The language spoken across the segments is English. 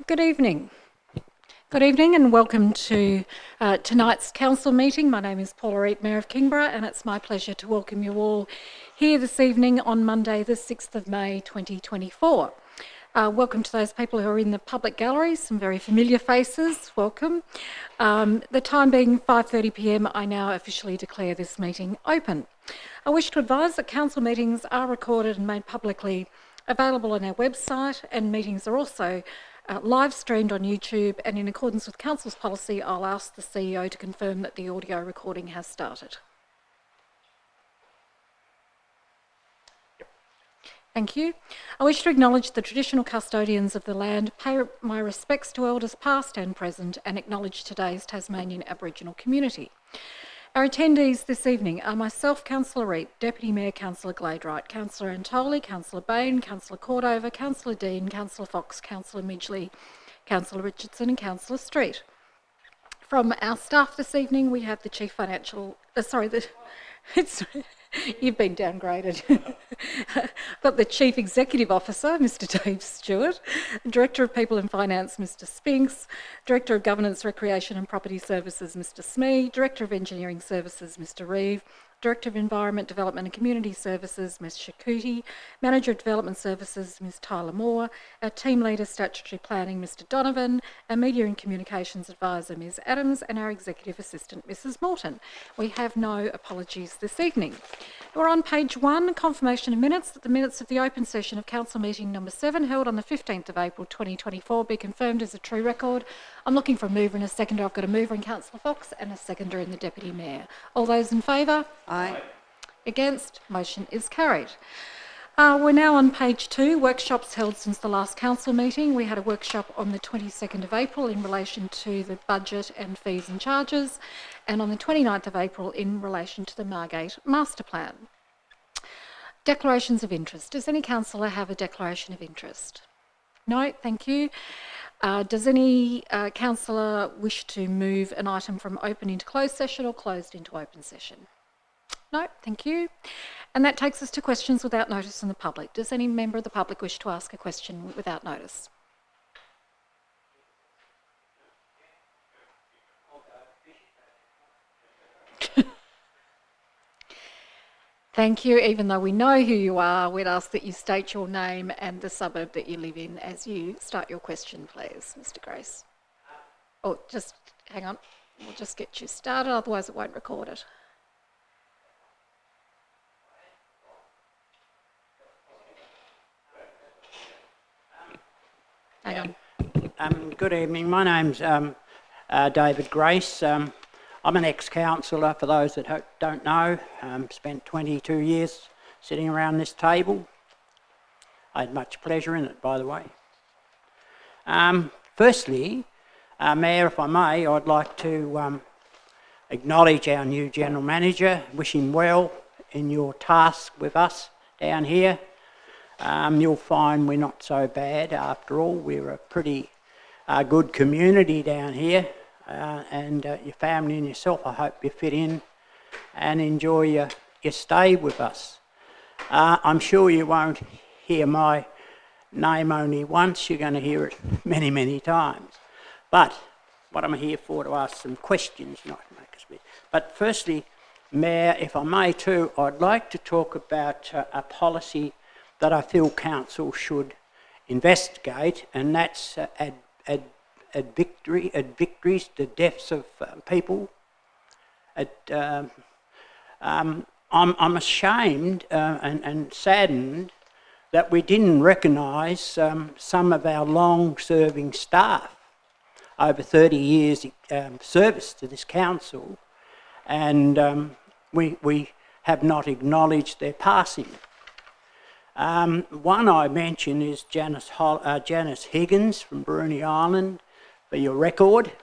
Good evening. Good evening and welcome to tonight's council meeting. My name is Paula Reid, Mayor of Kingborough, and it's my pleasure to welcome you all here this evening on Monday the 6th of May 2024. Welcome to those people who are in the public gallery, some very familiar faces, welcome. The time being 5:30 p.m, I now officially declare this meeting open. I wish to advise that council meetings are recorded and made publicly available on our website, and meetings are also live streamed on YouTube, and in accordance with Council's policy, I'll ask the CEO to confirm that the audio recording has started. Thank you. I wish to acknowledge the traditional custodians of the land, pay my respects to elders past and present, and acknowledge today's Tasmanian Aboriginal community. Our attendees this evening are myself, Councillor Reid, Deputy Mayor Councillor Gladeright, Councillor Antoli, Councillor Bain, Councillor Cordover, Councillor Dean, Councillor Fox, Councillor Midgley, Councillor Richardson and Councillor Street. From our staff this evening, we have the Chief Financial... You've been downgraded. Got the Chief Executive Officer, Mr Dave Stewart, Director of People and Finance, Mr Spinks, Director of Governance, Recreation and Property Services, Mr Smee, Director of Engineering Services, Mr Reeve, Director of Environment, Development and Community Services, Ms Shakuti, Manager of Development Services, Ms Tyler Moore, our Team Leader Statutory Planning, Mr Donovan, our Media and Communications Advisor, Ms Adams, and our Executive Assistant, Mrs Morton. We have no apologies this evening. We're on page 1, confirmation of minutes, that the minutes of the open session of Council Meeting number 7, held on the 15th of April 2024, be confirmed as a true record. I'm looking for a mover and a seconder. I've got a mover in Councillor Fox and a seconder in the Deputy Mayor. All those in favour? Aye. Against? Motion is carried. We're now on page 2, workshops held since the last council meeting. We had a workshop on the 22nd of April in relation to the budget and fees and charges, and on the 29th of April in relation to the Margate Master Plan. Declarations of interest. Does any councillor have a declaration of interest? No, thank you. Does any councillor wish to move an item from open into closed session or closed into open session? No, thank you. And that takes us to questions without notice from the public. Does any member of the public wish to ask a question without notice? Thank you. Even though we know who you are, we'd ask that you state your name and the suburb that you live in as you start your question, please, Mr Grace. Oh, just hang on. We'll just get you started, otherwise it won't record it. Hang on. Good evening. My name's David Grace. I'm an ex-councillor, for those that don't know. Spent 22 years sitting around this table. I had much pleasure in it, by the way. Firstly, Mayor, if I may, I'd like to acknowledge our new General Manager, wish him well in your task with us down here. You'll find we're not so bad after all. We're a pretty good community down here, and your family and yourself, I hope you fit in and enjoy your stay with us. I'm sure you won't hear my name only once, you're going to hear it many, many times. But what I'm here for, to ask some questions, not to make us big. But firstly, Mayor, if I may too, I'd like to talk about a policy that I feel council should investigate, and that's victories, the deaths of people. I'm ashamed and saddened that we didn't recognise some of our long-serving staff, over 30 years service to this council, and we have not acknowledged their passing. One I mention is Janice Higgins from Bruny Island, for your record,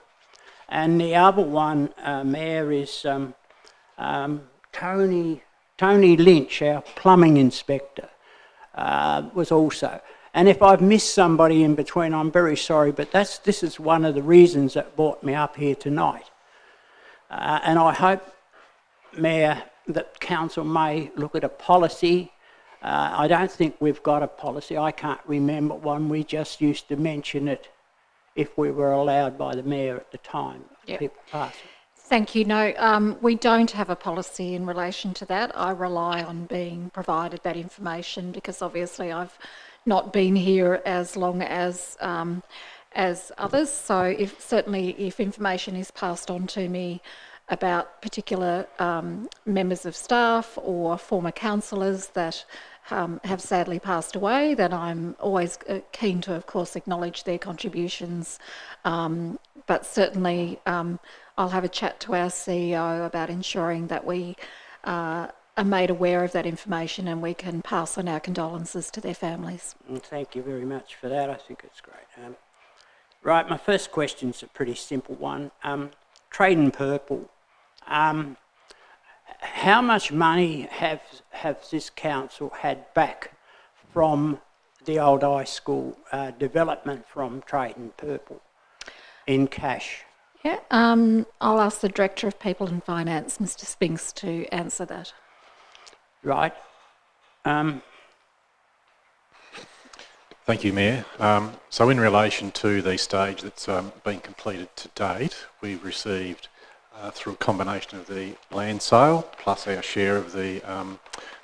and the other one, Mayor, is Tony Lynch, our plumbing inspector, was also. And if I've missed somebody in between, I'm very sorry, but this is one of the reasons that brought me up here tonight. And I hope, Mayor, that council may look at a policy. I don't think we've got a policy. I can't remember one. We just used to mention it if we were allowed by the Mayor at the time of Yep. people passing. Thank you. No, we don't have a policy in relation to that. I rely on being provided that information because obviously I've not been here as long as others. So certainly if information is passed on to me about particular members of staff or former councillors that have sadly passed away, then I'm always keen to, of course, acknowledge their contributions. But certainly I'll have a chat to our CEO about ensuring that we are made aware of that information and we can pass on our condolences to their families. Thank you very much for that. I think it's great. Right, my first question's a pretty simple one. Trade in Purple. How much money have this council had back from the old high school development from Trade in Purple in cash? Yeah, I'll ask the Director of People and Finance, Mr. Spinks, to answer that. Right. Thank you, Mayor. So in relation to the stage that's been completed to date, we've received, through a combination of the land sale plus our share of the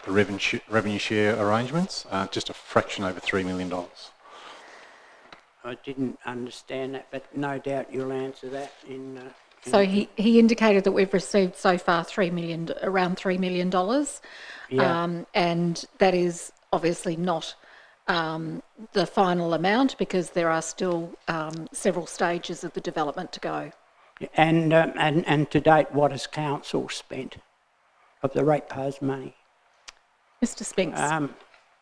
revenue share arrangements, just a fraction over $3 million. I didn't understand that, but no doubt you'll answer that So he indicated that we've received so far around $3 million. Yeah. And that is obviously not the final amount because there are still several stages of the development to go. And to date, what has council spent of the ratepayers' money? Mr. Spinks.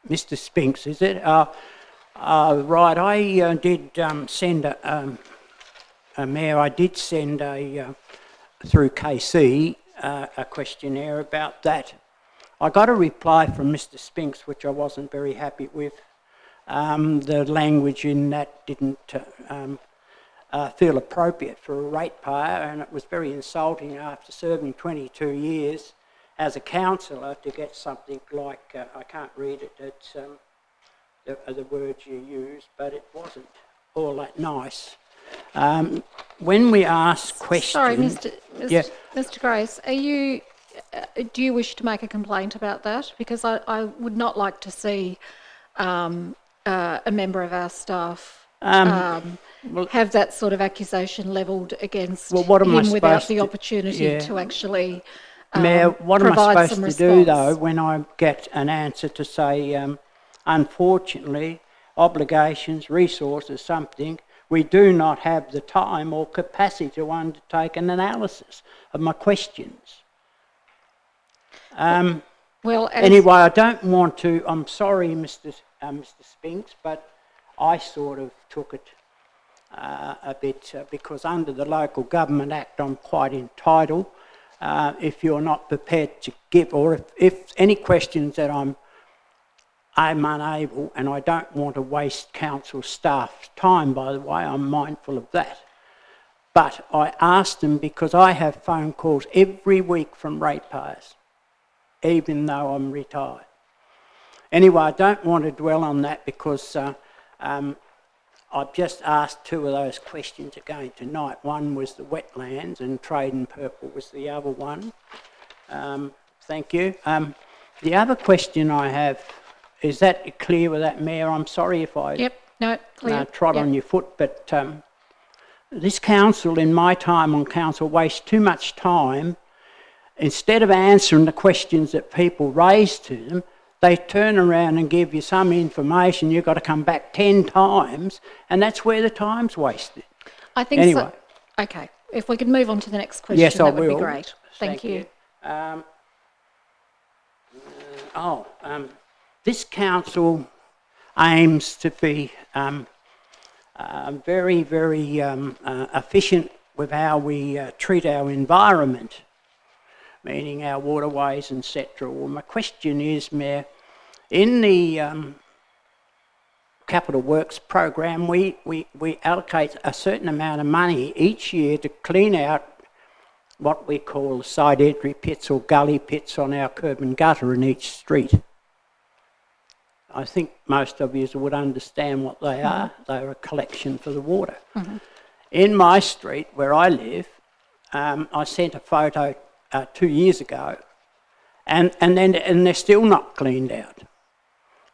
Mr. Spinks, is it? Right, I did send Mayor, I did send through KC a questionnaire about that. I got a reply from Mr. Spinks, which I wasn't very happy with. The language in that didn't feel appropriate for a ratepayer, and it was very insulting after serving 22 years as a councillor to get something like, I can't read it, it's the words you use, but it wasn't all that nice. When we ask questions... Sorry, Mr. Grace, do you wish to make a complaint about that? Because I would not like to see a member of our staff have that sort of accusation levelled against him without the opportunity to actually Mayor, what am I supposed to do, though, response. when I get an answer to say, unfortunately, obligations, resources, something, we do not have the time or capacity to undertake an analysis of my questions? Anyway, I don't want to... I'm sorry, Mr. Spinks, but I sort of took it a bit because under the Local Government Act I'm quite entitled. If you're not prepared to give, or if any questions that I'm unable, and I don't want to waste council staff's time, by the way, I'm mindful of that. But I asked them because I have phone calls every week from ratepayers, even though I'm retired. Anyway, I don't want to dwell on that because I've just asked two of those questions again tonight. One was the wetlands and Trade in Purple was the other one. Thank you. The other question I have, is that clear with that, Mayor? I'm sorry if I trod on your foot, but this council, in my time on council, wastes too much time. Instead of answering the questions that people raise to them, they turn around and give you some information. You've got to come back 10 times, and that's where the time's wasted. I think anyway. So. Okay, if we could move on to the next question, that would be great. Thank you. This council aims to be very, very efficient with how we treat our environment, meaning our waterways, etc. Well, my question is, Mayor, in the Capital Works program, we allocate a certain amount of money each year to clean out what we call side entry pits or gully pits on our curb and gutter in each street. I think most of you would understand what they are. They're a collection for the water. In my street where I live, I sent a photo 2 years ago, and they're still not cleaned out.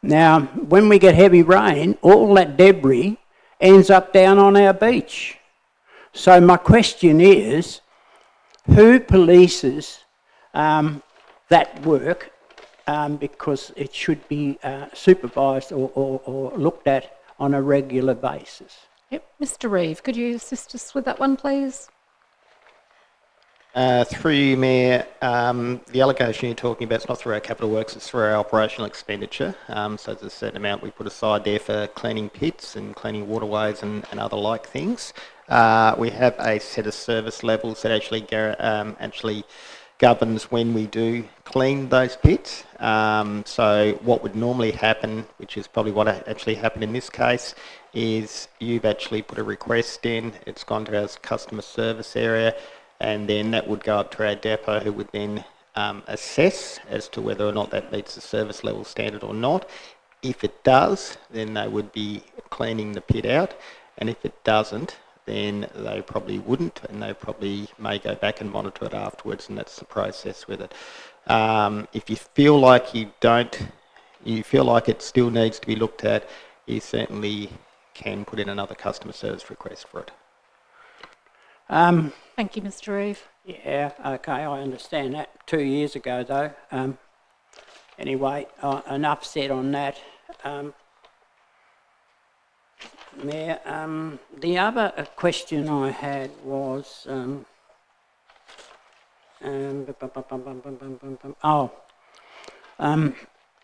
Now, when we get heavy rain, all that debris ends up down on our beach. So my question is, who polices that work? Because it should be supervised or looked at on a regular basis. Yep. Mr. Reeve, could you assist us with that one, please? Through you, Mayor, the allocation you're talking about is not through our capital works, it's through our operational expenditure. So there's a certain amount we put aside there for cleaning pits and cleaning waterways and other like things. We have a set of service levels that actually governs when we do clean those pits. So what would normally happen, which is probably what actually happened in this case, is you've actually put a request in, it's gone to our customer service area, and then that would go up to our depot, who would then assess as to whether or not that meets the service level standard or not. If it does, then they would be cleaning the pit out, and if it doesn't, then they probably wouldn't, and they probably may go back and monitor it afterwards, and that's the process with it. If you feel like you feel like it still needs to be looked at, you certainly can put in another customer service request for it. Thank you, Mr. Reeve. Yeah, okay, I understand that. 2 years ago, though. Anyway, enough said on that. Mayor, the other question I had was,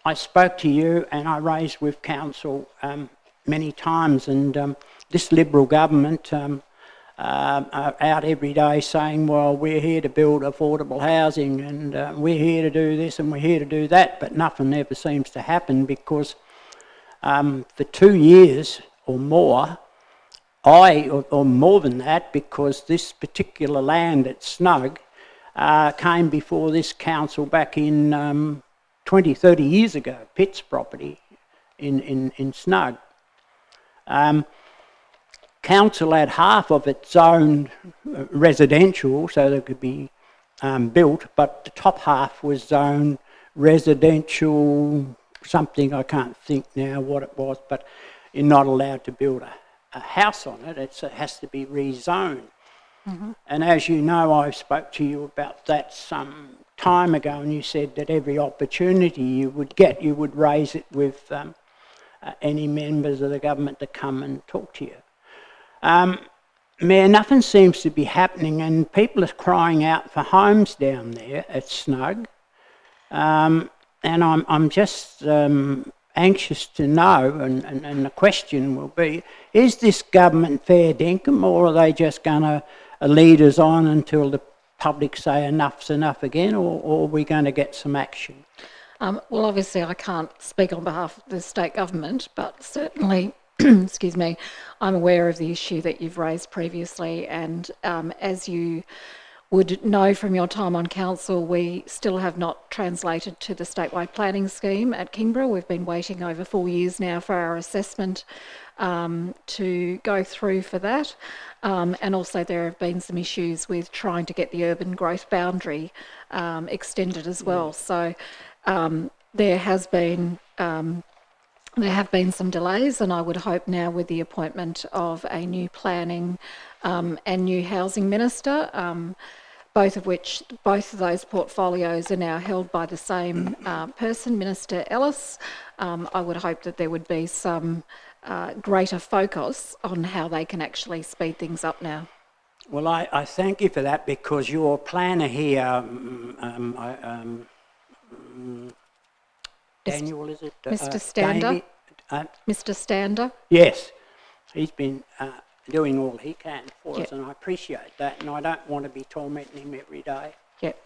I spoke to you and I raised with council many times, and this Liberal government are out every day saying, well, we're here to build affordable housing, and we're here to do this and we're here to do that, but nothing ever seems to happen because for 2 years or more, or more than that, because this particular land at Snug came before this council back in 20, 30 years ago, Pitt's property in Snug. Council had half of it zoned residential, so that could be built, but the top half was zoned residential something, I can't think now what it was, but you're not allowed to build a house on it. It has to be rezoned. And as you know, I spoke to you about that some time ago, and you said that every opportunity you would get, you would raise it with any members of the government to come and talk to you. Mayor, nothing seems to be happening, and people are crying out for homes down there at Snug. And I'm just anxious to know, and the question will be, is this government fair dinkum, or are they just going to lead us on until the public say enough's enough again, or are we going to get some action? Well, obviously I can't speak on behalf of the state government, but certainly, excuse me, I'm aware of the issue that you've raised previously, and as you would know from your time on council, we still have not translated to the statewide planning scheme at Kingborough. We've been waiting over 4 years now for our assessment to go through for that. And also there have been some issues with trying to get the urban growth boundary extended as well. So there have been some delays, and I would hope now with the appointment of a new planning and new housing minister, both of those portfolios are now held by the same person, Minister Ellis. I would hope that there would be some greater focus on how they can actually speed things up now. Well, I thank you for that, because your planner here, Daniel, is it? Mr. Stander. Mr. Stander. Yes, he's been doing all he can for us, and I appreciate that, and I don't want to be tormenting him every day. Yep.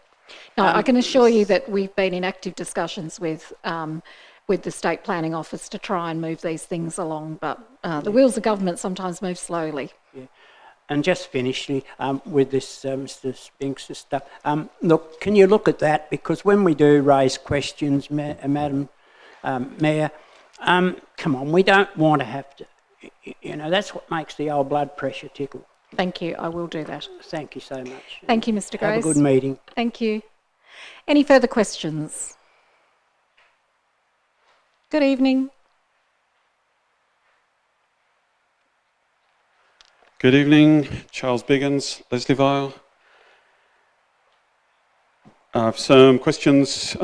No, I can assure you that we've been in active discussions with the State Planning Office to try and move these things along, but the wheels of government sometimes move slowly. Yeah. And just finishly with this Mr. Spinks stuff, look, can you look at that? Because when we do raise questions, Madam Mayor, Come on, we don't want to have to, you know, that's what makes the old blood pressure tickle. Thank you. I will do that. Thank you so much. Thank you, Mr. Grace. Have a good meeting. Thank you. Any further questions? Good evening. Good evening, Charles Biggins, Leslie Vile. I have some questions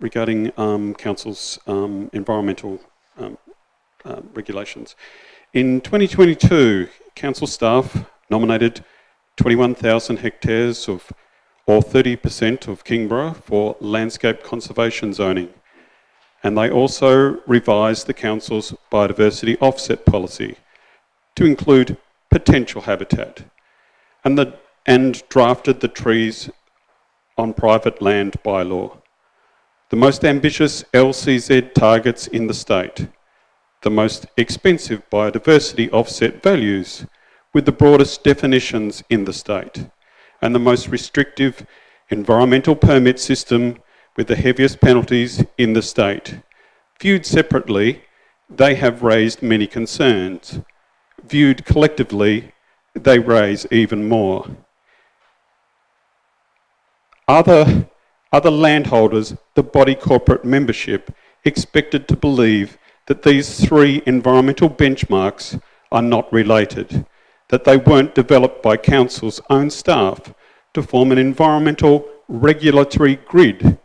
regarding Council's environmental regulations. In 2022, Council staff nominated 21,000 hectares of, or 30% of Kingborough for landscape conservation zoning. And they also revised the Council's biodiversity offset policy to include potential habitat and drafted the trees on private land bylaw. The most ambitious LCZ targets in the state, the most expensive biodiversity offset values with the broadest definitions in the state, and the most restrictive environmental permit system with the heaviest penalties in the state. Viewed separately, they have raised many concerns. Viewed collectively, they raise even more. Other landholders, the body corporate membership, expected to believe that these three environmental benchmarks are not related, that they weren't developed by Council's own staff to form an environmental regulatory grid,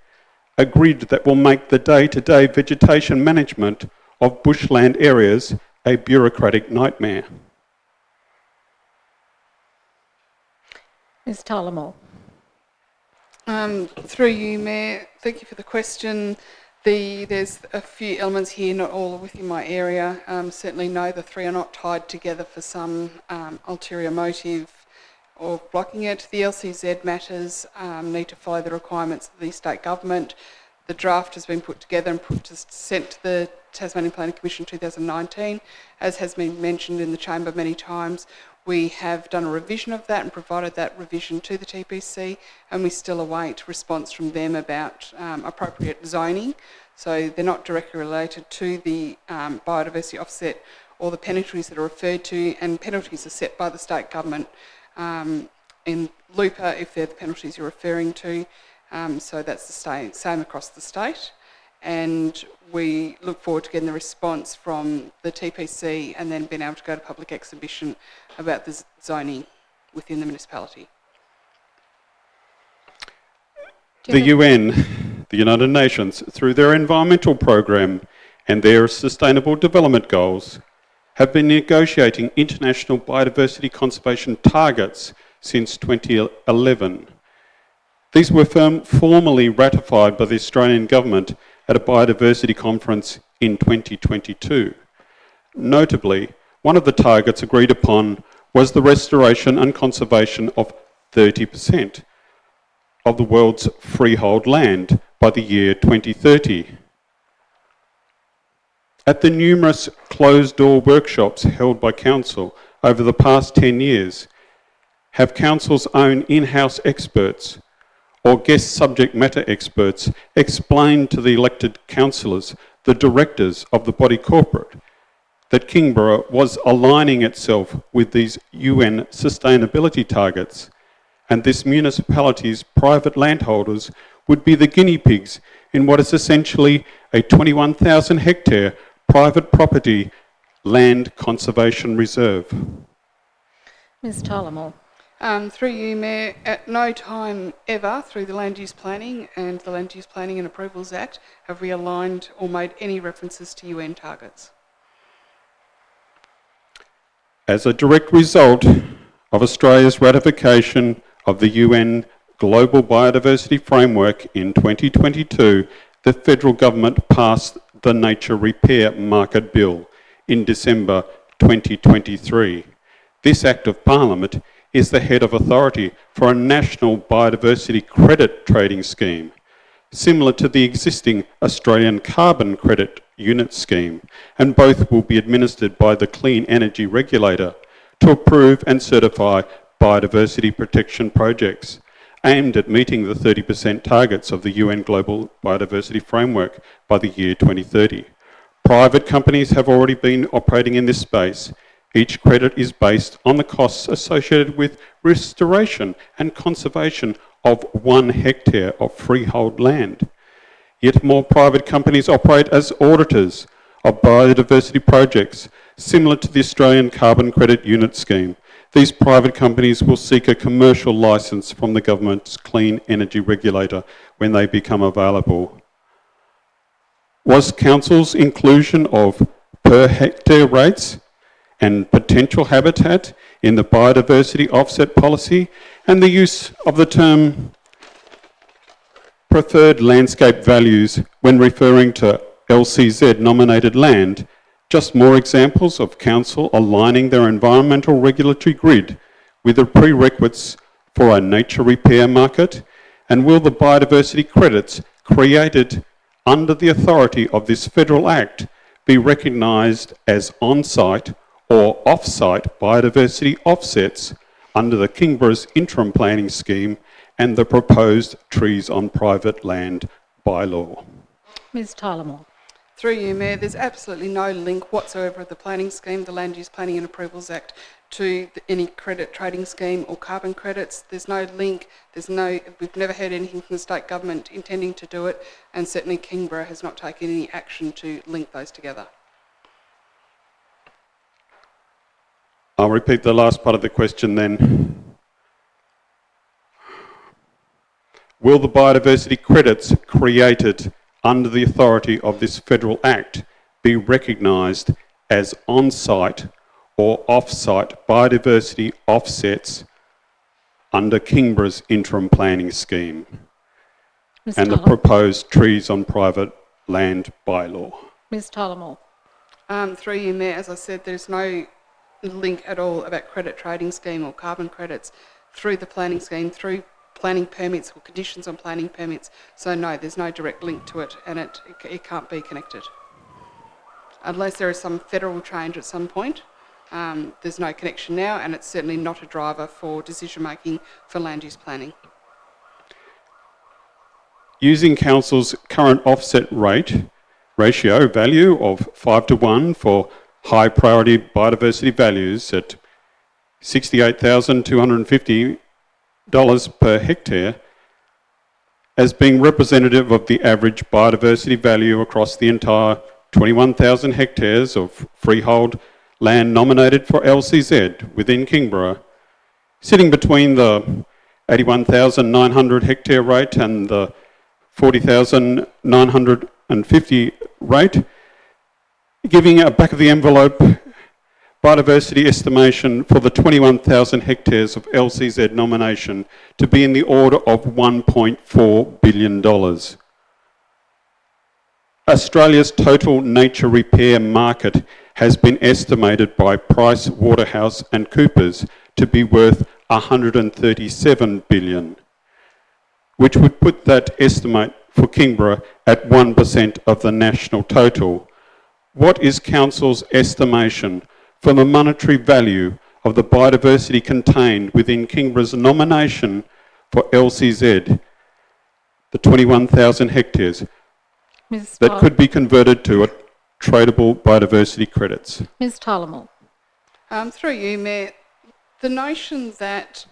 a grid that will make the day-to-day vegetation management of bushland areas a bureaucratic nightmare. Ms. Talamore. Through you, Mayor, thank you for the question. There's a few elements here, not all within my area. Certainly no, the three are not tied together for some ulterior motive or blocking it. The LCZ matters need to follow the requirements of the state government. The draft has been put together and sent to the Tasmanian Planning Commission in 2019. As has been mentioned in the chamber many times, we have done a revision of that and provided that revision to the TPC, and we still await response from them about appropriate zoning. So they're not directly related to the biodiversity offset or the penalties that are referred to, and penalties are set by the state government in LUPA if they're the penalties you're referring to. So that's the same across the state. And we look forward to getting the response from the TPC and then being able to go to public exhibition about the zoning within the municipality. The UN, the United Nations, through their environmental program and their sustainable development goals, have been negotiating international biodiversity conservation targets since 2011. These were formally ratified by the Australian government at a biodiversity conference in 2022. Notably, one of the targets agreed upon was the restoration and conservation of 30% of the world's freehold land by the year 2030. At the numerous closed-door workshops held by Council over the past 10 years, have Council's own in-house experts or guest subject matter experts explained to the elected councillors, the directors of the body corporate, that Kingborough was aligning itself with these UN sustainability targets, and this municipality's private landholders would be the guinea pigs in what is essentially a 21,000 hectare private property land conservation reserve. Ms. Talamore. Through you, Mayor, at no time ever through the Land Use Planning and the Land Use Planning and Approvals Act have we aligned or made any references to UN targets. As a direct result of Australia's ratification of the UN Global Biodiversity Framework in 2022, the federal government passed the Nature Repair Market Bill in December 2023. This Act of Parliament is the head of authority for a national biodiversity credit trading scheme, similar to the existing Australian Carbon Credit Unit scheme, and both will be administered by the Clean Energy Regulator to approve and certify biodiversity protection projects aimed at meeting the 30% targets of the UN Global Biodiversity Framework by the year 2030. Private companies have already been operating in this space. Each credit is based on the costs associated with restoration and conservation of 1 hectare of freehold land. Yet more private companies operate as auditors of biodiversity projects, similar to the Australian Carbon Credit Unit Scheme. These private companies will seek a commercial licence from the government's clean energy regulator when they become available. Was Council's inclusion of per hectare rates and potential habitat in the biodiversity offset policy and the use of the term preferred landscape values when referring to LCZ nominated land just more examples of Council aligning their environmental regulatory grid with the prerequisites for a nature repair market? And will the biodiversity credits created under the authority of this federal act be recognised as on-site or off-site biodiversity offsets under the Kingborough's interim planning scheme and the proposed trees on private land bylaw? Ms Tyler-Moore. Through you, Mayor, there's absolutely no link whatsoever of the planning scheme, the Land Use Planning and Approvals Act, to any credit trading scheme or carbon credits. There's no link. We've never heard anything from the state government intending to do it, and certainly Kingborough has not taken any action to link those together. I'll repeat the last part of the question then. Will the biodiversity credits created under the authority of this federal act be recognised as on-site or off-site biodiversity offsets under Kingborough's interim planning scheme and the proposed trees on private land bylaw? Ms Tyler-Moore. Through you, Mayor, as I said, there's no link at all about credit trading scheme or carbon credits through the planning scheme, through planning permits or conditions on planning permits. So no, there's no direct link to it, and it can't be connected. Unless there is some federal change at some point, there's no connection now, and it's certainly not a driver for decision making for land use planning. Using Council's current offset ratio value of 5:1 for high priority biodiversity values at $68,250 per hectare as being representative of the average biodiversity value across the entire 21,000 hectares of freehold land nominated for LCZ within Kingborough, sitting between the 81,900 hectare rate and the 40,950 rate, giving a back of the envelope biodiversity estimation for the 21,000 hectares of LCZ nomination to be in the order of $1.4 billion. Australia's total nature repair market has been estimated by Price Waterhouse and Coopers to be worth $137 billion, which would put that estimate for Kingborough at 1% of the national total. What is Council's estimation for the monetary value of the biodiversity contained within Kingborough's nomination for LCZ, the 21,000 hectares, that could be converted to tradable biodiversity credits? Ms Tyler-Moore. Through you, Mayor, the notion that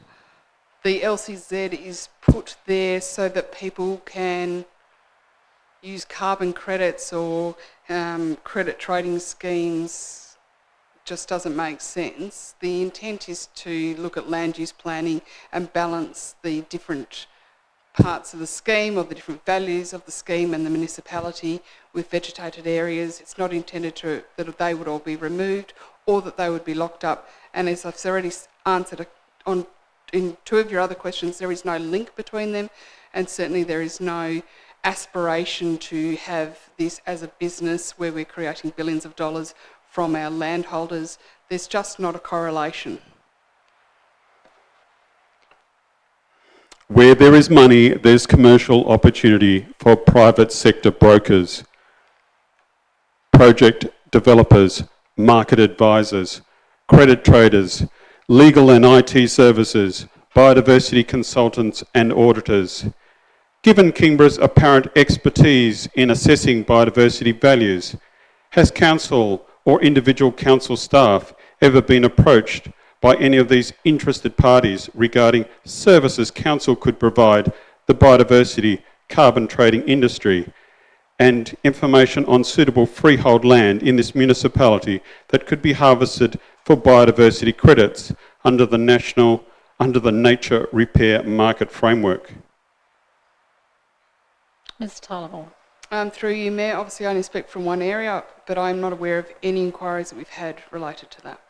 the LCZ is put there so that people can use carbon credits or credit trading schemes just doesn't make sense. The intent is to look at land use planning and balance the different parts of the scheme or the different values of the scheme and the municipality with vegetated areas. It's not intended that they would all be removed or that they would be locked up. And as I've already answered in two of your other questions, there is no link between them, and certainly there is no aspiration to have this as a business where we're creating billions of dollars from our landholders. There's just not a correlation. Where there is money, there's commercial opportunity for private sector brokers, project developers, market advisors, credit traders, legal and IT services, biodiversity consultants and auditors. Given Kingborough's apparent expertise in assessing biodiversity values, Has council or individual council staff ever been approached by any of these interested parties regarding services council could provide the biodiversity carbon trading industry and information on suitable freehold land in this municipality that could be harvested for biodiversity credits under the nature repair market framework? Ms Tullamore. Through you, Mayor, obviously I only speak from one area, but I'm not aware of any inquiries that we've had related to that.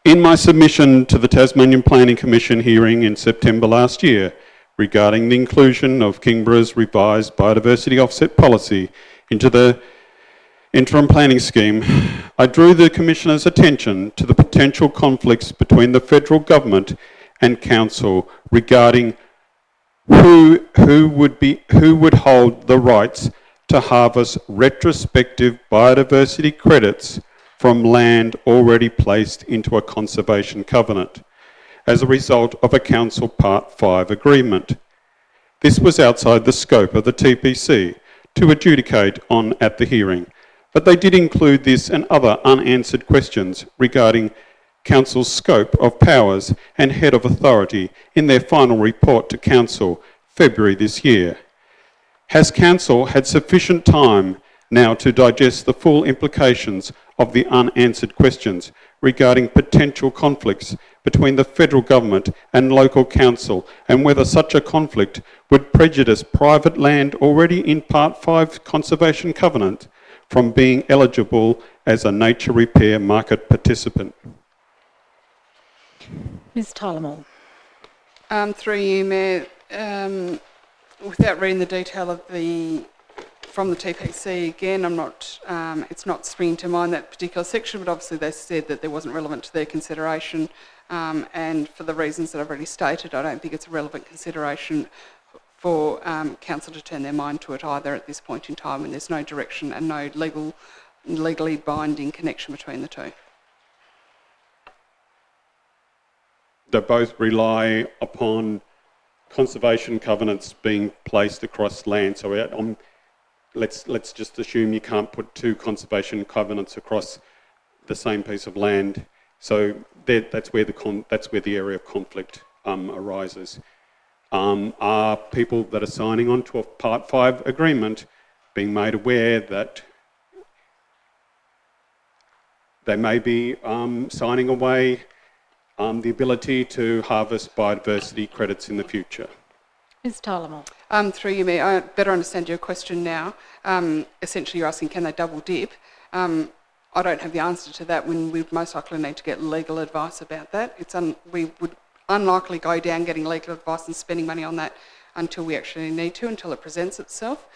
In my submission to the Tasmanian Planning Commission hearing in September last year regarding the inclusion of Kingborough's revised biodiversity offset policy into the interim planning scheme, I drew the Commissioner's attention to the potential conflicts between the federal government and council regarding who would hold the rights to harvest retrospective biodiversity credits from land already placed into a conservation covenant as a result of a council Part 5 agreement. This was outside the scope of the TPC to adjudicate on at the hearing, but they did include this and other unanswered questions regarding council's scope of powers and head of authority in their final report to council February this year. Has council had sufficient time now to digest the full implications of the unanswered questions regarding potential conflicts between the federal government and local council, and whether such a conflict would prejudice private land already in Part 5 Conservation Covenant from being eligible as a nature repair market participant? Ms Tullamore. Through you, Mayor, without reading the detail of from the TPC again, it's not springing to mind that particular section, but obviously they said that there wasn't relevant to their consideration, and for the reasons that I've already stated, I don't think it's a relevant consideration for council to turn their mind to it either at this point in time when there's no direction and no legally binding connection between the two. They both rely upon conservation covenants being placed across land. So let's just assume you can't put two conservation covenants across the same piece of land. So that's where the area of conflict arises. Are people that are signing on to a Part 5 agreement being made aware that they may be signing away the ability to harvest biodiversity credits in the future? Ms Tullamore. Through you, Mayor, I better understand your question now. Essentially, you're asking, can they double dip? I don't have the answer to that when we'd most likely need to get legal advice about that. We would unlikely go down getting legal advice and spending money on that until we actually need to, until it presents itself,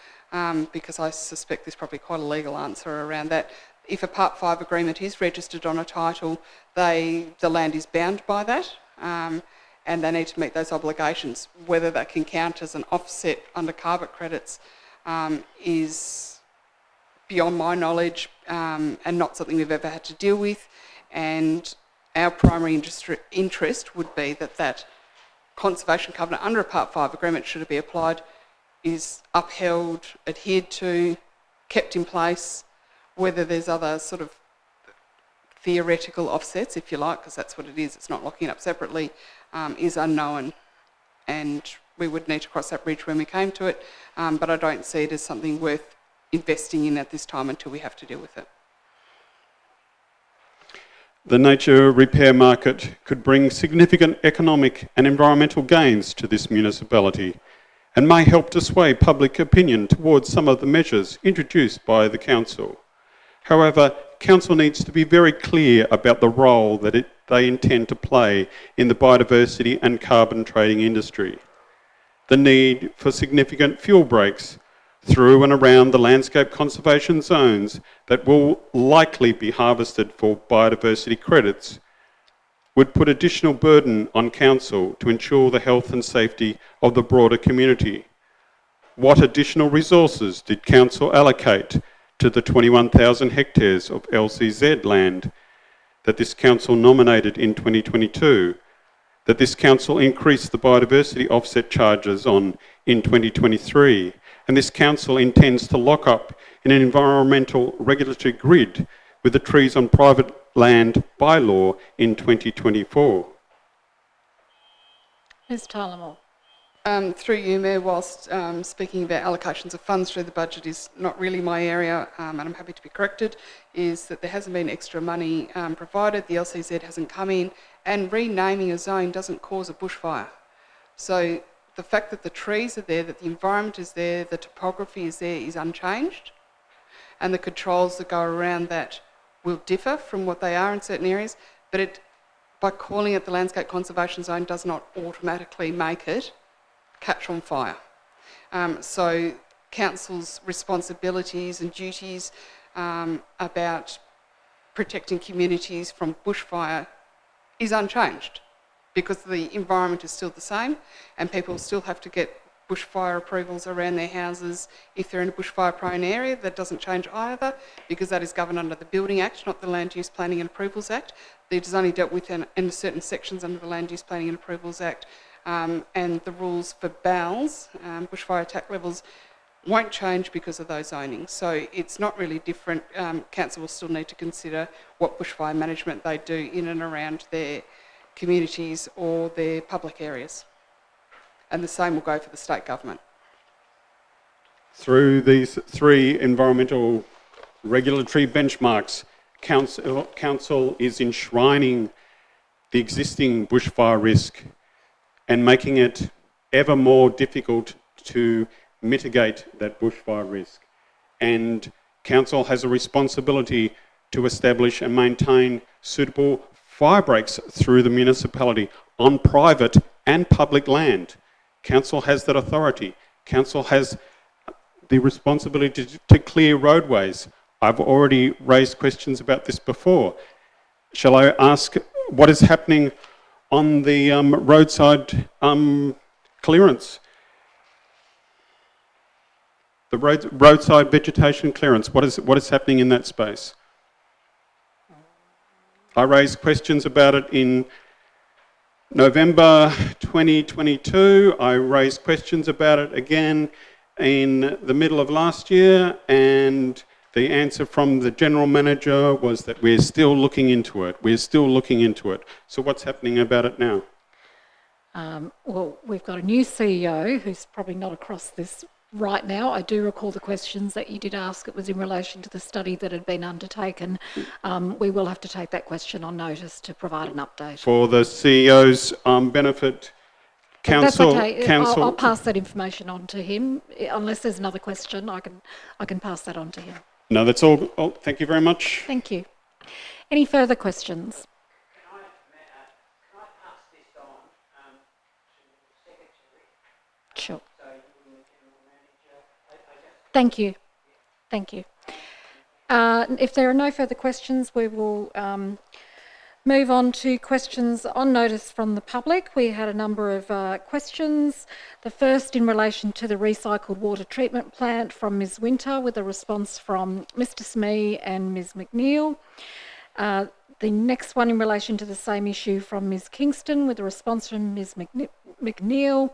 because I suspect there's probably quite a legal answer around that. If a Part 5 agreement is registered on a title, the land is bound by that, and they need to meet those obligations. Whether that can count as an offset under carbon credits is beyond my knowledge, and not something we've ever had to deal with. And our primary interest would be that conservation covenant under a Part 5 agreement, should it be applied, is upheld, adhered to, kept in place. Whether there's other sort of theoretical offsets, if you like, because that's what it is, it's not locking it up separately, is unknown. And we would need to cross that bridge when we came to it, but I don't see it as something worth investing in at this time until we have to deal with it. The nature repair market could bring significant economic and environmental gains to this municipality and may help to sway public opinion towards some of the measures introduced by the council. However, council needs to be very clear about the role that they intend to play in the biodiversity and carbon trading industry. The need for significant fuel breaks through and around the landscape conservation zones that will likely be harvested for biodiversity credits would put additional burden on council to ensure the health and safety of the broader community. What additional resources did council allocate to the 21,000 hectares of LCZ land that this council nominated in 2022, that this council increased the biodiversity offset charges on in 2023, and this council intends to lock up in an environmental regulatory grid with the trees on private land bylaw in 2024? Ms Tyler-Moore. Through you, Mayor, whilst speaking about allocations of funds through the budget is not really my area, and I'm happy to be corrected, is that there hasn't been extra money provided, the LCZ hasn't come in, and renaming a zone doesn't cause a bushfire. So the fact that the trees are there, that the environment is there, the topography is there is unchanged, and the controls that go around that will differ from what they are in certain areas, but by calling it the Landscape Conservation Zone does not automatically make it catch on fire. So council's responsibilities and duties about protecting communities from bushfire is unchanged because the environment is still the same and people still have to get bushfire approvals around their houses if they're in a bushfire prone area. That doesn't change either because that is governed under the Building Act, not the Land Use Planning and Approvals Act. It is only dealt with in certain sections under the Land Use Planning and Approvals Act. And the rules for BALs, bushfire attack levels, won't change because of those zonings. So it's not really different. Council will still need to consider what bushfire management they do in and around their communities or their public areas. And the same will go for the state government. Through these 3 environmental regulatory benchmarks, Council is enshrining the existing bushfire risk and making it ever more difficult to mitigate that bushfire risk. And Council has a responsibility to establish and maintain suitable fire breaks through the municipality on private and public land. Council has that authority. Council has the responsibility to clear roadways. I've already raised questions about this before. Shall I ask what is happening on the roadside clearance? The roadside vegetation clearance, what is happening in that space? I raised questions about it in November 2022. I raised questions about it again in the middle of last year, and the answer from the General Manager was that we're still looking into it. We're still looking into it. So what's happening about it now? Well, we've got a new CEO who's probably not across this right now. I do recall the questions that you did ask. It was in relation to the study that had been undertaken. We will have to take that question on notice to provide an update. For the CEO's benefit, Council... That's okay. Council... I'll pass that information on to him. Unless there's another question, I can pass that on to him. No, that's all. Oh, thank you very much. Thank you. Any further questions? Can I pass this on to the Secretary? Sure. So you and the General Manager... Thank you. Thank you. If there are no further questions, we will move on to questions on notice from the public. We had a number of questions. The first in relation to the recycled water treatment plant from Ms Winter, with a response from Mr Smee and Ms McNeil. The next one in relation to the same issue from Ms Kingston, with a response from Ms McNeil.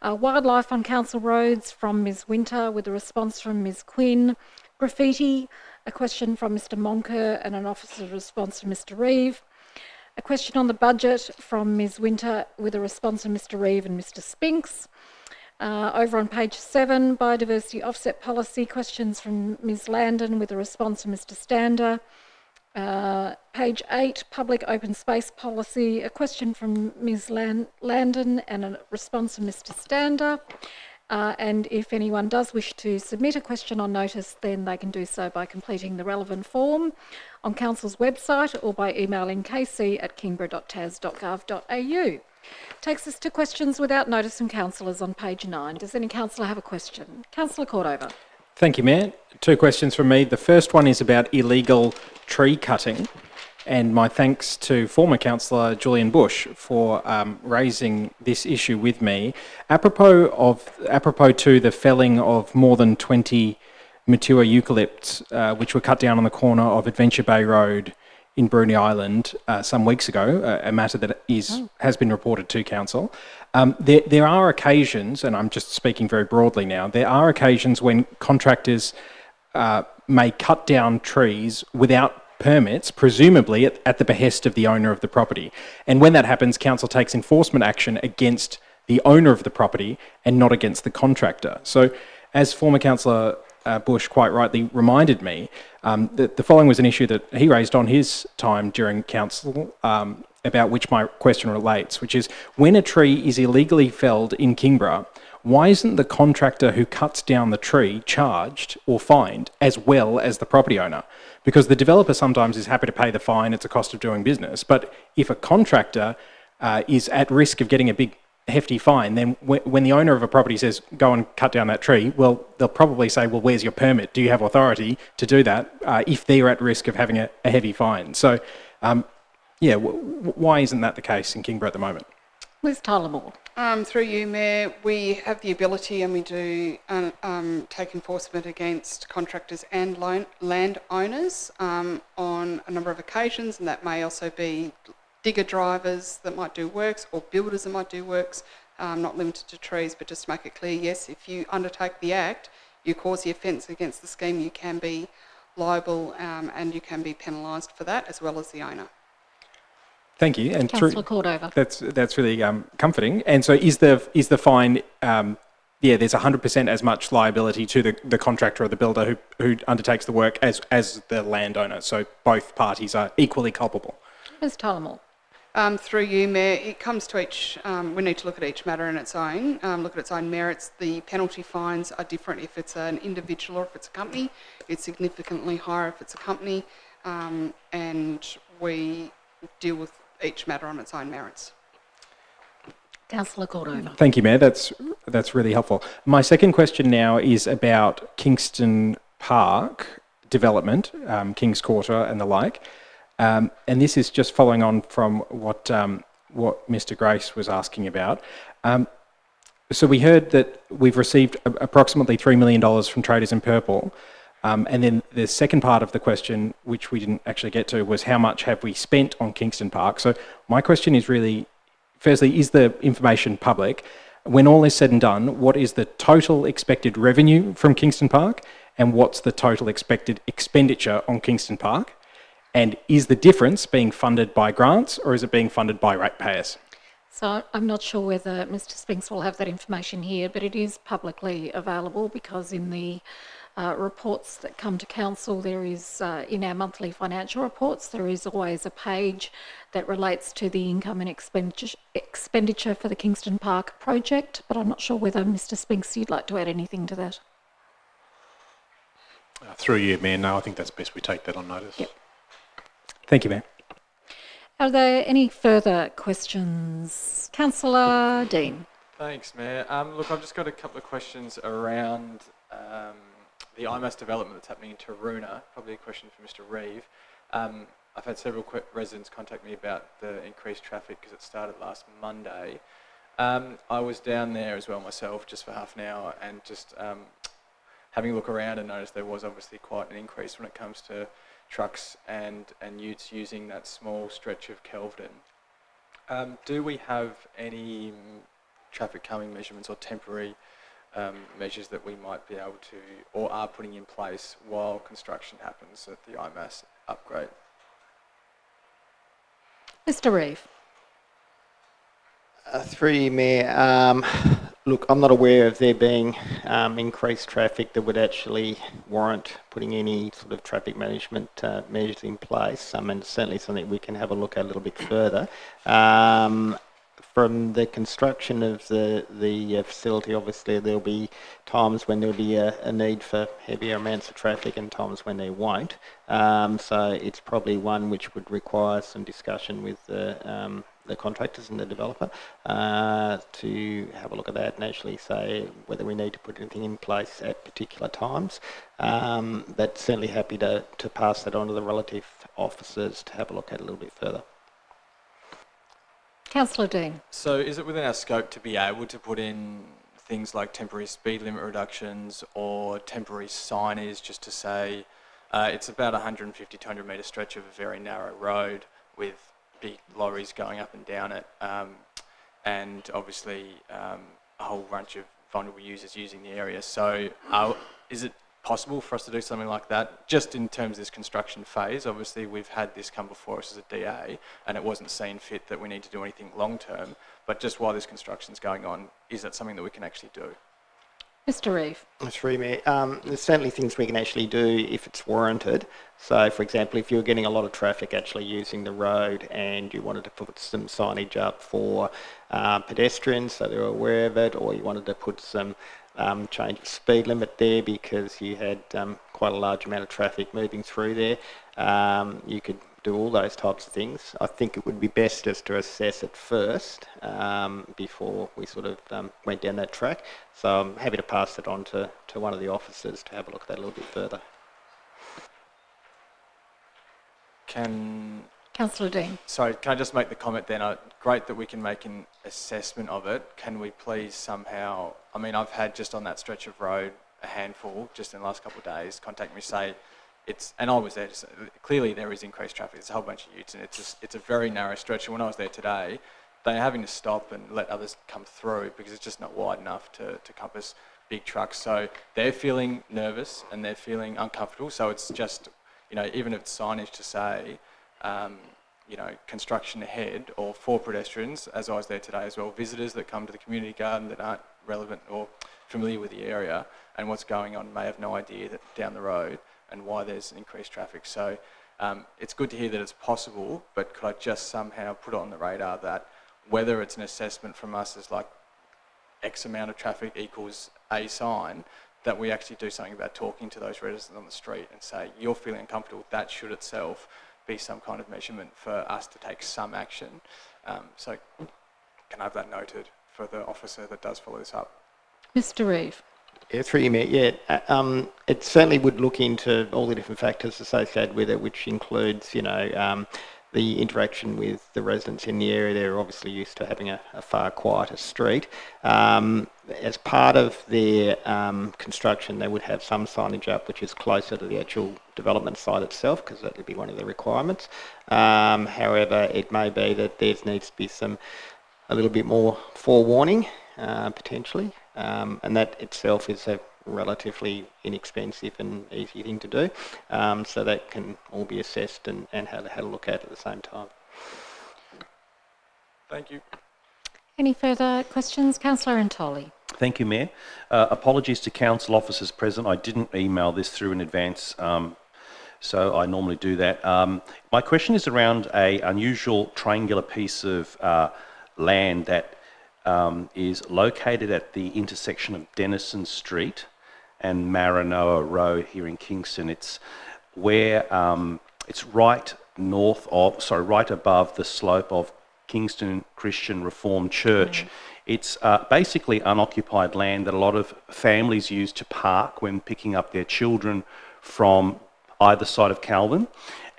Wildlife on council roads from Ms Winter, with a response from Ms Quinn. Graffiti, a question from Mr Monker and an officer's response from Mr Reeve. A question on the budget from Ms Winter, with a response from Mr Reeve and Mr Spinks. Over on page 7, biodiversity offset policy, questions from Ms Landon, with a response from Mr Stander. Page 8, public open space policy, a question from Ms Landon and a response from Mr Stander. And if anyone does wish to submit a question on notice, then they can do so by completing the relevant form on Council's website or by emailing kc@kingborough.tas.gov.au. Takes us to questions without notice from councillors on page 9. Does any councillor have a question? Councillor Cordova. Thank you, Mayor. 2 questions from me. The first one is about illegal tree cutting, and my thanks to former councillor Julian Bush for raising this issue with me. Apropos to the felling of more than 20 mature eucalypts, which were cut down on the corner of Adventure Bay Road in Bruny Island some weeks ago, a matter that has been reported to council. There are occasions, and I'm just speaking very broadly now, there are occasions when contractors may cut down trees without permits, presumably at the behest of the owner of the property. And when that happens, council takes enforcement action against the owner of the property and not against the contractor. So, as former councillor Bush quite rightly reminded me, that the following was an issue that he raised on his time during council, about which my question relates, which is when a tree is illegally felled in Kingborough, why isn't the contractor who cuts down the tree charged or fined as well as the property owner? Because the developer sometimes is happy to pay the fine, it's a cost of doing business. But if a contractor is at risk of getting a big hefty fine, then when the owner of a property says, go and cut down that tree, well, they'll probably say, well, where's your permit? Do you have authority to do that if they're at risk of having a heavy fine? So, why isn't that the case in Kingborough at the moment? Liz Tyler-Moore. Through you, Mayor, we have the ability and we do take enforcement against contractors and landowners on a number of occasions, and that may also be digger drivers that might do works or builders that might do works, not limited to trees, but just to make it clear, yes, if you undertake the act, you cause the offence against the scheme, you can be liable and you can be penalised for that, as well as the owner. Thank you. And Councillor Cordova. That's really comforting. And so is the fine, there's 100% as much liability to the contractor or the builder who undertakes the work as the landowner. So both parties are equally culpable. Ms. Tyler-Moore. Through you, Mayor, it comes to each, we need to look at each matter in its own, look at its own merits. The penalty fines are different if it's an individual or if it's a company. It's significantly higher if it's a company, and we deal with each matter on its own merits. Councillor Cordova. Thank you, Mayor. That's really helpful. My second question now is about Kingston Park development, Kings Quarter and the like. And this is just following on from what Mr. Grace was asking about. So we heard that we've received approximately $3 million from Traders in Purple. And then the second part of the question, which we didn't actually get to, was how much have we spent on Kingston Park? So my question is really, firstly, is the information public? When all is said and done, what is the total expected revenue from Kingston Park? And what's the total expected expenditure on Kingston Park? And is the difference being funded by grants or is it being funded by ratepayers? So I'm not sure whether Mr. Spinks will have that information here, but it is publicly available because in the reports that come to council, there is, in our monthly financial reports, there is always a page that relates to the income and expenditure for the Kingston Park project, but I'm not sure whether Mr. Spinks, you'd like to add anything to that. Through you, Mayor, no, I think that's best we take that on notice. Yep. Thank you, Mayor. Are there any further questions? Councillor Dean. Thanks, Mayor. Look, I've just got a couple of questions around the IMAS development that's happening in Taroona. Probably a question for Mr. Reeve. I've had several residents contact me about the increased traffic because it started last Monday. I was down there as well myself just for half an hour and just having a look around and noticed there was obviously quite an increase when it comes to trucks and utes using that small stretch of Kelvedon. Do we have any traffic calming measurements or temporary measures that we might be able to or are putting in place while construction happens at the IMAS upgrade? Mr. Reeve. Through you, Mayor. Look, I'm not aware of there being increased traffic that would actually warrant putting any sort of traffic management measures in place. And certainly something we can have a look at a little bit further. From the construction of the facility, obviously there'll be times when there'll be a need for heavier amounts of traffic and times when there won't. So it's probably one which would require some discussion with the contractors and the developer to have a look at that and actually say whether we need to put anything in place at particular times. But certainly happy to pass that on to the relative officers to have a look at a little bit further. Councillor Dean. So is it within our scope to be able to put in things like temporary speed limit reductions or temporary signage just to say it's about 150 to 100 metre stretch of a very narrow road with big lorries going up and down it and obviously a whole bunch of vulnerable users using the area. So is it possible for us to do something like that, just in terms of this construction phase? Obviously, we've had this come before us as a DA, and it wasn't seen fit that we need to do anything long term. But just while this construction's going on, is that something that we can actually do? Mr. Reeve. Through me, there's certainly things we can actually do if it's warranted. So, for example, if you're getting a lot of traffic actually using the road and you wanted to put some signage up for pedestrians so they're aware of it, or you wanted to put some change of speed limit there because you had quite a large amount of traffic moving through there, you could do all those types of things. I think it would be best just to assess it first before we sort of went down that track. So I'm happy to pass it on to one of the officers to have a look at that a little bit further. Councillor Dean. Sorry, can I just make the comment then? Great that we can make an assessment of it. Can we please somehow, I mean, I've had just on that stretch of road a handful just in the last couple of days contact me, say, and I was there, clearly there is increased traffic. There's a whole bunch of utes, and it's a very narrow stretch. And when I was there today, they're having to stop and let others come through because it's just not wide enough to compass big trucks. So they're feeling nervous and they're feeling uncomfortable. So it's just, even if it's signage to say, construction ahead, or for pedestrians, as I was there today as well, visitors that come to the community garden that aren't relevant or familiar with the area and what's going on may have no idea that down the road and why there's increased traffic. So it's good to hear that it's possible, but could I just somehow put it on the radar that whether it's an assessment from us as like X amount of traffic equals a sign, that we actually do something about talking to those residents on the street and say, you're feeling uncomfortable, that should itself be some kind of measurement for us to take some action. So can I have that noted for the officer that does follow this up? Mr. Reeve. Yeah, through you, Mayor. Yeah, it certainly would look into all the different factors associated with it, which includes, the interaction with the residents in the area. They're obviously used to having a far quieter street. As part of their construction, they would have some signage up which is closer to the actual development site itself, because that would be one of the requirements. However, it may be that there needs to be a little bit more forewarning, potentially, and that itself is a relatively inexpensive and easy thing to do, so that can all be assessed and had a look at the same time. Thank you. Any further questions? Councillor Antoli. Thank you, Mayor. Apologies to council officers present. I didn't email this through in advance, so I normally do that. My question is around an unusual triangular piece of land that is located at the intersection of Denison Street and Maranoa Road here in Kingston. It's where it's right above the slope of Kingston Christian Reformed Church. It's basically unoccupied land that a lot of families use to park when picking up their children from either side of Calvin.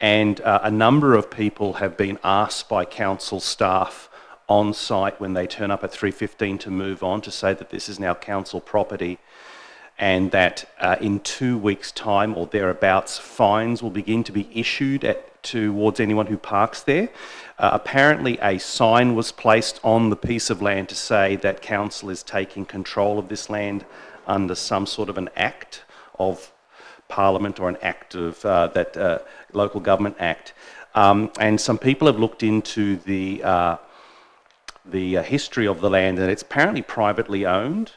And a number of people have been asked by council staff on site when they turn up at 3:15 to move on, to say that this is now council property, and that in 2 weeks' time or thereabouts, fines will begin to be issued towards anyone who parks there. Apparently a sign was placed on the piece of land to say that council is taking control of this land under some sort of an act of Parliament or an act of that local government act. And some people have looked into the history of the land, and it's apparently privately owned.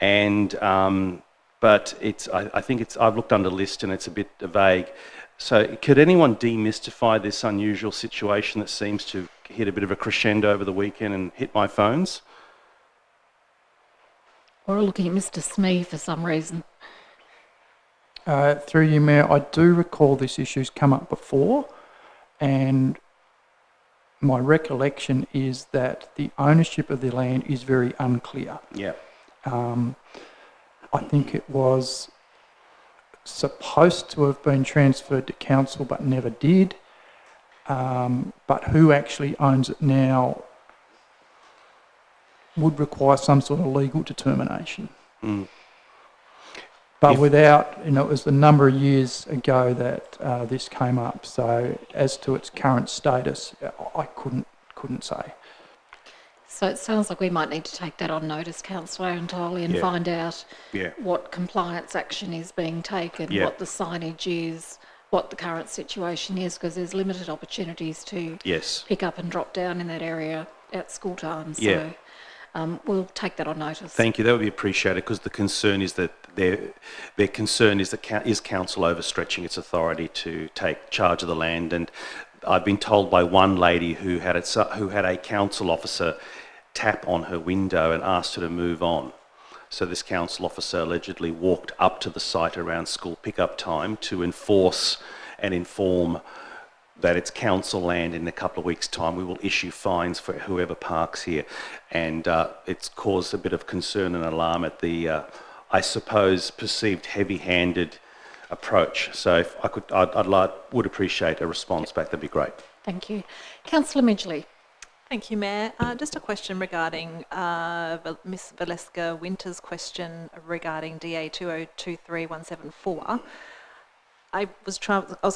And but I think I've looked under list and it's a bit vague. So could anyone demystify this unusual situation that seems to hit a bit of a crescendo over the weekend and hit my phones? We're looking at Mr. Smee for some reason. Through you, Mayor, I do recall this issue's come up before, and my recollection is that the ownership of the land is very unclear. Yeah. I think it was supposed to have been transferred to council but never did. But who actually owns it now would require some sort of legal determination. But without, it was a number of years ago that this came up. So as to its current status, I couldn't say. So it sounds like we might need to take that on notice, Councillor entirely, and Yeah. find out Yeah. what compliance action is being taken, Yeah. what the signage is, what the current situation is, because there's limited opportunities to Yes. pick up and drop down in that area at school time. Yeah. So we'll take that on notice. Thank you. That would be appreciated, because the concern is that their concern is that is council overstretching its authority to take charge of the land. And I've been told by one lady who had a council officer tap on her window and asked her to move on. So this council officer allegedly walked up to the site around school pickup time to enforce and inform that it's council land. In a couple of weeks' time we will issue fines for whoever parks here. And it's caused a bit of concern and alarm at the, I suppose, perceived heavy-handed approach. So if I could, would appreciate a response back. That'd be great. Thank you. Councillor Midgley. Thank you, Mayor. Just a question regarding Miss Valeska Winter's question regarding DA 2023174. I was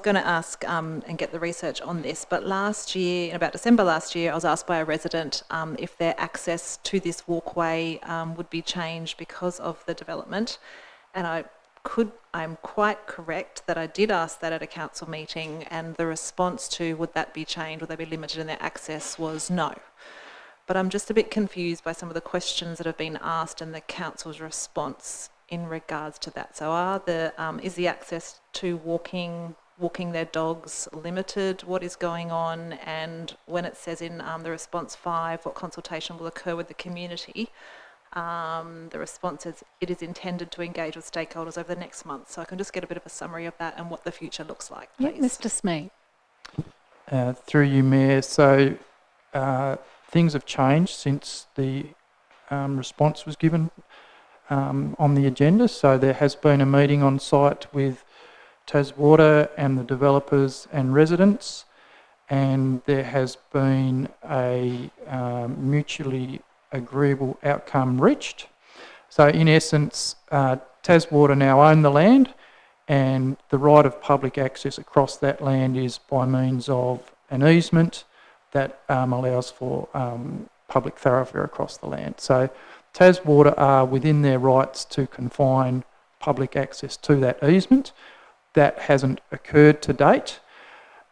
going to ask and get the research on this, but last year, in about December last year, I was asked by a resident if their access to this walkway would be changed because of the development, and I'm quite correct that I did ask that at a council meeting, and the response to would that be changed, would they be limited in their access, was no. But I'm just a bit confused by some of the questions that have been asked and the council's response in regards to that. So is the access to walking their dogs limited? What is going on? And when it says in the response 5, what consultation will occur with the community, the response is it is intended to engage with stakeholders over the next month. So I can just get a bit of a summary of that and what the future looks like, please. Yeah, Mr. Smee. Through you, Mayor. So things have changed since the response was given on the agenda. So there has been a meeting on site with Taswater and the developers and residents, and there has been a mutually agreeable outcome reached. So in essence, Taswater now own the land, and the right of public access across that land is by means of an easement that allows for public thoroughfare across the land. So Taswater are within their rights to confine public access to that easement. That hasn't occurred to date,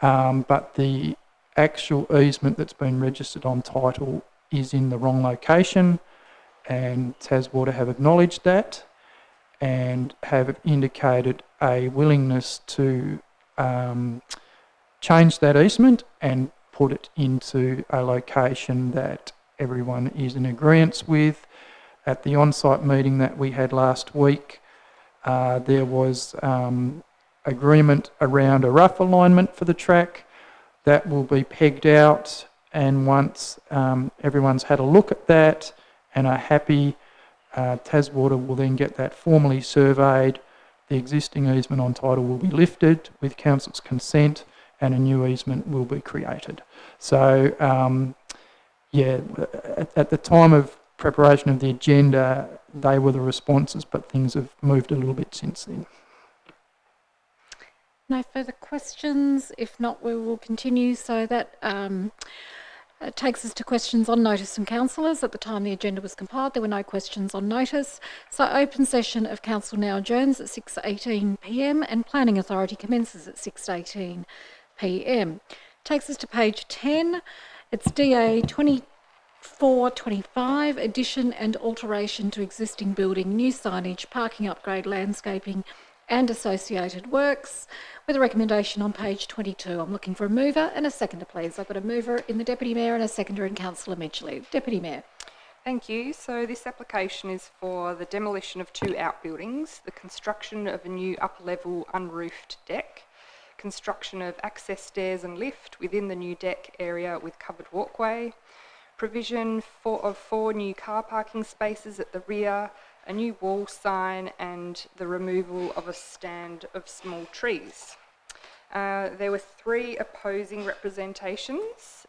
but the actual easement that's been registered on title is in the wrong location, and Taswater have acknowledged that and have indicated a willingness to change that easement and put it into a location that everyone is in agreement with. At the on-site meeting that we had last week, there was agreement around a rough alignment for the track that will be pegged out, and once everyone's had a look at that and are happy, Taswater will then get that formally surveyed. The existing easement on title will be lifted with council's consent, and a new easement will be created. So yeah, at the time of preparation of the agenda, they were the responses, but things have moved a little bit since then. No further questions. If not, we will continue. So that takes us to questions on notice from councillors. At the time the agenda was compiled, there were no questions on notice. So open session of council now adjourns at 6:18 p.m. and planning authority commences at 6:18 p.m. Takes us to page 10. It's DA 2425, addition and alteration to existing building, new signage, parking upgrade, landscaping and associated works, with a recommendation on page 22. I'm looking for a mover and a seconder, please. I've got a mover in the Deputy Mayor and a seconder in Councillor Midgley. Deputy Mayor. Thank you. So this application is for the demolition of 2 outbuildings, the construction of a new upper-level unroofed deck, construction of access stairs and lift within the new deck area with covered walkway, provision of 4 new car parking spaces at the rear, a new wall sign and the removal of a stand of small trees. There were 3 opposing representations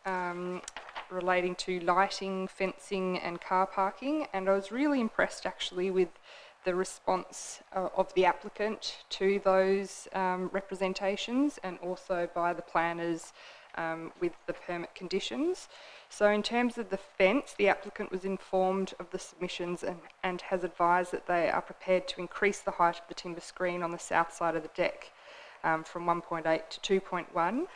relating to lighting, fencing and car parking, and I was really impressed actually with the response of the applicant to those representations, and also by the planners with the permit conditions. So in terms of the fence, the applicant was informed of the submissions and has advised that they are prepared to increase the height of the timber screen on the south side of the deck from 1.8 to 2.1.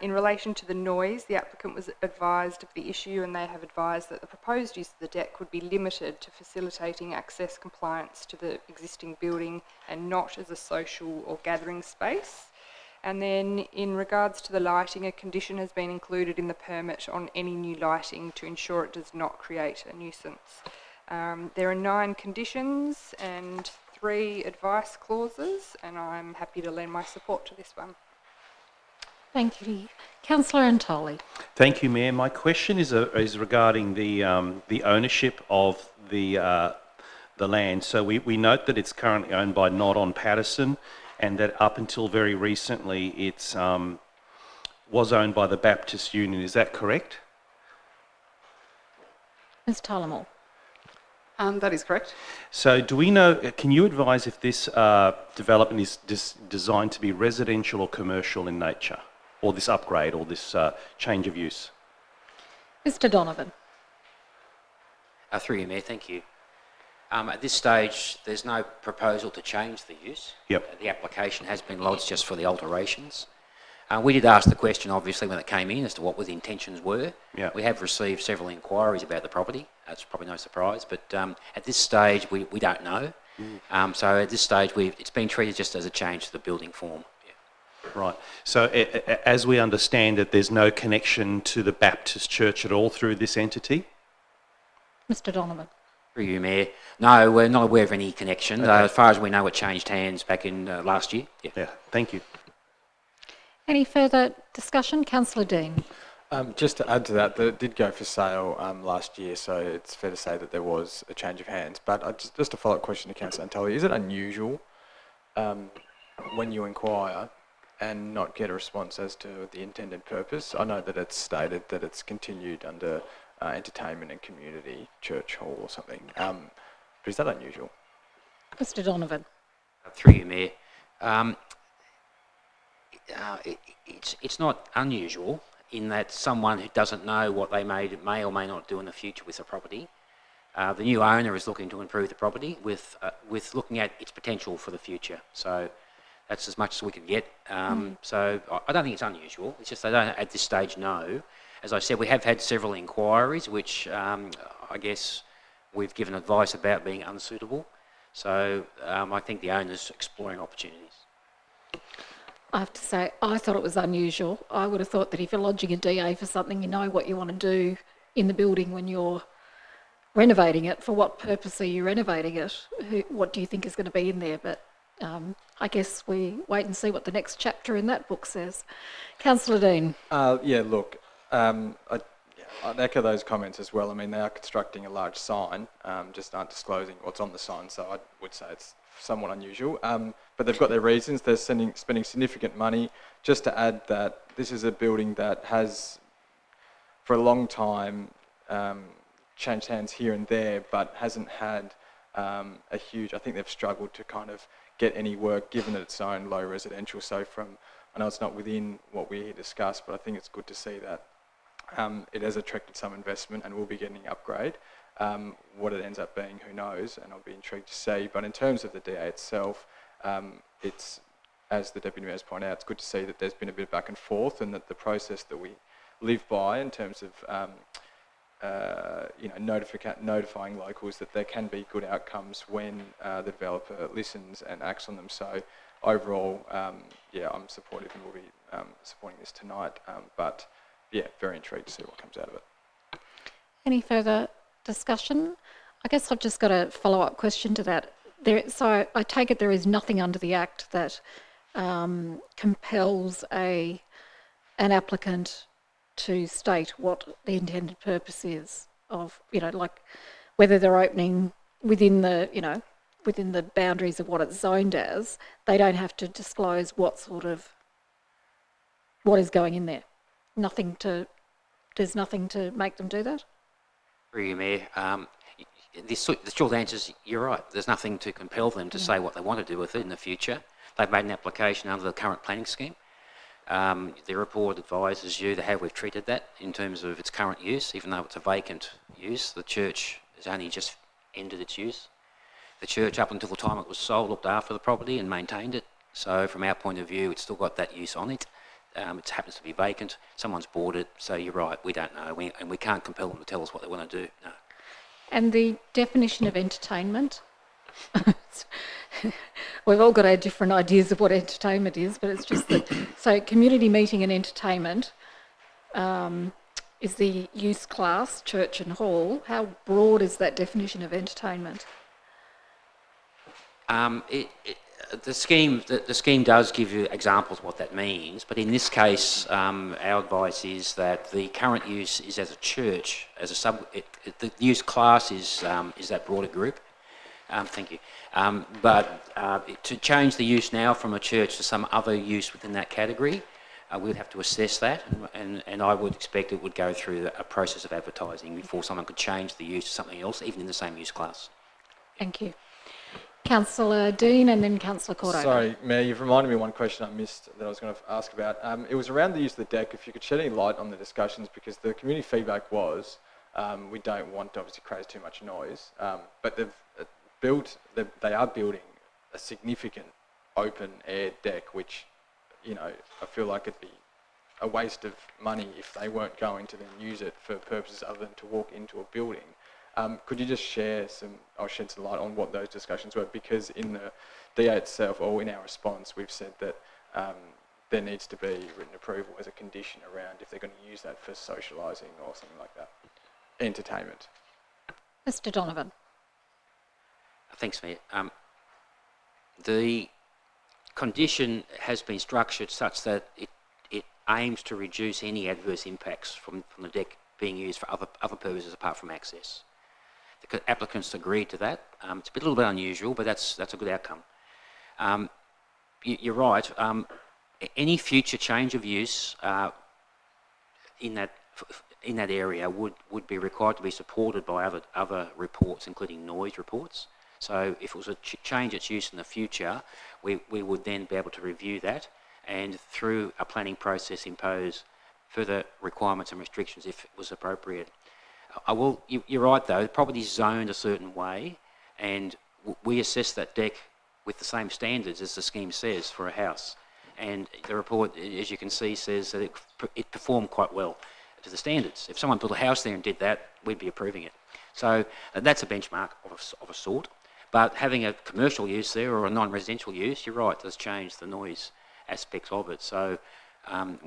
In relation to the noise, the applicant was advised of the issue, and they have advised that the proposed use of the deck would be limited to facilitating access compliance to the existing building and not as a social or gathering space. And then in regards to the lighting, a condition has been included in the permit on any new lighting to ensure it does not create a nuisance. There are 9 conditions and 3 advice clauses, and I'm happy to lend my support to this one. Thank you. Councillor Antoli. Thank you, Mayor. My question is regarding the ownership of the land. So we note that it's currently owned by Nod on Patterson, and that up until very recently it's was owned by the Baptist Union. Is that correct? Ms Tullamore. That is correct. So do we know, can you advise if this development is designed to be residential or commercial in nature, or this upgrade or this change of use? Mr Donovan. Through you, Mayor, thank you. At this stage, there's no proposal to change the use. Yep. The application has been lodged just for the alterations. We did ask the question, obviously, when it came in as to what the intentions were. Yep. We have received several inquiries about the property. That's probably no surprise, but at this stage, we don't know. So at this stage, it's been treated just as a change to the building form. Right. So as we understand it, there's no connection to the Baptist Church at all through this entity? Mr Donovan. Through you, Mayor. No, we're not aware of any connection. Okay. As far as we know, it changed hands back in last year. Yeah, thank you. Any further discussion? Councillor Dean. Just to add to that, it did go for sale last year, so it's fair to say that there was a change of hands. But just a follow-up question to Councillor Antoli, is it unusual when you inquire and not get a response as to the intended purpose? I know that it's stated that it's continued under entertainment and community church hall or something, but is that unusual? Mr Donovan. Through you, Mayor. It's not unusual in that someone who doesn't know what they may or may not do in the future with a property. The new owner is looking to improve the property with looking at its potential for the future. So that's as much as we can get. So I don't think it's unusual. It's just they don't at this stage know. As I said, we have had several inquiries, which I guess we've given advice about being unsuitable. So I think the owner's exploring opportunities. I have to say, I thought it was unusual. I would have thought that if you're lodging a DA for something, you know what you want to do in the building when you're renovating it. For what purpose are you renovating it? What do you think is going to be in there? But I guess we wait and see what the next chapter in that book says. Councillor Dean. Yeah, look, I'd echo those comments as well. I mean, they are constructing a large sign, just aren't disclosing what's on the sign, so I would say it's somewhat unusual. But they've got their reasons. They're spending significant money. Just to add that this is a building that has, for a long time, changed hands here and there, but hasn't had a huge, I think they've struggled to kind of get any work given its own low residential. So I know it's not within what we discussed, but I think it's good to see that it has attracted some investment and will be getting an upgrade. What it ends up being, who knows, and I'll be intrigued to see. But in terms of the DA itself, it's, as the Deputy Mayor's pointed out, it's good to see that there's been a bit of back and forth and that the process that we live by in terms of notifying locals that there can be good outcomes when the developer listens and acts on them. So overall, yeah, I'm supportive and will be supporting this tonight. But yeah, very intrigued to see what comes out of it. Any further discussion? I guess I've just got a follow-up question to that. So I take it there is nothing under the Act that compels an applicant to state what the intended purpose is of, like whether they're opening within the boundaries of what it's zoned as. They don't have to disclose what is going in there. There's nothing to make them do that? Through you, Mayor. The short answer is you're right. There's nothing to compel them to say what they want to do with it in the future. They've made an application under the current planning scheme. The report advises you how we've treated that in terms of its current use, even though it's a vacant use. The church has only just ended its use. The church, up until the time it was sold, looked after the property and maintained it. So from our point of view, it's still got that use on it. It happens to be vacant. Someone's bought it. So you're right, we don't know. And we can't compel them to tell us what they want to do. No. And the definition of entertainment? We've all got our different ideas of what entertainment is, but it's just that, so community meeting and entertainment is the use class, church and hall. How broad is that definition of entertainment? The scheme does give you examples of what that means, but in this case, our advice is that the current use is as a church, as a the use class is that broader group. Thank you. But to change the use now from a church to some other use within that category, we'd have to assess that, and I would expect it would go through a process of advertising before someone could change the use to something else, even in the same use class. Thank you. Councillor Dean and then Councillor Cordover. Sorry, Mayor, you've reminded me of one question I missed that I was going to ask about. It was around the use of the deck. If you could shed any light on the discussions, because the community feedback was we don't want to obviously create too much noise, but they are building a significant open air deck, which, you know, I feel like it'd be a waste of money if they weren't going to then use it for purposes other than to walk into a building. Could you just shed some light on what those discussions were? Because in the DA itself, or in our response, we've said that there needs to be written approval as a condition around if they're going to use that for socialising or something like that. Entertainment. Mr. Donovan. Thanks, Mayor. The condition has been structured such that it aims to reduce any adverse impacts from the deck being used for other purposes apart from access. The applicants agreed to that. It's a little bit unusual, but that's a good outcome. You're right. Any future change of use in that area would be required to be supported by other reports, including noise reports. So if it was a change its use in the future, we would then be able to review that and through a planning process impose further requirements and restrictions if it was appropriate. You're right though, the property's zoned a certain way and we assess that deck with the same standards as the scheme says for a house. And the report, as you can see, says that it performed quite well to the standards. If someone built a house there and did that, we'd be approving it. So that's a benchmark of a sort. But having a commercial use there or a non-residential use, you're right, does change the noise aspects of it. So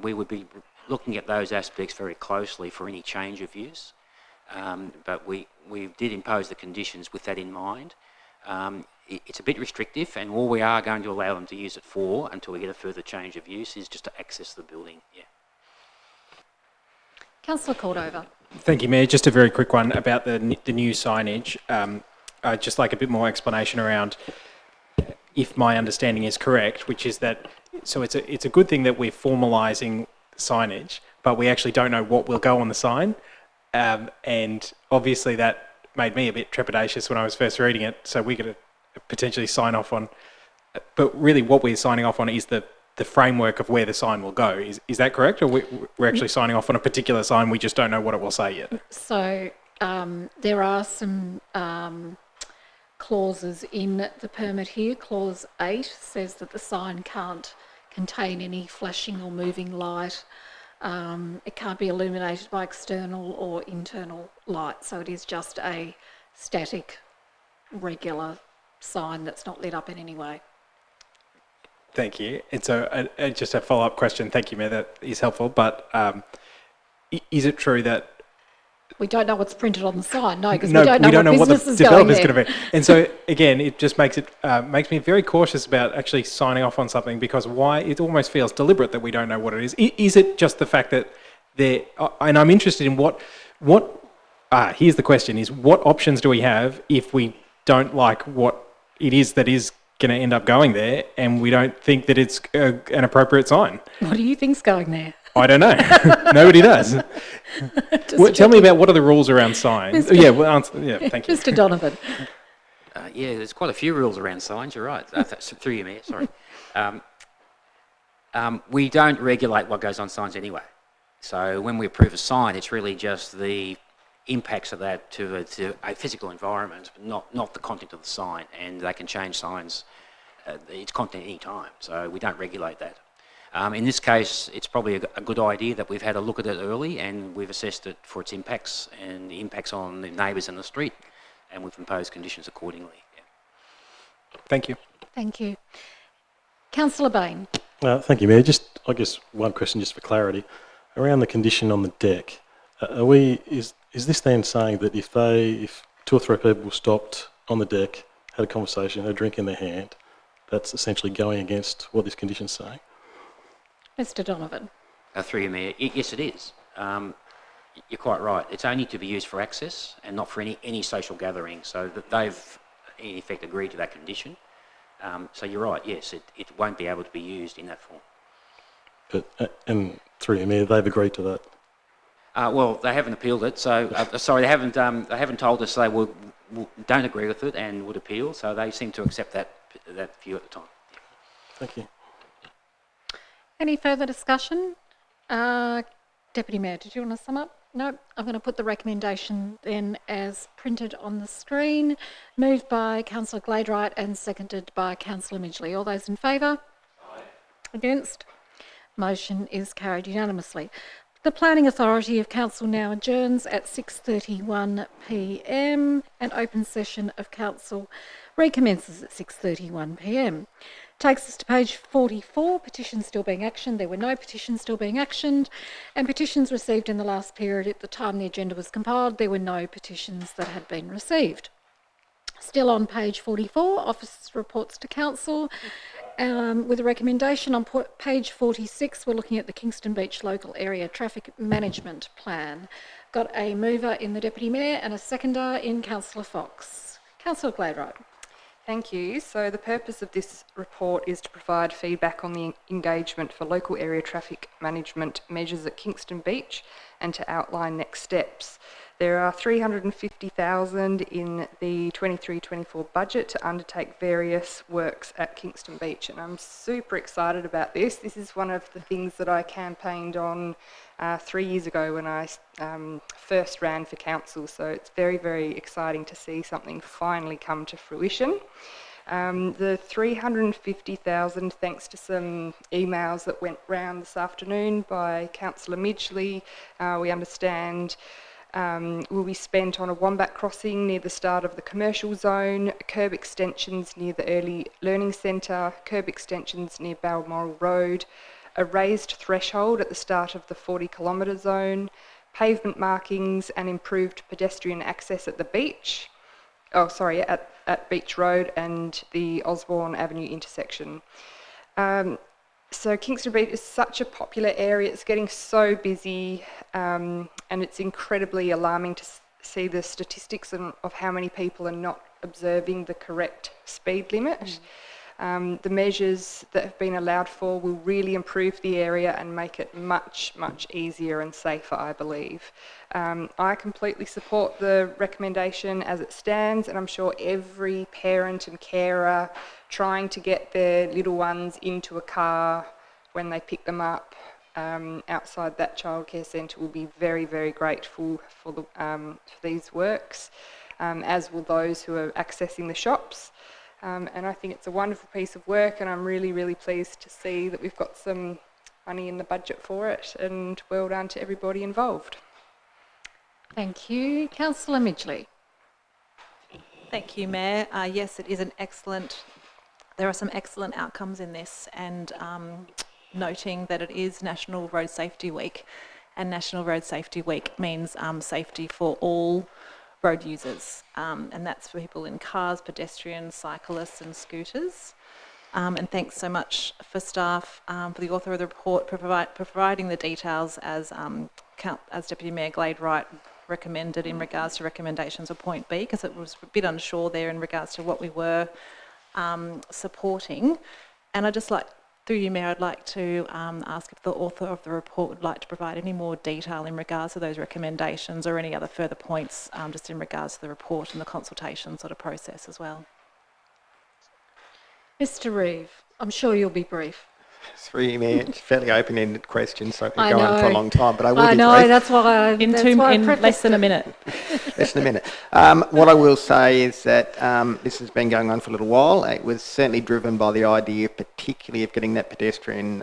we would be looking at those aspects very closely for any change of use. But we did impose the conditions with that in mind. It's a bit restrictive, and all we are going to allow them to use it for until we get a further change of use is just to access the building. Yeah. Councillor Cordover. Thank you, Mayor. Just a very quick one about the new signage. I'd just like a bit more explanation around, if my understanding is correct, which is that, so it's a good thing that we're formalising signage, but we actually don't know what will go on the sign. And obviously that made me a bit trepidatious when I was first reading it, so we're going to potentially sign off on, but really what we're signing off on is the framework of where the sign will go. Is that correct? Or we're actually signing off on a particular sign, we just don't know what it will say yet? So there are some clauses in the permit here. Clause 8 says that the sign can't contain any flashing or moving light. It can't be illuminated by external or internal light. So it is just a static, regular sign that's not lit up in any way. Thank you. And so just a follow-up question. Thank you, Mayor. That is helpful. But is it true that we don't know what's printed on the sign? No, because we don't know what the business developer's is going to be. And so again, it just makes me very cautious about actually signing off on something, because why it almost feels deliberate that we don't know what it is. Is it just the fact that and I'm interested in here's the question: is what options do we have if we don't like what it is that is going to end up going there, and we don't think that it's an appropriate sign? What do you think's going there? I don't know. Nobody does. Tell me about what are the rules around signs. Thank you. Mr. Donovan. Yeah, there's quite a few rules around signs, you're right. Through you, Mayor, sorry. We don't regulate what goes on signs anyway. So when we approve a sign, it's really just the impacts of that to a physical environment, but not the content of the sign. And they can change signs, its content any time. So we don't regulate that. In this case, it's probably a good idea that we've had a look at it early and we've assessed it for its impacts and the impacts on the neighbours in the street, and we've imposed conditions accordingly. Yeah. Thank you. Thank you. Councillor Bain. Thank you, Mayor. Just, I guess, one question just for clarity. Around the condition on the deck, is this then saying that if 2 or 3 people stopped on the deck, had a conversation, had a drink in their hand, that's essentially going against what this condition's saying? Mr Donovan. Through you, Mayor. Yes, it is. You're quite right. It's only to be used for access and not for any social gathering. So that they've, in effect, agreed to that condition. So you're right, yes, it won't be able to be used in that form. But, and through you, Mayor, they've agreed to that? Well, they haven't appealed it, so, sorry, they haven't told us they don't agree with it and would appeal, so they seem to accept that view at the time. Thank you. Any further discussion? Deputy Mayor, did you want to sum up? No, I'm going to put the recommendation then as printed on the screen. Moved by Councillor Gladright and seconded by Councillor Midgley. All those in favour? Aye. Against? Motion is carried unanimously. The Planning Authority of Council now adjourns at 6:31 p.m. and open session of Council recommences at 6:31 p.m. Takes us to page 44, petitions still being actioned. There were no petitions still being actioned, and petitions received in the last period. At the time the agenda was compiled, there were no petitions that had been received. Still on page 44, office reports to council. With a recommendation on page 46, we're looking at the Kingston Beach Local Area Traffic Management Plan. Got a mover in the Deputy Mayor and a seconder in Councillor Fox. Councillor Gladright. Thank you. So the purpose of this report is to provide feedback on the engagement for local area traffic management measures at Kingston Beach and to outline next steps. There are $350,000 in the 23-24 budget to undertake various works at Kingston Beach, and I'm super excited about this. This is one of the things that I campaigned on 3 years ago when I first ran for council, so it's very, very exciting to see something finally come to fruition. The $350,000, thanks to some emails that went round this afternoon by Councillor Midgley, we understand will be spent on a wombat crossing near the start of the commercial zone, curb extensions near the early learning centre, curb extensions near Balmoral Road, a raised threshold at the start of the 40-kilometre zone, pavement markings and improved pedestrian access at the beach, at Beach Road and the Osborne Avenue intersection. So Kingston Beach is such a popular area, it's getting so busy, and it's incredibly alarming to see the statistics of how many people are not observing the correct speed limit. The measures that have been allowed for will really improve the area and make it much, much easier and safer, I believe. I completely support the recommendation as it stands, and I'm sure every parent and carer trying to get their little ones into a car when they pick them up outside that childcare centre will be very, very grateful for these works, as will those who are accessing the shops. And I think it's a wonderful piece of work, and I'm really, really pleased to see that we've got some money in the budget for it, and well done to everybody involved. Thank you. Councillor Midgley. Thank you, Mayor. Yes, it is an excellent, there are some excellent outcomes in this, and noting that it is National Road Safety Week, and National Road Safety Week means safety for all road users, and that's for people in cars, pedestrians, cyclists and scooters. And thanks so much for staff, for the author of the report, for providing the details as Deputy Mayor Gladright recommended in regards to recommendations of point B, because it was a bit unsure there in regards to what we were supporting. And I'd just like, through you, Mayor, I'd like to ask if the author of the report would like to provide any more detail in regards to those recommendations or any other further points just in regards to the report and the consultation sort of process as well. Mr Reeve, I'm sure you'll be brief. Through you, Mayor. It's a fairly open-ended question, so it I could go on for a know. long time, but I will I be know, brief. that's why I In prefaced less than a it. minute. Less than a minute. What I will say is that this has been going on for a little while. It was certainly driven by the idea, particularly of getting that pedestrian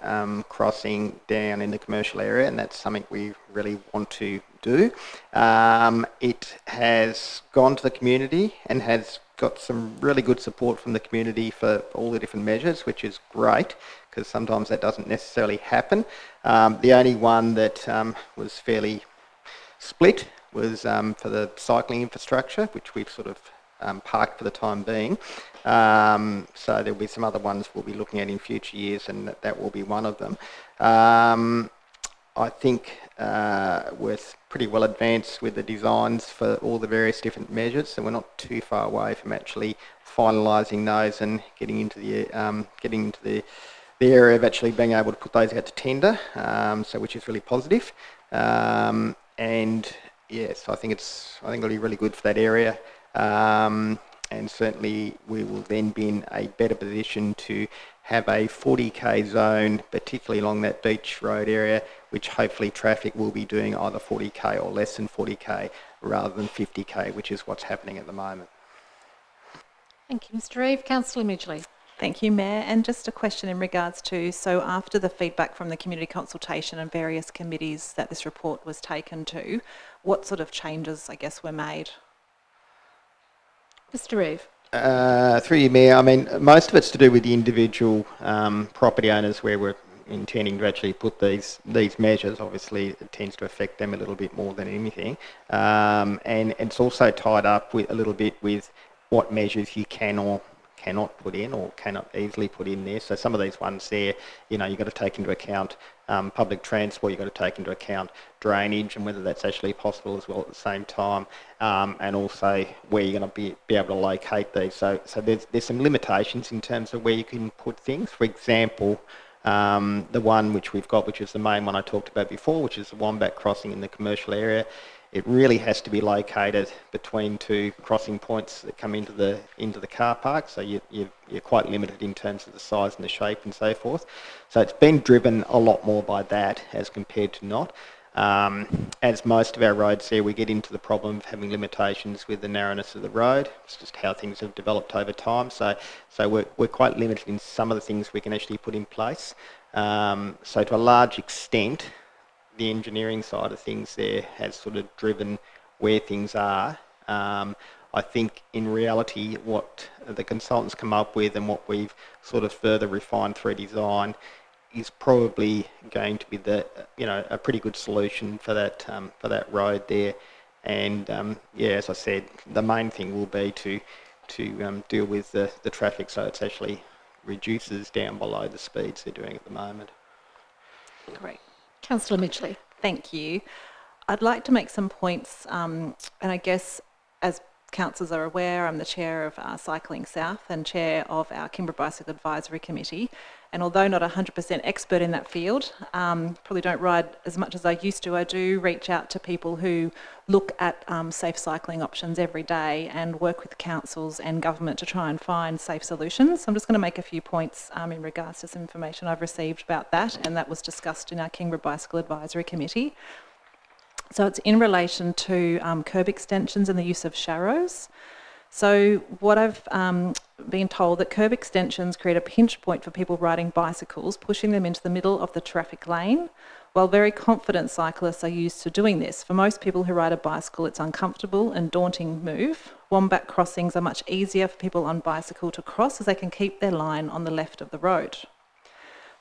crossing down in the commercial area, and that's something we really want to do. It has gone to the community and has got some really good support from the community for all the different measures, which is great, because sometimes that doesn't necessarily happen. The only one that was fairly split was for the cycling infrastructure, which we've sort of parked for the time being. So there'll be some other ones we'll be looking at in future years, and that will be one of them. I think we're pretty well advanced with the designs for all the various different measures, so we're not too far away from actually finalising those and getting into the area of actually being able to put those out to tender, so which is really positive. And yes, I think it'll be really good for that area. And certainly we will then be in a better position to have a 40k zone, particularly along that beach road area, which hopefully traffic will be doing either 40k or less than 40k rather than 50k, which is what's happening at the moment. Thank you, Mr Reeve. Councillor Midgley. Thank you, Mayor. And just a question in regards to, so after the feedback from the community consultation and various committees that this report was taken to, what sort of changes, I guess, were made? Mr Reeve. Through you, Mayor, I mean, most of it's to do with the individual property owners where we're intending to actually put these measures. Obviously, it tends to affect them a little bit more than anything. And it's also tied up with a little bit with what measures you can or cannot put in or cannot easily put in there. So some of these ones there, you know, you've got to take into account public transport, you've got to take into account drainage and whether that's actually possible as well at the same time, and also where you're going to be able to locate these. So there's some limitations in terms of where you can put things. For example, the one which we've got, which is the main one I talked about before, which is the Wombat crossing in the commercial area, it really has to be located between two crossing points that come into the car park. So you're quite limited in terms of the size and the shape and so forth. So it's been driven a lot more by that as compared to not. As most of our roads there, we get into the problem of having limitations with the narrowness of the road. It's just how things have developed over time. So we're quite limited in some of the things we can actually put in place. So to a large extent, the engineering side of things there has sort of driven where things are. I think in reality what the consultants come up with and what we've sort of further refined through design is probably going to be a pretty good solution for that road there. And yeah, as I said, the main thing will be to deal with the traffic so it's actually reduces down below the speeds they're doing at the moment. Great. Councillor Midgley. Thank you. I'd like to make some points, and I guess as councillors are aware, I'm the chair of Cycling South and chair of our Kingborough Bicycle Advisory Committee. And although not 100% expert in that field, probably don't ride as much as I used to, I do reach out to people who look at safe cycling options every day and work with councils and government to try and find safe solutions. So I'm just going to make a few points in regards to some information I've received about that, and that was discussed in our Kingborough Bicycle Advisory Committee. So it's in relation to curb extensions and the use of sharrows. So what I've been told that curb extensions create a pinch point for people riding bicycles, pushing them into the middle of the traffic lane. While very confident cyclists are used to doing this, for most people who ride a bicycle, it's uncomfortable and daunting move. Wombat crossings are much easier for people on bicycle to cross as they can keep their line on the left of the road.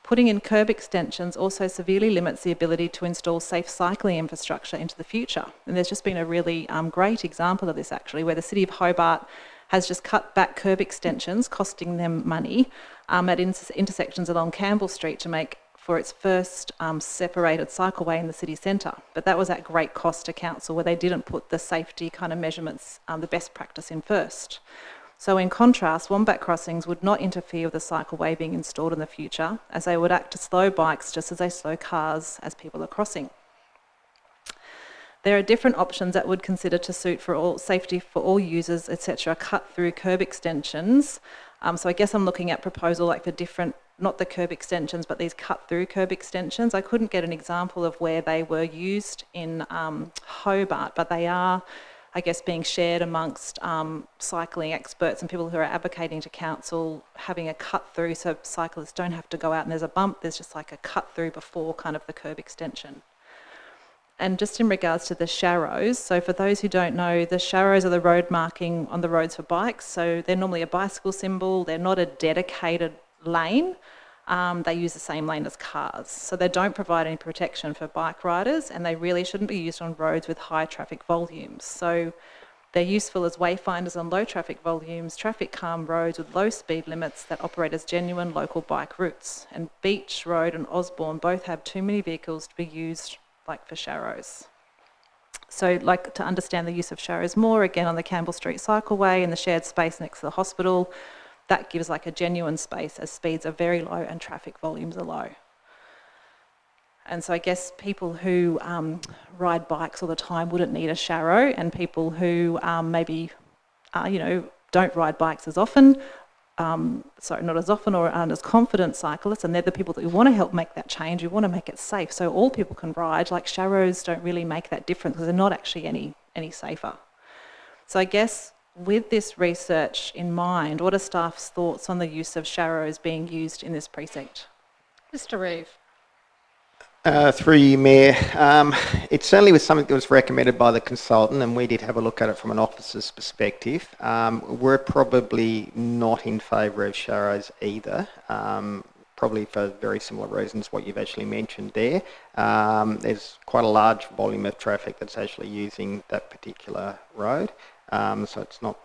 Putting in curb extensions also severely limits the ability to install safe cycling infrastructure into the future. And there's just been a really great example of this actually, where the City of Hobart has just cut back curb extensions, costing them money, at intersections along Campbell Street to make for its first separated cycleway in the city centre. But that was at great cost to council, where they didn't put the safety kind of measurements, the best practice in first. So in contrast, Wombat crossings would not interfere with the cycleway being installed in the future, as they would act to slow bikes just as they slow cars as people are crossing. There are different options that would consider to suit for all safety for all users, etc., cut through curb extensions. So I guess I'm looking at proposal like for different not the curb extensions, but these cut-through curb extensions. I couldn't get an example of where they were used in Hobart, but they are, I guess, being shared amongst cycling experts and people who are advocating to council having a cut-through so cyclists don't have to go out and there's a bump, there's just like a cut-through before kind of the curb extension. And just in regards to the sharrows, so for those who don't know, the sharrows are the road marking on the roads for bikes. So they're normally a bicycle symbol. They're not a dedicated lane. They use the same lane as cars. So they don't provide any protection for bike riders, and they really shouldn't be used on roads with high traffic volumes. So they're useful as wayfinders on low traffic volumes, traffic calm roads with low speed limits that operate as genuine local bike routes. And Beach Road and Osborne both have too many vehicles to be used like for sharrows. So I'd like to understand the use of sharrows more, again on the Campbell Street cycleway and the shared space next to the hospital. That gives like a genuine space as speeds are very low and traffic volumes are low. And so I guess people who ride bikes all the time wouldn't need a sharrow, and people who maybe, don't ride bikes as often, not as often or aren't as confident cyclists, and they're the people that we want to help make that change. We want to make it safe so all people can ride. Like sharrows don't really make that difference because they're not actually any safer. So I guess with this research in mind, what are staff's thoughts on the use of sharrows being used in this precinct? Mr. Reeve. Through you, Mayor. It certainly was something that was recommended by the consultant, and we did have a look at it from an officer's perspective. We're probably not in favour of sharrows either, probably for very similar reasons what you've actually mentioned there. There's quite a large volume of traffic that's actually using that particular road, so it's not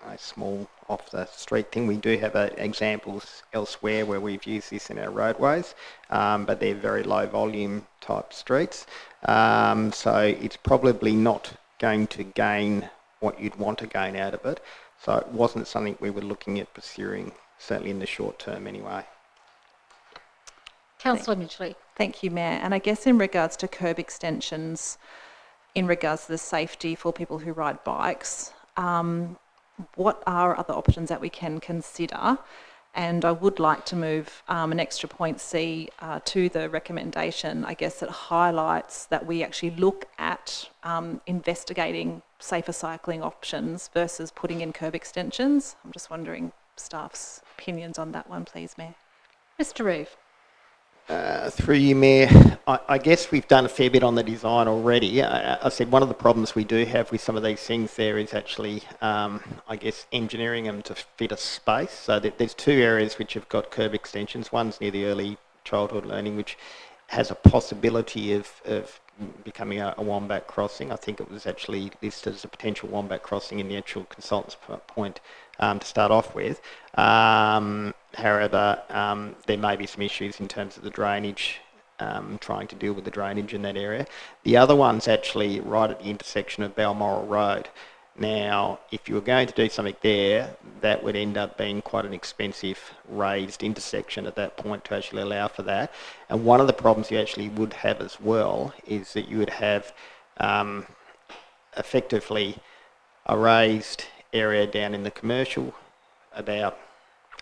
a small off the street thing. We do have examples elsewhere where we've used this in our roadways, but they're very low volume type streets. So it's probably not going to gain what you'd want to gain out of it. So it wasn't something we were looking at pursuing, certainly in the short term anyway. Councillor Midgley. Thank you, Mayor. And I guess in regards to curb extensions, in regards to the safety for people who ride bikes, what are other options that we can consider? And I would like to move an extra point C to the recommendation, I guess, that highlights that we actually look at investigating safer cycling options versus putting in curb extensions. I'm just wondering staff's opinions on that one, please, Mayor. Mr. Reeve. Through you, Mayor, I guess we've done a fair bit on the design already. I said one of the problems we do have with some of these things there is actually, I guess, engineering them to fit a space. So there's two areas which have got curb extensions. One's near the early childhood learning, which has a possibility of becoming a wombat crossing. I think it was actually listed as a potential wombat crossing in the actual consultant's point to start off with. However, there may be some issues in terms of the drainage, trying to deal with the drainage in that area. The other one's actually right at the intersection of Balmoral Road. Now, if you were going to do something there, that would end up being quite an expensive raised intersection at that point to actually allow for that. And one of the problems you actually would have as well is that you would have effectively a raised area down in the commercial, about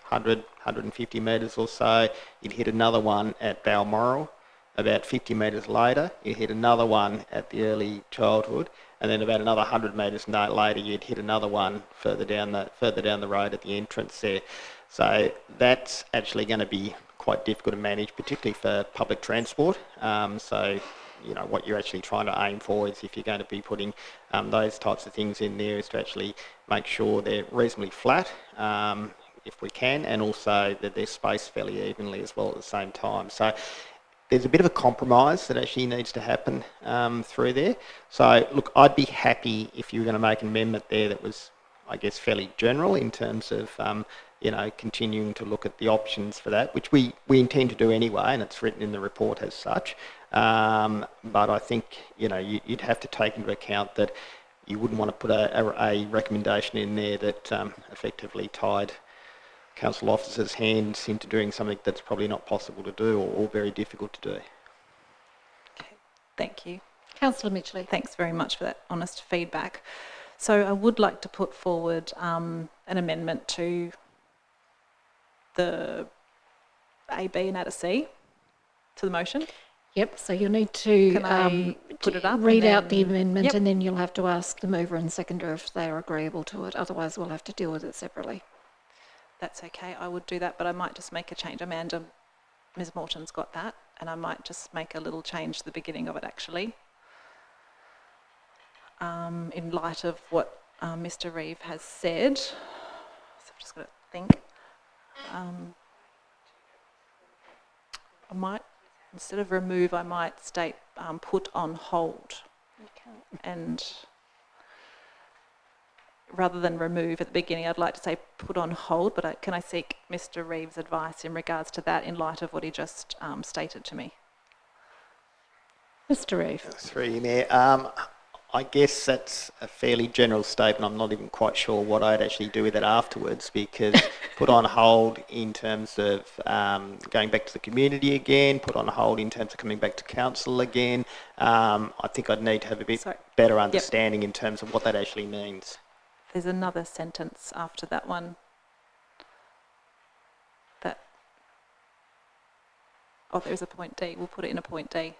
100, 150 metres or so. You'd hit another one at Balmoral. About 50 metres later, you hit another one at the early childhood, and then about another 100 metres later, you'd hit another one further down the road at the entrance there. So that's actually going to be quite difficult to manage, particularly for public transport. So, you know, what you're actually trying to aim for is, if you're going to be putting those types of things in there, is to actually make sure they're reasonably flat, if we can, and also that they're spaced fairly evenly as well at the same time. So there's a bit of a compromise that actually needs to happen through there. So look, I'd be happy if you were going to make an amendment there that was, I guess, fairly general in terms of, you know, continuing to look at the options for that, which we intend to do anyway, and it's written in the report as such. But I think, you know, you'd have to take into account that you wouldn't want to put a recommendation in there that effectively tied council officers' hands into doing something that's probably not possible to do, or very difficult to do. Okay, thank you. Councillor Midgley. Thanks very much for that honest feedback. So I would like to put forward an amendment to the A, B and add a C to the motion. Yep, so you'll need to Can I put it up and read out the then- amendment Yep. and then you'll have to ask the mover and seconder if they are agreeable to it. Otherwise, we'll have to deal with it separately. That's okay, I would do that, but I might just make a change. Amanda, Ms Morton's got that, and I might just make a little change to the beginning of it actually. In light of what Mr Reeve has said, so I've just got to think. I might, instead of remove, I might state put on hold. And rather than remove at the beginning, I'd like to say put on hold, but can I seek Mr Reeve's advice in regards to that in light of what he just stated to me? Mr Reeve. Through you, Mayor. I guess that's a fairly general statement. I'm not even quite sure what I'd actually do with it afterwards, because put on hold in terms of going back to the community again, put on hold in terms of coming back to council again. I think I'd need to have a bit better understanding in terms of what that actually means. There's another sentence after that one. There's a point D. We'll put it in a point D.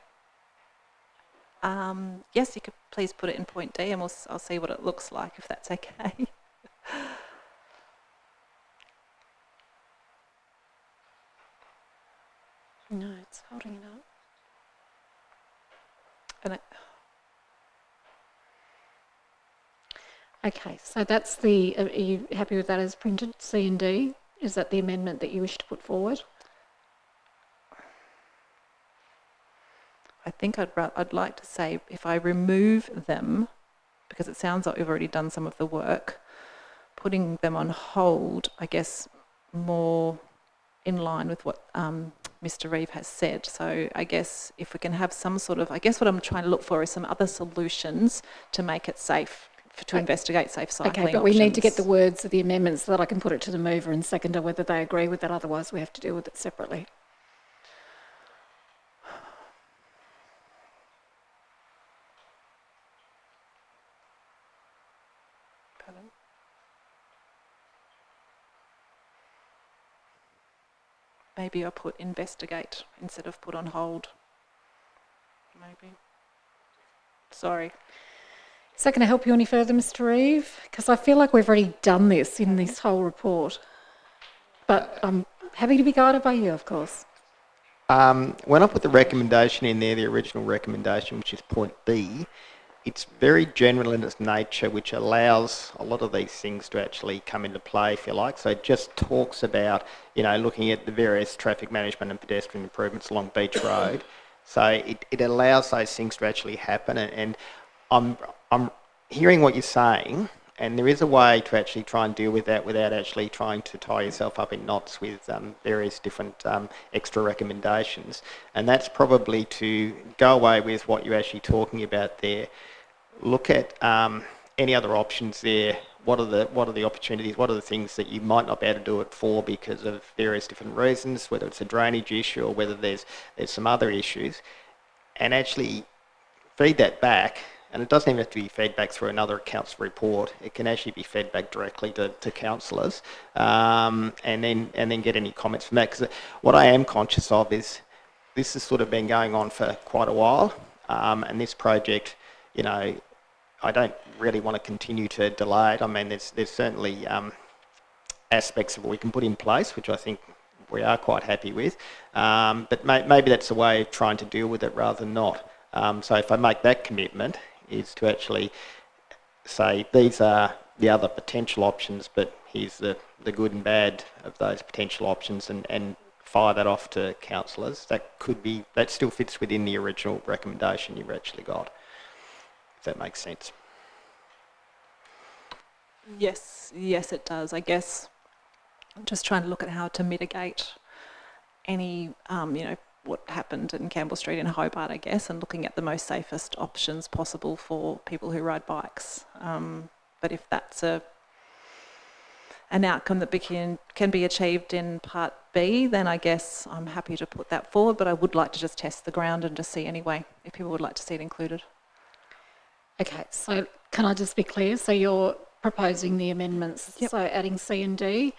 Yes, you could please put it in point D and I'll see what it looks like, if that's okay. No, it's holding it up. And Okay, so that's the, are you happy with that as printed, C and D? Is that the amendment that you wish to put forward? I think I'd like to say if I remove them, because it sounds like we've already done some of the work, putting them on hold, I guess, more in line with what Mr Reeve has said. So I guess if we can have some sort of, I guess what I'm trying to look for is some other solutions to make it safe, to investigate safe cycling Okay, but we need to get the words of the amendments so that I can put it to the mover and seconder whether they agree with that. Otherwise, we have to deal with it separately. Pardon? Maybe I'll put investigate instead of put on hold. Maybe. Sorry. Is that going to help you any further, Mr Reeve? Because I feel like we've already done this in this whole report. But I'm happy to be guided by you, of course. When I put the recommendation in there, the original recommendation, which is point B, it's very general in its nature, which allows a lot of these things to actually come into play, if you like. So it just talks about, looking at the various traffic management and pedestrian improvements along Beach Road. So it allows those things to actually happen. And I'm hearing what you're saying, and there is a way to actually try and deal with that without actually trying to tie yourself up in knots with various different extra recommendations. And that's probably to go away with what you're actually talking about there. Look at any other options there. What are the opportunities? What are the things that you might not be able to do it for because of various different reasons, whether it's a drainage issue or whether there's some other issues, and actually feed that back. And it doesn't even have to be fed back through another council report. It can actually be fed back directly to councillors, and then get any comments from that. Because what I am conscious of is this has sort of been going on for quite a while, and this project, I don't really want to continue to delay it. I mean, there's certainly aspects of what we can put in place, which I think we are quite happy with, but maybe that's a way of trying to deal with it rather than not. So if I make that commitment, is to actually say these are the other potential options, but here's the good and bad of those potential options, and fire that off to councillors. That still fits within the original recommendation you've actually got, if that makes sense. Yes, it does. I guess I'm just trying to look at how to mitigate any, what happened in Campbell Street in Hobart, I guess, and looking at the most safest options possible for people who ride bikes. But if that's an outcome that can be achieved in Part B, then I guess I'm happy to put that forward, but I would like to just test the ground and just see anyway, if people would like to see it included. Okay, so can I just be clear? So you're proposing the amendments, so adding C and D,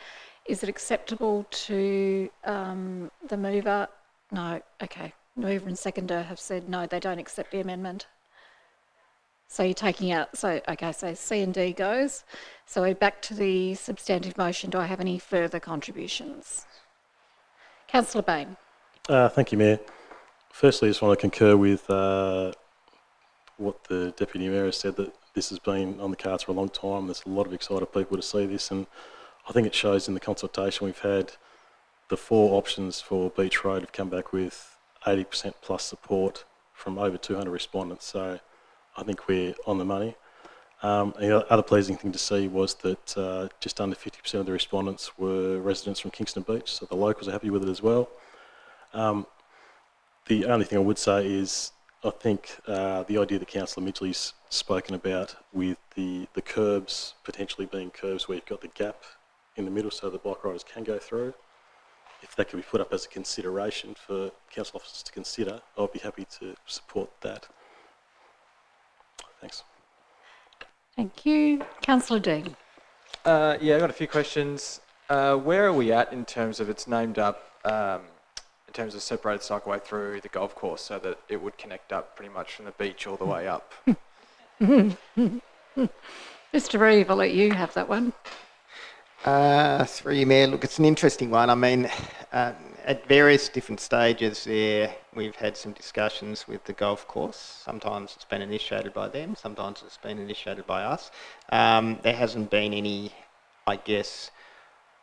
Is it acceptable to the mover? No, okay. Mover and seconder have said no, they don't accept the amendment. So you're taking out, so C and D goes. So we're back to the substantive motion. Do I have any further contributions? Councillor Bain. Thank you, Mayor. Firstly, I just want to concur with what the Deputy Mayor has said, that this has been on the cards for a long time. There's a lot of excited people to see this, and I think it shows in the consultation we've had. The 4 options for Beach Road have come back with 80% plus support from over 200 respondents, so I think we're on the money. The other pleasing thing to see was that just under 50% of the respondents were residents from Kingston Beach, so the locals are happy with it as well. The only thing I would say is I think the idea that Councillor Midgley's spoken about with the curbs potentially being curbs where you've got the gap in the middle so the bike riders can go through, if that could be put up as a consideration for council officers to consider, I'd be happy to support that. Thanks. Thank you. Councillor Dean. Yeah, I've got a few questions. Where are we at in terms of it's named up, in terms of separated cycleway through the golf course so that it would connect up pretty much from the beach all the way up? Mr. Reeve, I'll let you have that one. Through you, Mayor. Look, it's an interesting one. I mean, at various different stages there, we've had some discussions with the golf course. Sometimes it's been initiated by them, sometimes it's been initiated by us. There hasn't been any, I guess,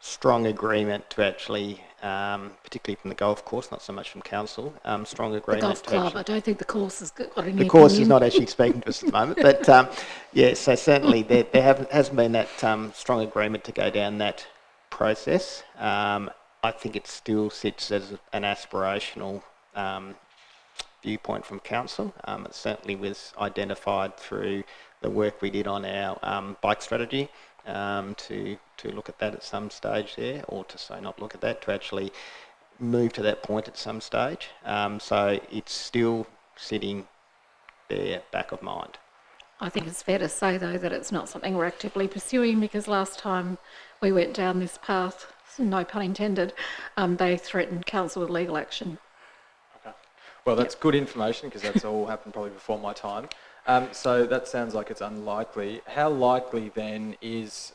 strong agreement to actually, particularly from the golf course, not so much from council, strong agreement. The golf club. I don't think the course has got any The course opinion. is not actually speaking to us at the moment, but yeah, so certainly there hasn't been that strong agreement to go down that process. I think it still sits as an aspirational viewpoint from council. It certainly was identified through the work we did on our bike strategy to look at that at some stage there, or to say not look at that, to actually move to that point at some stage. So it's still sitting there back of mind. I think it's fair to say, though, that it's not something we're actively pursuing, because last time we went down this path, no pun intended, they threatened council with legal action. Okay. Well, that's good information, because that's all happened probably before my time. So that sounds like it's unlikely. How likely then is,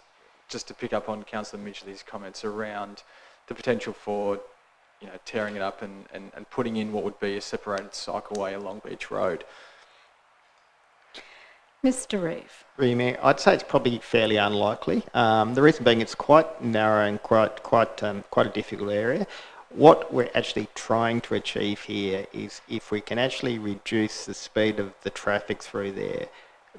just to pick up on Councillor Midgley's comments around the potential for, you know, tearing it up and putting in what would be a separated cycleway along Beach Road? Mr. Reeve. Mayor, I'd say it's probably fairly unlikely. The reason being it's quite narrow and quite a difficult area. What we're actually trying to achieve here is if we can actually reduce the speed of the traffic through there,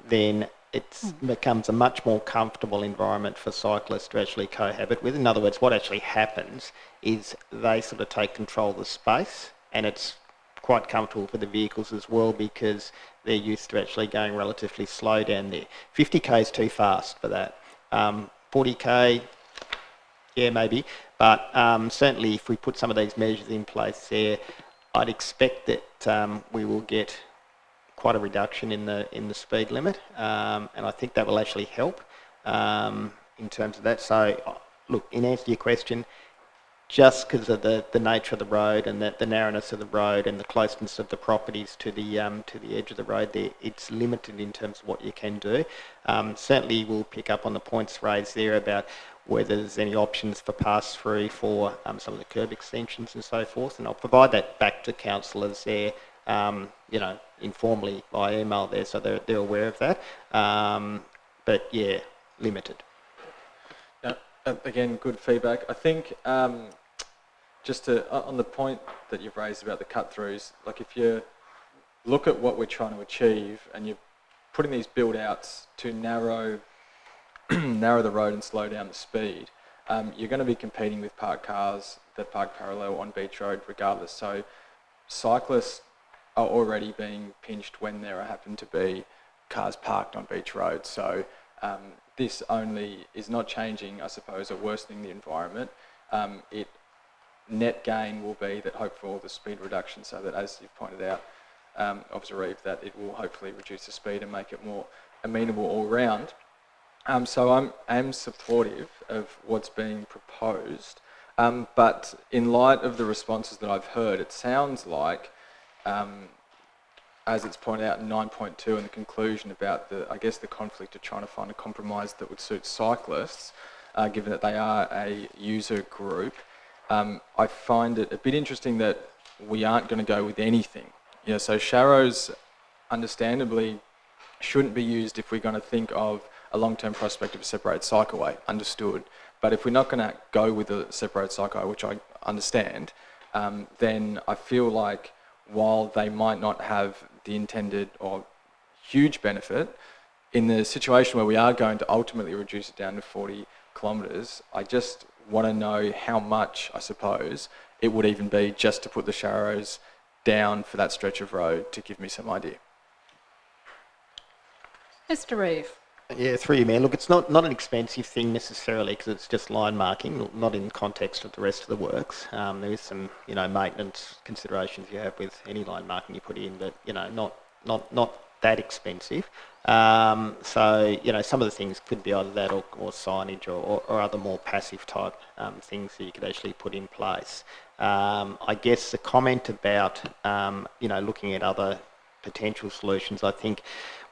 then it becomes a much more comfortable environment for cyclists to actually cohabit with. In other words, what actually happens is they sort of take control of the space, and it's quite comfortable for the vehicles as well, because they're used to actually going relatively slow down there. 50k is too fast for that. 40k, yeah, maybe. But certainly if we put some of these measures in place there, I'd expect that we will get quite a reduction in the speed limit, and I think that will actually help in terms of that. So, look, in answer to your question, just because of the nature of the road and the narrowness of the road and the closeness of the properties to the edge of the road there, it's limited in terms of what you can do. Certainly we'll pick up on the points raised there about whether there's any options for pass-through for some of the curb extensions and so forth, and I'll provide that back to councillors there, you know, informally by email there, so they're aware of that. But yeah, limited. Now, again, good feedback. I think just to, on the point that you've raised about the cut-throughs, like if you look at what we're trying to achieve and you're putting these build-outs to narrow the road and slow down the speed, you're going to be competing with parked cars that park parallel on Beach Road regardless. So cyclists are already being pinched when there happen to be cars parked on Beach Road. So this only is not changing, I suppose, or worsening the environment. Net gain will be that hopefully the speed reduction, so that, as you've pointed out, Officer Reeve, that it will hopefully reduce the speed and make it more amenable all round. So I'm supportive of what's being proposed, but in light of the responses that I've heard, it sounds like, as it's pointed out in 9.2 and the conclusion about the conflict of trying to find a compromise that would suit cyclists, given that they are a user group, I find it a bit interesting that we aren't going to go with anything. So Sharrows, understandably, shouldn't be used if we're going to think of a long-term prospect of a separated cycleway, understood. But if we're not going to go with a separated cycleway, which I understand, then I feel like while they might not have the intended or huge benefit, in the situation where we are going to ultimately reduce it down to 40 kilometres, I just want to know how much, I suppose, it would even be just to put the Sharrows down for that stretch of road, to give me some idea. Mr. Reeve. Yeah, through you, Mayor. Look, it's not an expensive thing necessarily because it's just line marking, not in context of the rest of the works. There is some, maintenance considerations you have with any line marking you put in, but, not that expensive. So, some of the things could be either that or signage or other more passive type things that you could actually put in place. I guess the comment about, looking at other potential solutions, I think,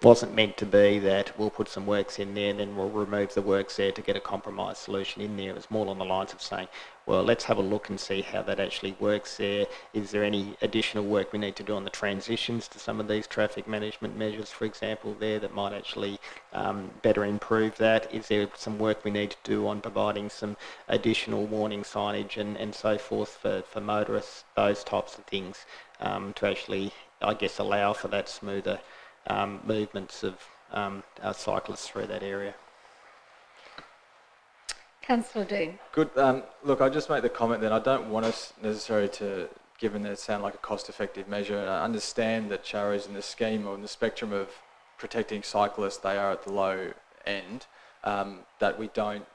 wasn't meant to be that we'll put some works in there and then we'll remove the works there to get a compromise solution in there. It was more on the lines of saying, well, let's have a look and see how that actually works there. Is there any additional work we need to do on the transitions to some of these traffic management measures, for example, there that might actually better improve that? Is there some work we need to do on providing some additional warning signage and so forth for motorists, those types of things, to actually, I guess, allow for that smoother movements of our cyclists through that area. Councillor Dean. Good. Look, I just make the comment that I don't want us necessarily to, given that it sounds like a cost-effective measure, and I understand that Sharrows in the scheme or in the spectrum of protecting cyclists, they are at the low end, that we don't,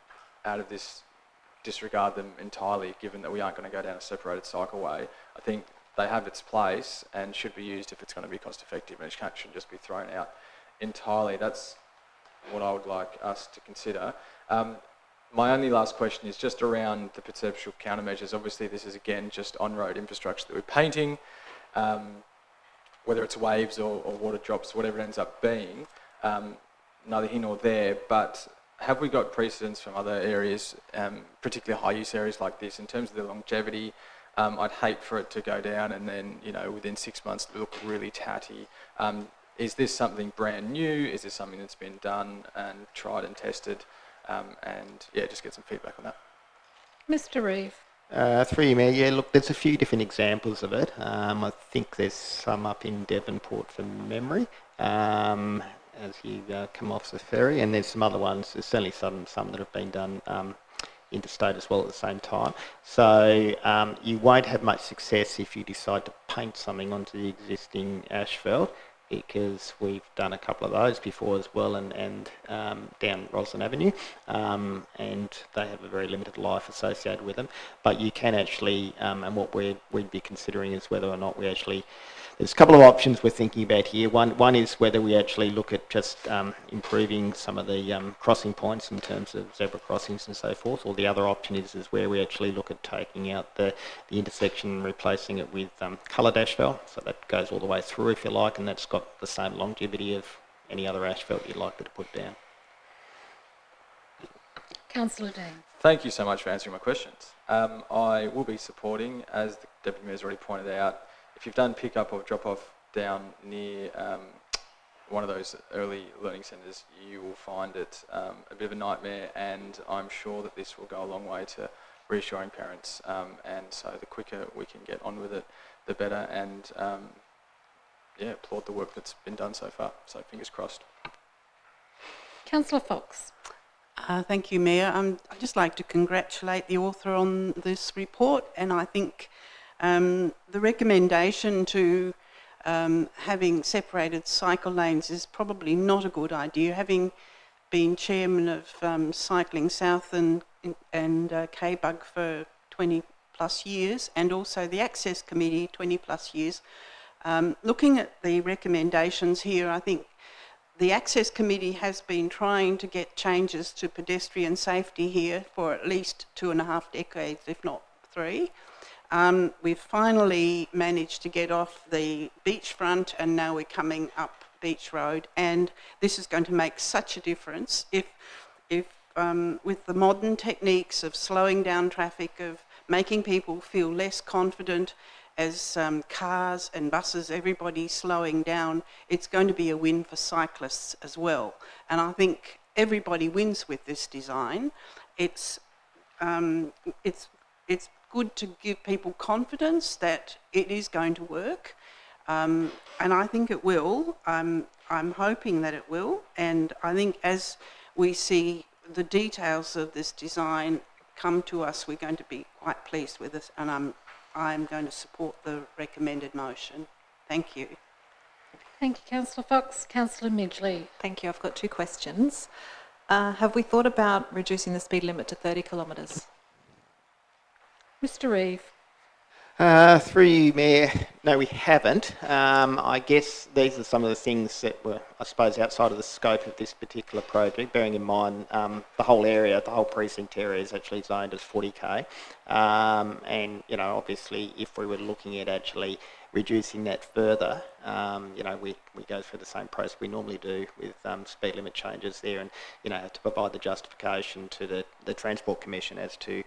out of this, disregard them entirely, given that we aren't going to go down a separated cycleway. I think they have its place and should be used if it's going to be cost effective, and it shouldn't just be thrown out entirely. That's what I would like us to consider. My only last question is just around the perceptual countermeasures. Obviously this is again just on-road infrastructure that we're painting, whether it's waves or water drops, whatever it ends up being, neither here nor there, but have we got precedents from other areas, particularly high use areas like this, in terms of the longevity? I'd hate for it to go down and then, within 6 months look really tatty. Is this something brand new? Is this something that's been done and tried and tested? And yeah, just get some feedback on that. Mr. Reeve. Through you, Mayor. Yeah, look, there's a few different examples of it. I think there's some up in Devonport from memory, as you come off the ferry, and there's some other ones. There's certainly some that have been done interstate as well at the same time. So you won't have much success if you decide to paint something onto the existing asphalt, because we've done a couple of those before as well, and down Roslyn Avenue, and they have a very limited life associated with them. But you can actually, and what we'd be considering is whether or not we actually, there's a couple of options we're thinking about here. One is whether we actually look at just improving some of the crossing points in terms of zebra crossings and so forth, or the other option is where we actually look at taking out the intersection and replacing it with coloured asphalt, so that goes all the way through if you like, and that's got the same longevity of any other asphalt you'd like to put down. Councillor Dean. Thank you so much for answering my questions. I will be supporting, as the Deputy Mayor's already pointed out, if you've done pick-up or drop-off down near one of those early learning centres, you will find it a bit of a nightmare, and I'm sure that this will go a long way to reassuring parents, and so the quicker we can get on with it, the better, and yeah, applaud the work that's been done so far, so fingers crossed. Councillor Fox. Thank you, Mayor. I'd just like to congratulate the author on this report, and I think the recommendation to having separated cycle lanes is probably not a good idea. Having been chairman of Cycling South and KBUG for 20 plus years, and also the Access Committee 20 plus years, looking at the recommendations here, I think the Access Committee has been trying to get changes to pedestrian safety here for at least 2.5 decades, if not 3. We've finally managed to get off the beachfront, and now we're coming up Beach Road, and this is going to make such a difference if with the modern techniques of slowing down traffic, of making people feel less confident as cars and buses, everybody slowing down, it's going to be a win for cyclists as well. And I think everybody wins with this design. It's good to give people confidence that it is going to work. And I think it will. I'm hoping that it will. And I think as we see the details of this design come to us, we're going to be quite pleased with it. And I'm going to support the recommended motion. Thank you. Thank you, Councillor Fox. Councillor Midgley. Thank you. I've got 2 questions. Have we thought about reducing the speed limit to 30 kilometres? Mr Reeve. Through you, Mayor, no, we haven't. I guess these are some of the things that were, I suppose, outside of the scope of this particular project, bearing in mind the whole area, the whole precinct area is actually zoned as 40k. And, you know, obviously, if we were looking at actually reducing that further, you know, we go through the same process we normally do with speed limit changes there, and, you know, have to provide the justification to the Transport Commission as to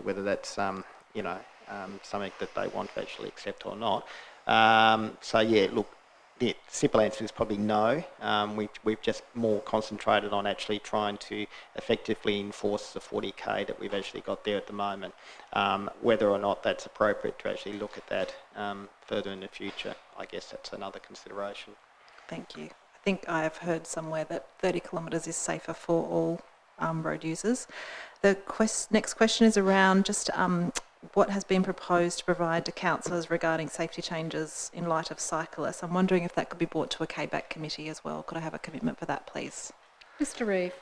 whether that's, you know, something that they want to actually accept or not. So yeah, look, the simple answer is probably no. We've just more concentrated on actually trying to effectively enforce the 40k that we've actually got there at the moment. Whether or not that's appropriate to actually look at that further in the future, I guess that's another consideration. Thank you. I think I have heard somewhere that 30 kilometres is safer for all road users. The next question is around just what has been proposed to provide to councillors regarding safety changes in light of cyclists. I'm wondering if that could be brought to a KBAC committee as well. Could I have a commitment for that, please? Mr Reeve.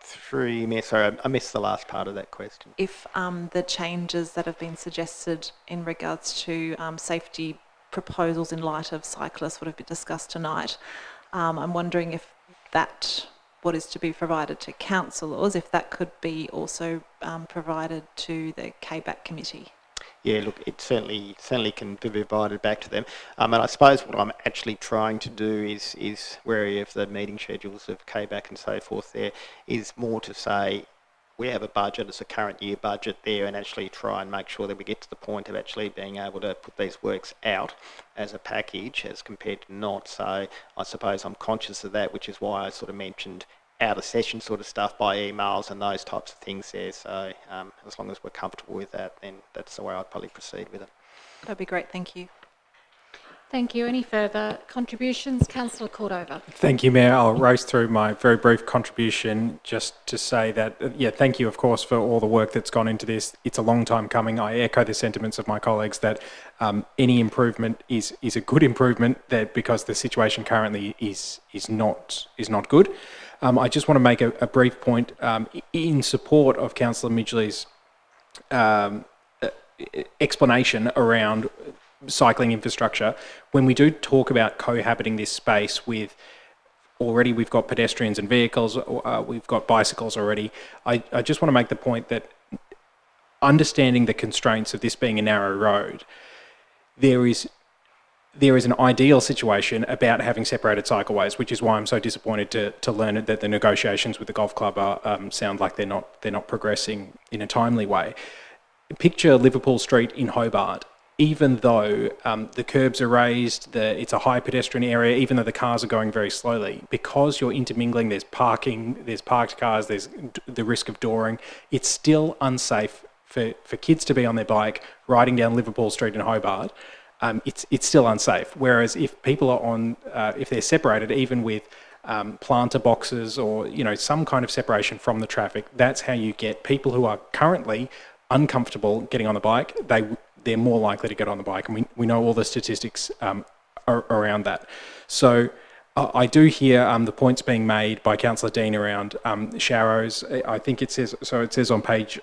Through you, Mayor, sorry, I missed the last part of that question. If the changes that have been suggested in regards to safety proposals in light of cyclists would have been discussed tonight, I'm wondering if that, what is to be provided to councillors, if that could be also provided to the KBAC committee. Yeah, look, it certainly can be provided back to them. And I suppose what I'm actually trying to do is wary of the meeting schedules of KBAC and so forth there, is more to say we have a budget, it's a current year budget there, and actually try and make sure that we get to the point of actually being able to put these works out as a package as compared to not. So I suppose I'm conscious of that, which is why I sort of mentioned out of session sort of stuff by emails and those types of things there. So as long as we're comfortable with that, then that's the way I'd probably proceed with it. That'd be great, thank you. Thank you. Any further contributions? Councillor Cordova. Thank you, Mayor. I'll race through my very brief contribution just to say that, yeah, thank you, of course, for all the work that's gone into this. It's a long time coming. I echo the sentiments of my colleagues that any improvement is a good improvement, that because the situation currently is not good. I just want to make a brief point in support of Councillor Midgley's explanation around cycling infrastructure. When we do talk about cohabiting this space with, already we've got pedestrians and vehicles, we've got bicycles already, I just want to make the point that understanding the constraints of this being a narrow road, there is an ideal situation about having separated cycleways, which is why I'm so disappointed to learn that the negotiations with the golf club sound like they're not progressing in a timely way. Picture Liverpool Street in Hobart. Even though the curbs are raised, it's a high pedestrian area, even though the cars are going very slowly, because you're intermingling, there's parking, there's parked cars, there's the risk of dooring, it's still unsafe for kids to be on their bike riding down Liverpool Street in Hobart. It's still unsafe. Whereas if people are on, if they're separated, even with planter boxes or, you know, some kind of separation from the traffic, that's how you get people who are currently uncomfortable getting on the bike, they're more likely to get on the bike, and we know all the statistics around that. So I do hear the points being made by Councillor Dean around Sharrows. I think it says, so it says on page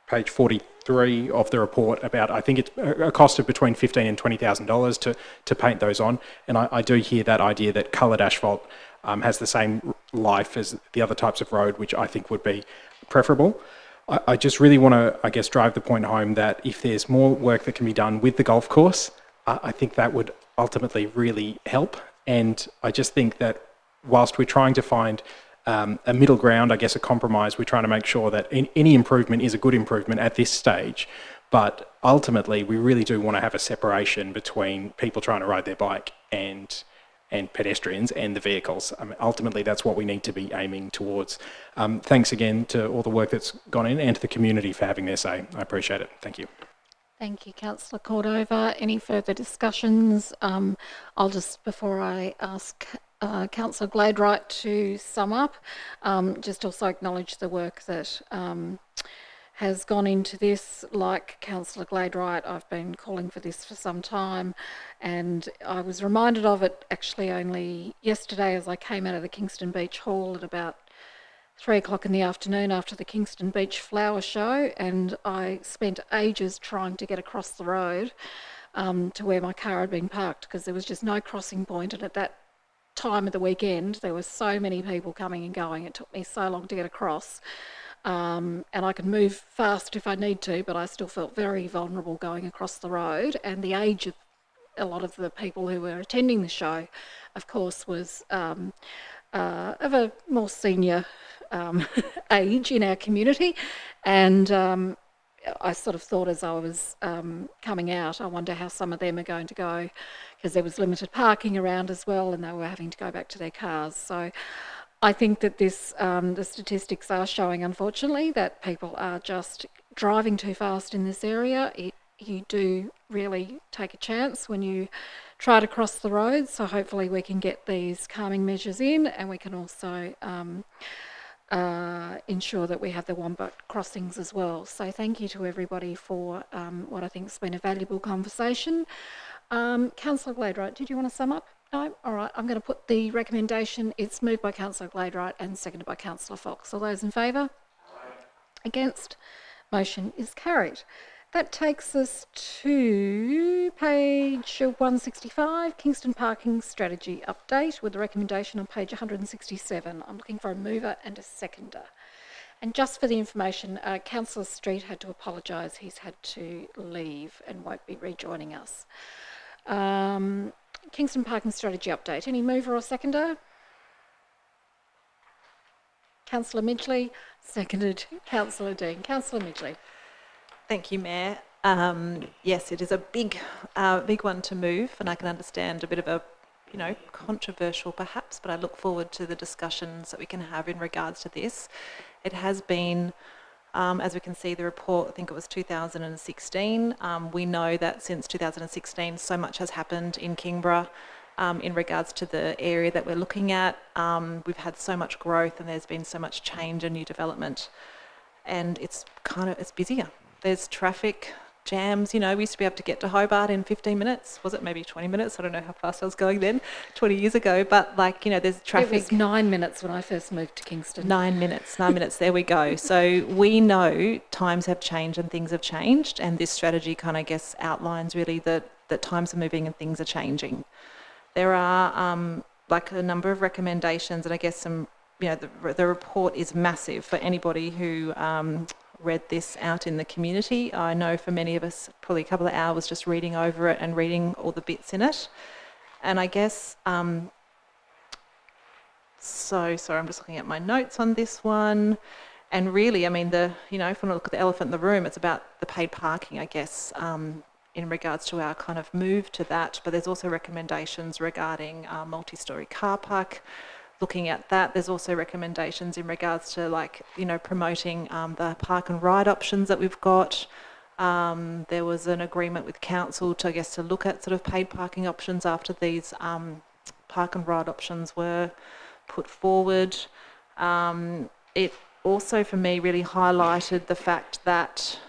page 43 of the report about, I think it's a cost of between $15,000 and $20,000 to paint those on. And I do hear that idea that coloured asphalt has the same life as the other types of road, which I think would be preferable. I just really want to, I guess, drive the point home that if there's more work that can be done with the golf course, I think that would ultimately really help. And I just think that whilst we're trying to find a middle ground, I guess a compromise, we're trying to make sure that any improvement is a good improvement at this stage. But ultimately, we really do want to have a separation between people trying to ride their bike and pedestrians and the vehicles. Ultimately, that's what we need to be aiming towards. Thanks again to all the work that's gone in and to the community for having their say. I appreciate it. Thank you. Thank you, Councillor Cordova. Any further discussions? I'll just, before I ask Councillor Gladwright to sum up, just also acknowledge the work that has gone into this. Like Councillor Gladwright, I've been calling for this for some time, and I was reminded of it actually only yesterday as I came out of the Kingston Beach Hall at about 3 o'clock in the afternoon after the Kingston Beach Flower Show, and I spent ages trying to get across the road to where my car had been parked, because there was just no crossing point, and at that time of the weekend there were so many people coming and going. It took me so long to get across. And I can move fast if I need to, but I still felt very vulnerable going across the road. And the age of a lot of the people who were attending the show, of course, was of a more senior age in our community. And I sort of thought as I was coming out, I wonder how some of them are going to go, because there was limited parking around as well, and they were having to go back to their cars. So I think that this, the statistics are showing, unfortunately, that people are just driving too fast in this area. You do really take a chance when you try to cross the road. So hopefully we can get these calming measures in, and we can also ensure that we have the Wombat crossings as well. So thank you to everybody for what I think has been a valuable conversation. Councillor Gladwright, did you want to sum up? No? All right, I'm going to put the recommendation. It's moved by Councillor Gladwright and seconded by Councillor Fox. All those in favour? Against? Motion is carried. That takes us to page 165, Kingston Parking Strategy Update, with the recommendation on page 167. I'm looking for a mover and a seconder. And just for the information, Councillor Street had to apologise. He's had to leave and won't be rejoining us. Kingston Parking Strategy Update. Any mover or seconder? Councillor Midgley, seconded Councillor Dean. Councillor Midgley. Thank you, Mayor. Yes, it is a big one to move, and I can understand a bit of a, controversial perhaps, but I look forward to the discussions that we can have in regards to this. It has been, as we can see the report, I think it was 2016. We know that since 2016, so much has happened in Kingborough in regards to the area that we're looking at. We've had so much growth, and there's been so much change and new development, and it's busier. There's traffic jams, we used to be able to get to Hobart in 15 minutes. Was it maybe 20 minutes? I don't know how fast I was going then, 20 years ago. But there's traffic. It was 9 minutes when I first moved to Kingston. 9 minutes, there we go. So we know times have changed and things have changed. And this strategy outlines really that times are moving and things are changing. There are a number of recommendations, and I guess some, the report is massive for anybody who read this out in the community. I know for many of us, probably a couple of hours just reading over it and reading all the bits in it. And I guess, sorry, I'm just looking at my notes on this one. And really, if we want to look at the elephant in the room, it's about the paid parking, I guess, in regards to our kind of move to that. But there's also recommendations regarding multi-storey car park. Looking at that, there's also recommendations in regards to promoting the park and ride options that we've got. There was an agreement with council to look at sort of paid parking options after these park and ride options were put forward. It also for me really highlighted the fact that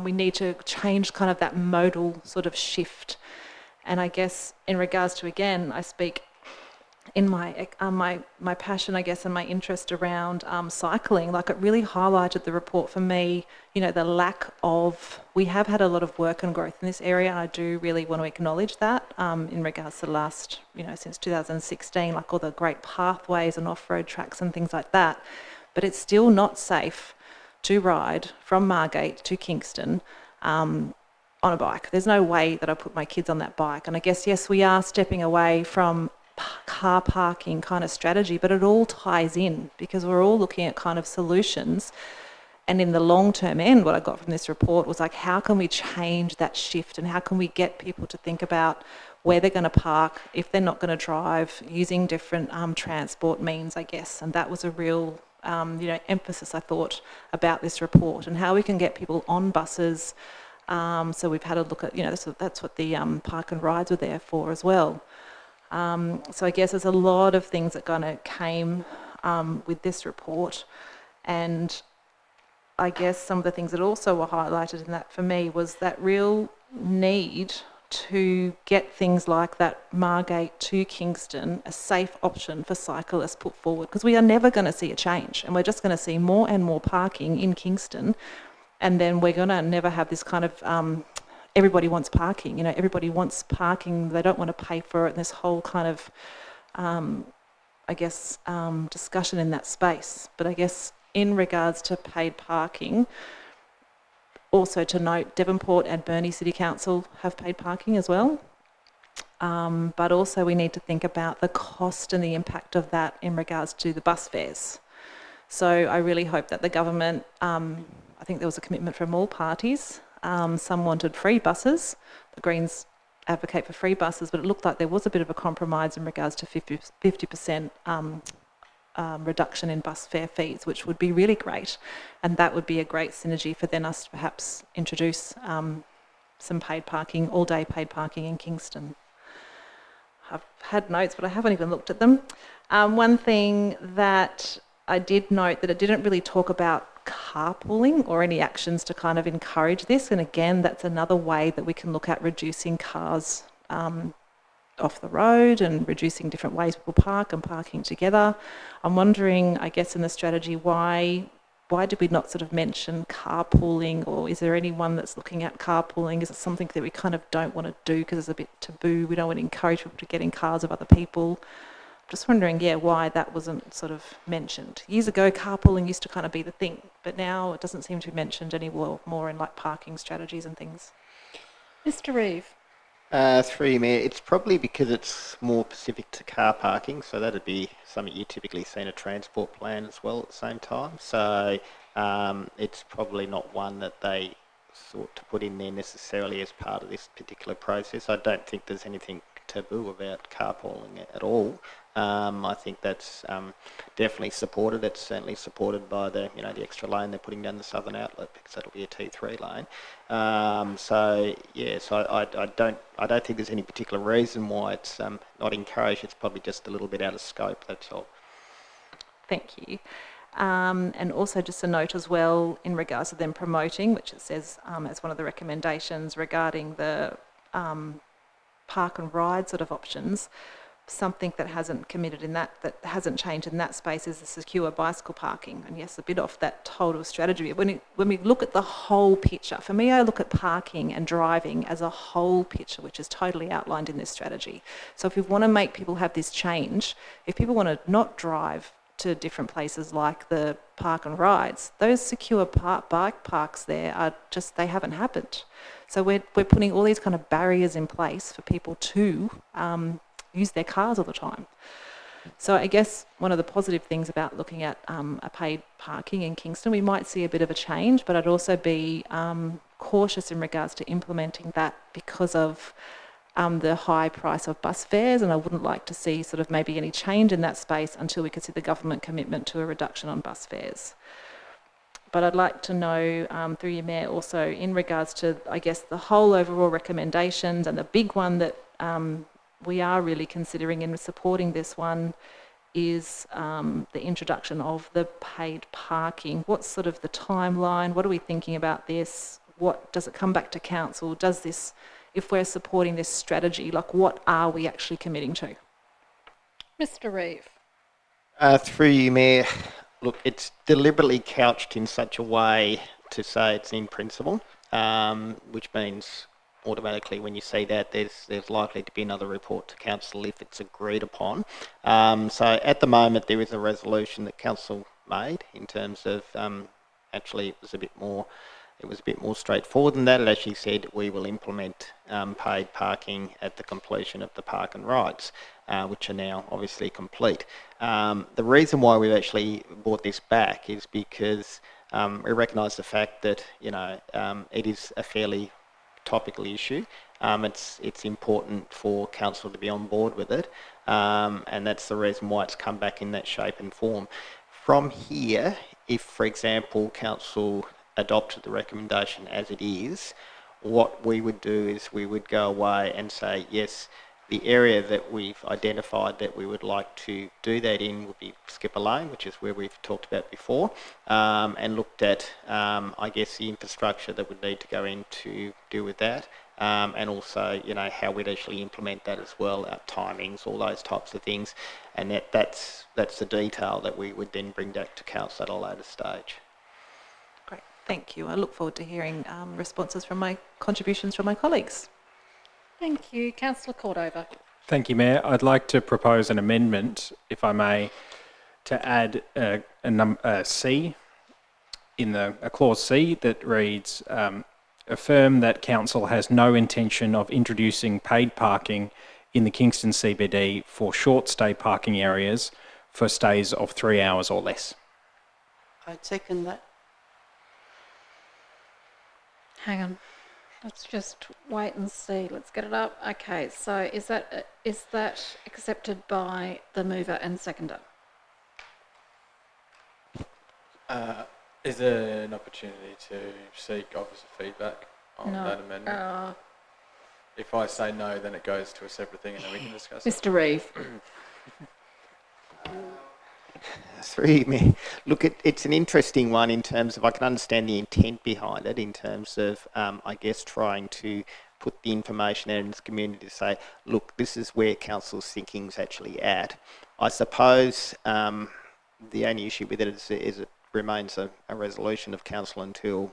we need to change kind of that modal sort of shift. And I guess in regards to, again, I speak in my passion, I guess, and my interest around cycling, like it really highlighted the report for me, you know, the lack of, we have had a lot of work and growth in this area, and I do really want to acknowledge that in regards to the last, you know, since 2016, like all the great pathways and off-road tracks and things like that. But it's still not safe to ride from Margate to Kingston on a bike. There's no way that I put my kids on that bike. And I guess, yes, we are stepping away from car parking kind of strategy, but it all ties in because we're all looking at kind of solutions. And in the long term end, what I got from this report was like, how can we change that shift and how can we get people to think about where they're going to park, if they're not going to drive, using different transport means, I guess. And that was a real you know, emphasis, I thought, about this report and how we can get people on buses. So we've had a look at, you know, that's what the park and rides were there for as well. So I guess there's a lot of things that kind of came with this report, and I guess some of the things that also were highlighted in that for me was that real need to get things like that Margate to Kingston a safe option for cyclists put forward, because we are never going to see a change and we're just going to see more and more parking in Kingston, and then we're going to never have this kind of everybody wants parking, you know, everybody wants parking, they don't want to pay for it, and this whole kind of, I guess, discussion in that space. But I guess in regards to paid parking, also to note, Devonport and Burnie City Council have paid parking as well. But also we need to think about the cost and the impact of that in regards to the bus fares. So I really hope that the government, I think there was a commitment from all parties. Some wanted free buses. The Greens advocate for free buses, but it looked like there was a bit of a compromise in regards to 50% reduction in bus fare fees, which would be really great. And that would be a great synergy for then us to perhaps introduce some paid parking, all-day paid parking in Kingston. I've had notes, but I haven't even looked at them. One thing that I did note that it didn't really talk about carpooling or any actions to kind of encourage this. And again, that's another way that we can look at reducing cars off the road and reducing different ways people park and parking together. I'm wondering, I guess, in the strategy, why did we not sort of mention carpooling, or is there anyone that's looking at carpooling? Is it something that we kind of don't want to do because it's a bit taboo? We don't want to encourage people to get in cars of other people. Just wondering, yeah, why that wasn't sort of mentioned. Years ago, carpooling used to kind of be the thing, but now it doesn't seem to be mentioned any more in like parking strategies and things. Mr. Reeve. Through you, Mayor, it's probably because it's more specific to car parking, so that'd be something you typically see in a transport plan as well at the same time. So it's probably not one that they sought to put in there necessarily as part of this particular process. I don't think there's anything taboo about carpooling at all. I think that's definitely supported. It's certainly supported by the the extra lane they're putting down the southern outlet, because that'll be a T3 lane. So I don't think there's any particular reason why it's not encouraged. It's probably just a little bit out of scope. That's all. Thank you. And also just a note as well in regards to them promoting, which it says as one of the recommendations regarding the park and ride sort of options. Something that hasn't committed in that hasn't changed in that space is the secure bicycle parking. And yes, a bit off that total strategy. When we look at the whole picture, for me, I look at parking and driving as a whole picture, which is totally outlined in this strategy. So if we want to make people have this change, if people want to not drive to different places like the park and rides, those secure bike parks there are just, they haven't happened. So we're putting all these kind of barriers in place for people to use their cars all the time. So I guess one of the positive things about looking at a paid parking in Kingston, we might see a bit of a change, but I'd also be cautious in regards to implementing that because of the high price of bus fares, and I wouldn't like to see sort of maybe any change in that space until we could see the government commitment to a reduction on bus fares. But I'd like to know, through your Mayor, also in regards to, I guess, the whole overall recommendations, and the big one that we are really considering in supporting this one is the introduction of the paid parking. What's sort of the timeline? What are we thinking about this? What does it come back to council? Does this, if we're supporting this strategy, like what are we actually committing to? Mr Reeve. Through you, Mayor, look, it's deliberately couched in such a way to say it's in principle, which means automatically when you see that there's likely to be another report to council if it's agreed upon. So at the moment there is a resolution that council made in terms of actually it was a bit more straightforward than that. It actually said we will implement paid parking at the completion of the park and rides, which are now obviously complete. The reason why we've actually brought this back is because we recognise the fact that it is a fairly topical issue. It's important for council to be on board with it, and that's the reason why it's come back in that shape and form. From here, if, for example, council adopted the recommendation as it is, what we would do is we would go away and say, yes, the area that we've identified that we would like to do that in would be Skipper Lane, which is where we've talked about before, and looked at, I guess, the infrastructure that would need to go in to deal with that, and also, how we'd actually implement that as well, timings, all those types of things, and that's the detail that we would then bring back to council at a later stage. Great, thank you. I look forward to hearing responses from my contributions from my colleagues. Thank you. Councillor Cordover. Thank you, Mayor. I'd like to propose an amendment, if I may, to add a C in a clause C that reads, affirm that council has no intention of introducing paid parking in the Kingston CBD for short stay parking areas for stays of 3 hours or less. I'd second that. Hang on. Let's just wait and see. Let's get it up. Okay, so is that accepted by the mover and seconder? Is there an opportunity to seek officer feedback on that amendment? If I say no, then it goes to a separate thing and then we can discuss it. Mr Reeve. Through me. Look, it's an interesting one in terms of, I can understand the intent behind it in terms of, I guess, trying to put the information out in the community to say, look, this is where council's thinking's actually at. I suppose the only issue with it is it remains a resolution of council until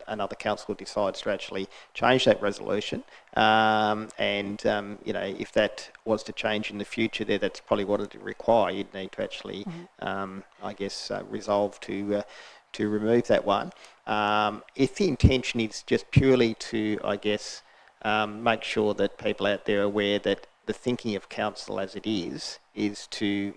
another council decides to actually change that resolution, if that was to change in the future there, that's probably what it would require. You'd need to actually I guess resolve to remove that one. If the intention is just purely to, I guess, make sure that people out there are aware that the thinking of council as it is to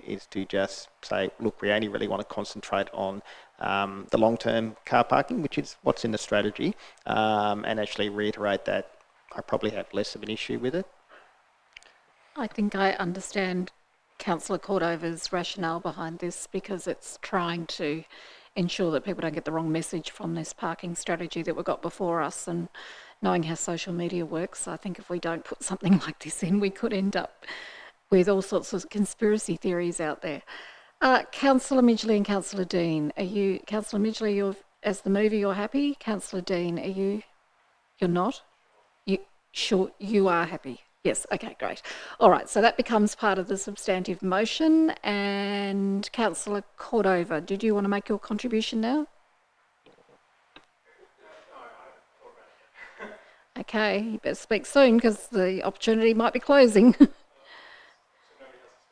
just say, look, we only really want to concentrate on the long-term car parking, which is what's in the strategy, and actually reiterate that I probably have less of an issue with it. I think I understand Councillor Cordover's rationale behind this, because it's trying to ensure that people don't get the wrong message from this parking strategy that we've got before us, and knowing how social media works, I think if we don't put something like this in, we could end up with all sorts of conspiracy theories out there. Councillor Midgley and Councillor Dean, Councillor Midgley, as the mover, you're happy? Councillor Dean, you're not? Sure, you are happy? Yes, okay, great. All right, so that becomes part of the substantive motion. And Councillor Cordova, did you want to make your contribution now? Okay, you better speak soon because the opportunity might be closing.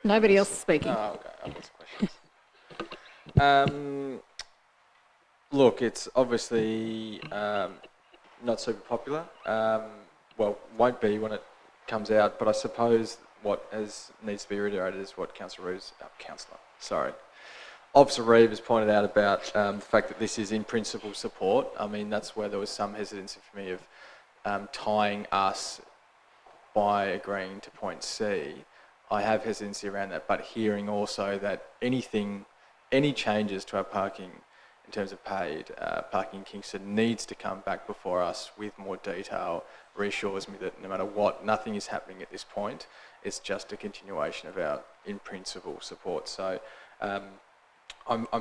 Nobody else is speaking. Oh, okay, I've got some questions. Look, it's obviously not super popular. Well, won't be when it comes out, but I suppose what needs to be reiterated is what Officer Reeve has pointed out about the fact that this is in principle support. I mean, that's where there was some hesitancy for me of tying us by agreeing to point C. I have hesitancy around that, but hearing also that any changes to our parking in terms of paid parking in Kingston needs to come back before us with more detail, reassures me that no matter what, nothing is happening at this point. It's just a continuation of our in principle support. So I'm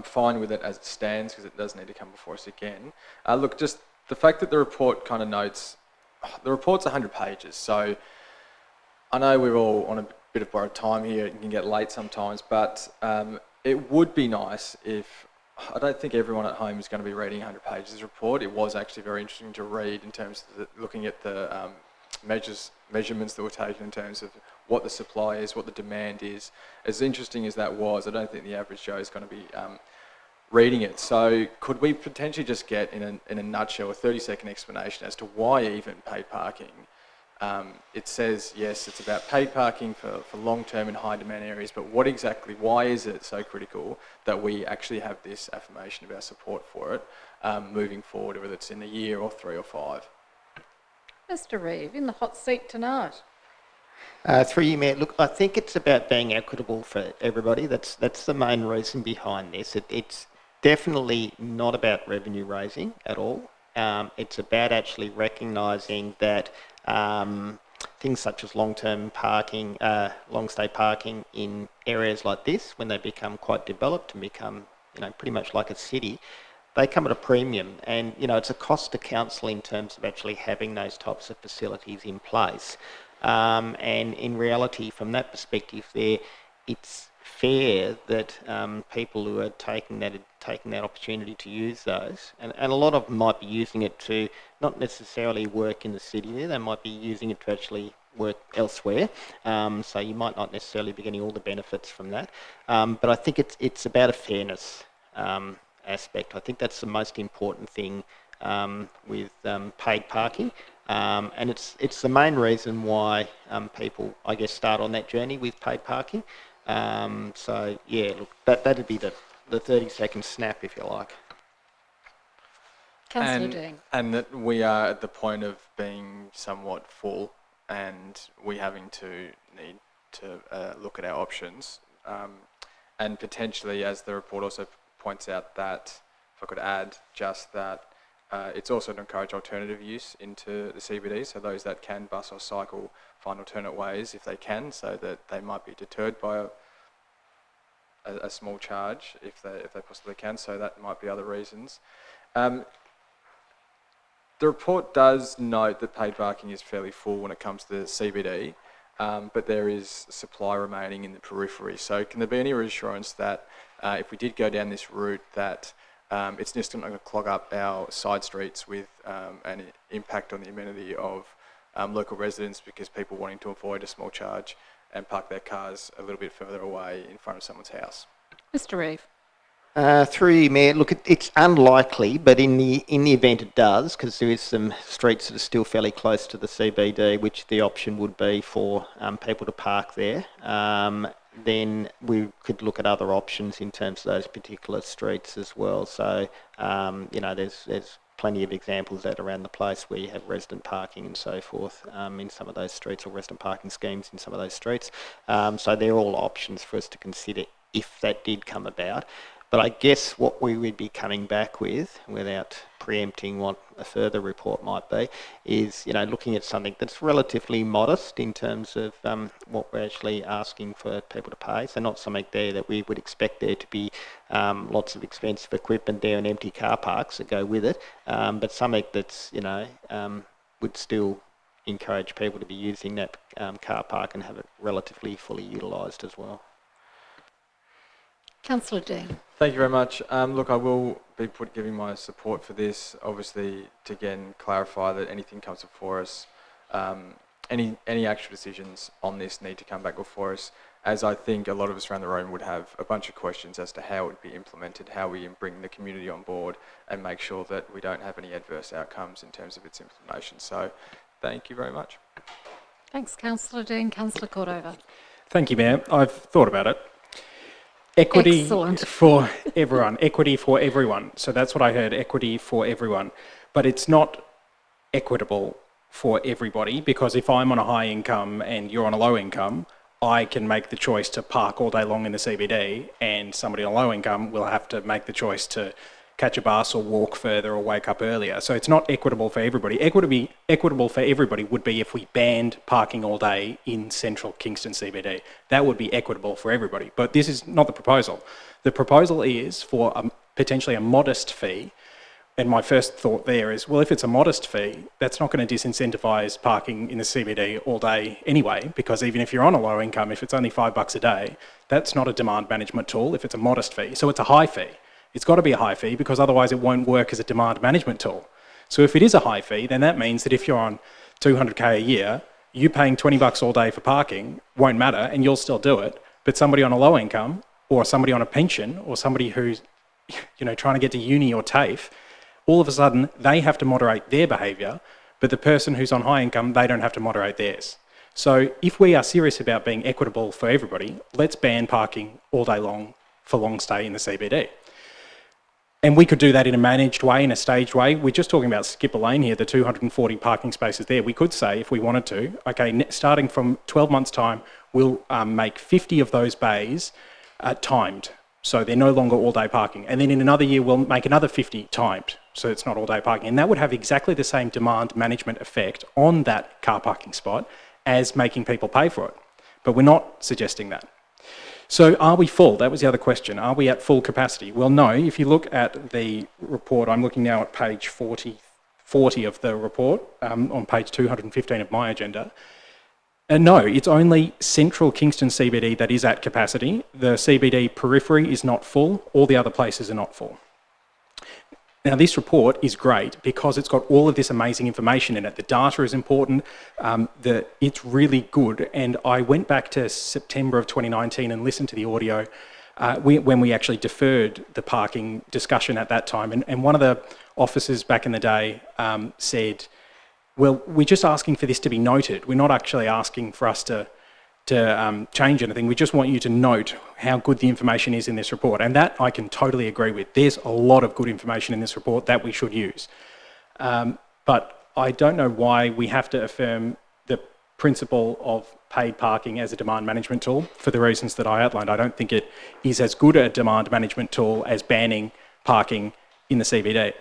fine with it as it stands because it does need to come before us again. Look, just the fact that the report kind of notes, the report's 100 pages, so I know we're all on a bit of borrowed time here. It can get late sometimes, but it would be nice if, I don't think everyone at home is going to be reading 100 pages of this report. It was actually very interesting to read in terms of looking at the measurements that were taken in terms of what the supply is, what the demand is. As interesting as that was, I don't think the average Joe is going to be reading it. So could we potentially just get, in a nutshell, a 30-second explanation as to why even paid parking? It says, yes, it's about paid parking for long-term and high-demand areas, but what exactly, why is it so critical that we actually have this affirmation of our support for it moving forward, whether it's in a year or 3 or 5? Mr. Reeve, in the hot seat tonight. Through you, Mayor. Look, I think it's about being equitable for everybody. That's the main reason behind this. It's definitely not about revenue raising at all. It's about actually recognising that things such as long-term parking, long-stay parking in areas like this, when they become quite developed and become, pretty much like a city, they come at a premium. And, it's a cost to council in terms of actually having those types of facilities in place. And in reality, from that perspective there, it's fair that people who are taking that opportunity to use those, and a lot of them might be using it to not necessarily work in the city there, they might be using it to actually work elsewhere, so you might not necessarily be getting all the benefits from that. But I think it's about a fairness aspect. I think that's the most important thing with paid parking. And it's the main reason why people, I guess, start on that journey with paid parking. So yeah, look, that'd be the 30-second snap, if you like. Councillor Dean. And that we are at the point of being somewhat full, and we need to look at our options, and potentially, as the report also points out, that if I could add just that. It's also to encourage alternative use into the CBD, so those that can bus or cycle find alternate ways if they can, so that they might be deterred by a small charge if they possibly can. So that might be other reasons. The report does note that paid parking is fairly full when it comes to the CBD, but there is supply remaining in the periphery. So can there be any reassurance that if we did go down this route, that it's just not going to clog up our side streets with an impact on the amenity of local residents, because people wanting to avoid a small charge and park their cars a little bit further away in front of someone's house? Mr. Reeve. Through you, Mayor. Look, it's unlikely, but in the event it does, because there is some streets that are still fairly close to the CBD, which the option would be for people to park there. Then we could look at other options in terms of those particular streets as well. So, there's plenty of examples out around the place where you have resident parking and so forth in some of those streets, or resident parking schemes in some of those streets. So they're all options for us to consider if that did come about. But I guess what we would be coming back with, without preempting what a further report might be, is looking at something that's relatively modest in terms of what we're actually asking for people to pay. So not something there that we would expect there to be lots of expensive equipment there and empty car parks that go with it, but something that's would still encourage people to be using that car park and have it relatively fully utilised as well. Councillor Dean. Thank you very much. Look, I will be giving my support for this, obviously, to again clarify that anything comes before us, any actual decisions on this need to come back before us, as I think a lot of us around the room would have a bunch of questions as to how it would be implemented, how we bring the community on board and make sure that we don't have any adverse outcomes in terms of its implementation. So thank you very much. Thanks, Councillor Dean. Councillor Cordova. Thank you, Mayor. I've thought about it. Equity Excellent. For everyone, equity for everyone. So that's what I heard, equity for everyone. But it's not equitable for everybody, because if I'm on a high income and you're on a low income, I can make the choice to park all day long in the CBD, and somebody on low income will have to make the choice to catch a bus or walk further or wake up earlier. So it's not equitable for everybody. Equitable for everybody would be if we banned parking all day in central Kingston CBD. That would be equitable for everybody. But this is not the proposal. The proposal is for potentially a modest fee and my first thought there is, well, if it's a modest fee, that's not going to disincentivise parking in the CBD all day anyway, because even if you're on a low income, if it's only $5 a day, that's not a demand management tool if it's a modest fee. So it's a high fee. It's got to be a high fee because otherwise it won't work as a demand management tool. So if it is a high fee, then that means that if you're on $200K a year, you paying $20 all day for parking won't matter and you'll still do it. But somebody on a low income or somebody on a pension or somebody who's trying to get to uni or TAFE, all of a sudden they have to moderate their behaviour, but the person who's on high income, they don't have to moderate theirs. So if we are serious about being equitable for everybody, let's ban parking all day long for long stay in the CBD. And we could do that in a managed way, in a staged way. We're just talking about Skipper Lane here, the 240 parking spaces there. We could say, if we wanted to, okay, starting from 12 months' time, we'll make 50 of those bays timed. So they're no longer all-day parking. And then in another year, we'll make another 50 timed, so it's not all-day parking. And that would have exactly the same demand management effect on that car parking spot as making people pay for it. But we're not suggesting that. So are we full? That was the other question. Are we at full capacity? Well, no. If you look at the report, I'm looking now at page 40 of the report, on page 215 of my agenda. No, it's only central Kingston CBD that is at capacity. The CBD periphery is not full. All the other places are not full. Now, this report is great because it's got all of this amazing information in it. The data is important. It's really good. And I went back to September of 2019 and listened to the audio when we actually deferred the parking discussion at that time. And one of the officers back in the day said, well, we're just asking for this to be noted. We're not actually asking for us to change anything. We just want you to note how good the information is in this report. And that I can totally agree with. There's a lot of good information in this report that we should use. But I don't know why we have to affirm the principle of paid parking as a demand management tool for the reasons that I outlined. I don't think it is as good a demand management tool as banning parking in the CBD.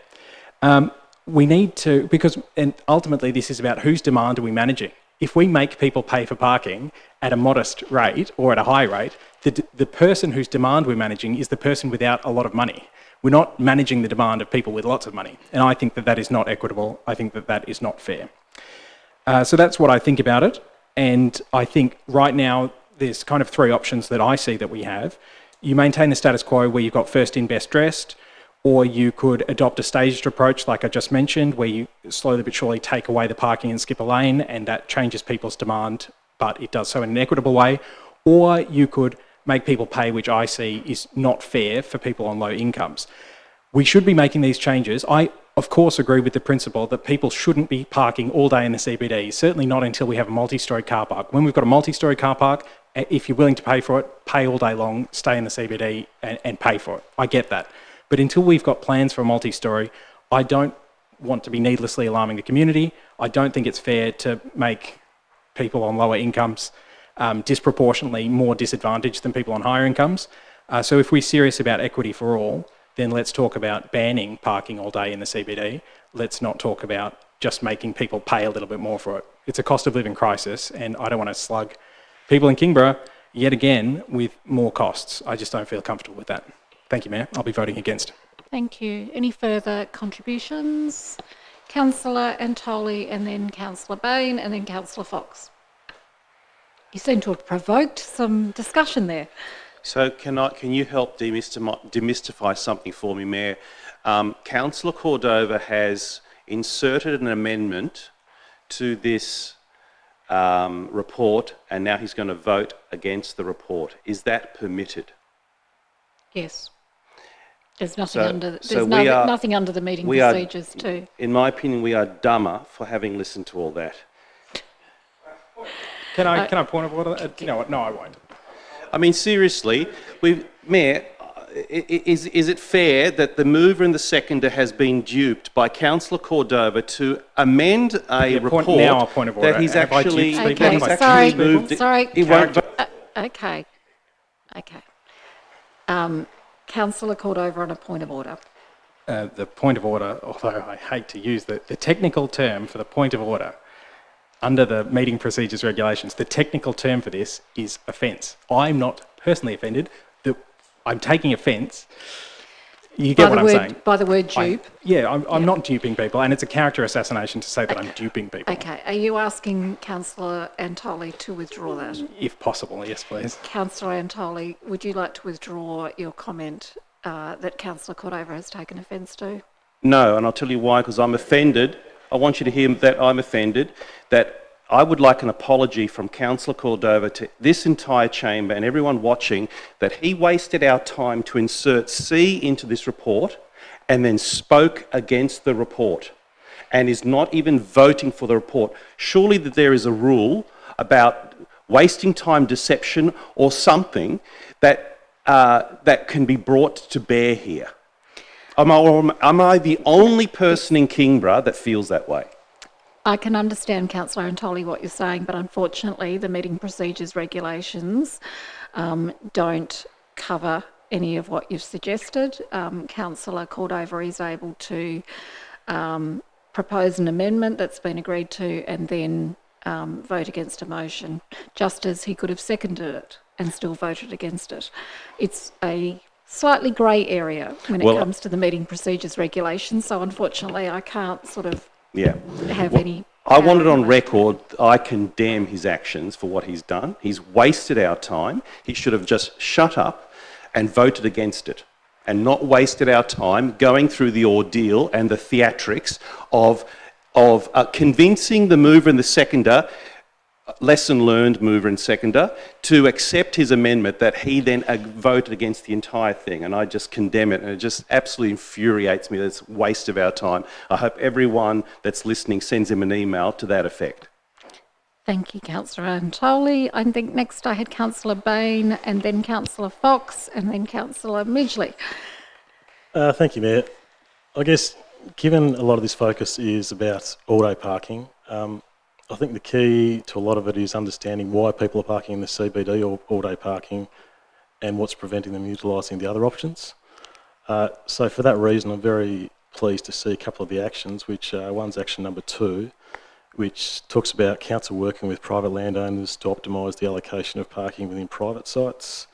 We need to, and ultimately this is about whose demand are we managing. If we make people pay for parking at a modest rate or at a high rate, the person whose demand we're managing is the person without a lot of money. We're not managing the demand of people with lots of money. And I think that that is not equitable. I think that that is not fair. So that's what I think about it. And I think right now there's kind of three options that I see that we have. You maintain the status quo where you've got first in, best dressed, or you could adopt a staged approach like I just mentioned, where you slowly but surely take away the parking in Skipper Lane and that changes people's demand, but it does so in an equitable way. Or you could make people pay, which I see is not fair for people on low incomes. We should be making these changes. I, of course, agree with the principle that people shouldn't be parking all day in the CBD, certainly not until we have a multi-storey car park. When we've got a multi-storey car park, if you're willing to pay for it, pay all day long, stay in the CBD and pay for it. I get that. But until we've got plans for a multi-storey, I don't want to be needlessly alarming the community. I don't think it's fair to make people on lower incomes disproportionately more disadvantaged than people on higher incomes. So if we're serious about equity for all, then let's talk about banning parking all day in the CBD. Let's not talk about just making people pay a little bit more for it. It's a cost of living crisis, and I don't want to slug people in Kingborough yet again with more costs. I just don't feel comfortable with that. Thank you, Mayor. I'll be voting against. Thank you. Any further contributions? Councillor Antoli and then Councillor Bain and then Councillor Fox. You seem to have provoked some discussion there. So can you help demystify something for me, Mayor? Councillor Cordova has inserted an amendment to this report and now he's going to vote against the report. Is that permitted? Yes. There's nothing nothing under the meeting procedures too. In my opinion, we are dumber for having listened to all that. Can I point of order? You know what? No, I won't. I mean, seriously, Mayor, is it fair that the mover and the seconder has been duped by Councillor Cordova to amend a report that he's actually moved? Sorry. He won't Okay. Councillor Cordova on a point of order. The point of order, although I hate to use the technical term for the point of order, under the meeting procedures regulations, the technical term for this is offence. I'm not personally offended. I'm taking offence You get what I'm saying? By the word dupe? I'm not duping people, and it's a character assassination to say that I'm duping people. Okay. Are you asking Councillor Antoli to withdraw that? If possible, yes, please. Councillor Antoli, would you like to withdraw your comment that Councillor Cordova has taken offence to? No, and I'll tell you why, because I'm offended. I want you to hear that I'm offended, that I would like an apology from Councillor Cordova to this entire chamber and everyone watching that he wasted our time to insert C into this report and then spoke against the report and is not even voting for the report. Surely that there is a rule about wasting time, deception or something that, that can be brought to bear here. Am I the only person in Kingborough that feels that way? I can understand, Councillor Antoli, what you're saying, but unfortunately the meeting procedures regulations don't cover any of what you've suggested. Councillor Cordova is able to propose an amendment that's been agreed to and then vote against a motion, just as he could have seconded it and still voted against it. It's a slightly grey area when it comes to the meeting procedures regulations, so unfortunately I can't sort of have any... I want it on record. I condemn his actions for what he's done. He's wasted our time. He should have just shut up and voted against it and not wasted our time going through the ordeal and the theatrics of convincing the mover and the seconder, lesson learned mover and seconder, to accept his amendment that he then voted against the entire thing. And I just condemn it, and it just absolutely infuriates me that it's a waste of our time. I hope everyone that's listening sends him an email to that effect. Thank you, Councillor Antoli. I think next I had Councillor Bain and then Councillor Fox and then Councillor Midgley. Thank you, Mayor. I guess given a lot of this focus is about auto parking, I think the key to a lot of it is understanding why people are parking in the CBD or all-day parking and what's preventing them utilising the other options. So for that reason, I'm very pleased to see a couple of the actions, which one's action number 2, which talks about council working with private landowners to optimise the allocation of parking within private sites,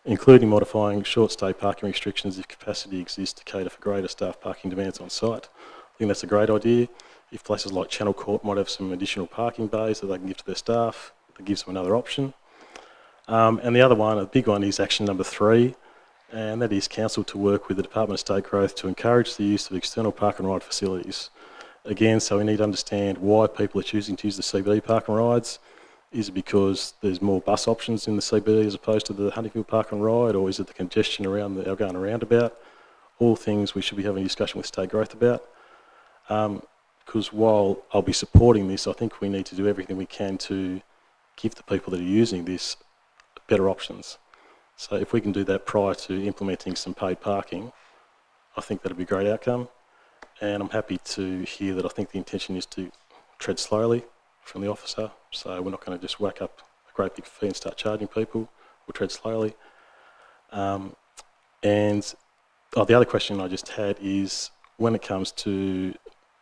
including modifying short-stay parking restrictions if capacity exists to cater for greater staff parking demands on site. I think that's a great idea. If places like Channel Court might have some additional parking bays that they can give to their staff, that gives them another option. And the other one, a big one, is action number 3, and that is council to work with the Department of State Growth to encourage the use of external park and ride facilities. Again, so we need to understand why people are choosing to use the CBD park and rides. Is it because there's more bus options in the CBD as opposed to the Huntingfield park and ride, or is it the congestion around the Algarve roundabout? All things we should be having a discussion with State Growth about. Because while I'll be supporting this, I think we need to do everything we can to give the people that are using this better options. So if we can do that prior to implementing some paid parking, I think that'd be a great outcome. And I'm happy to hear that I think the intention is to tread slowly from the officer. So we're not going to just whack up a great big fee and start charging people. We'll tread slowly. And the other question I just had is, when it comes to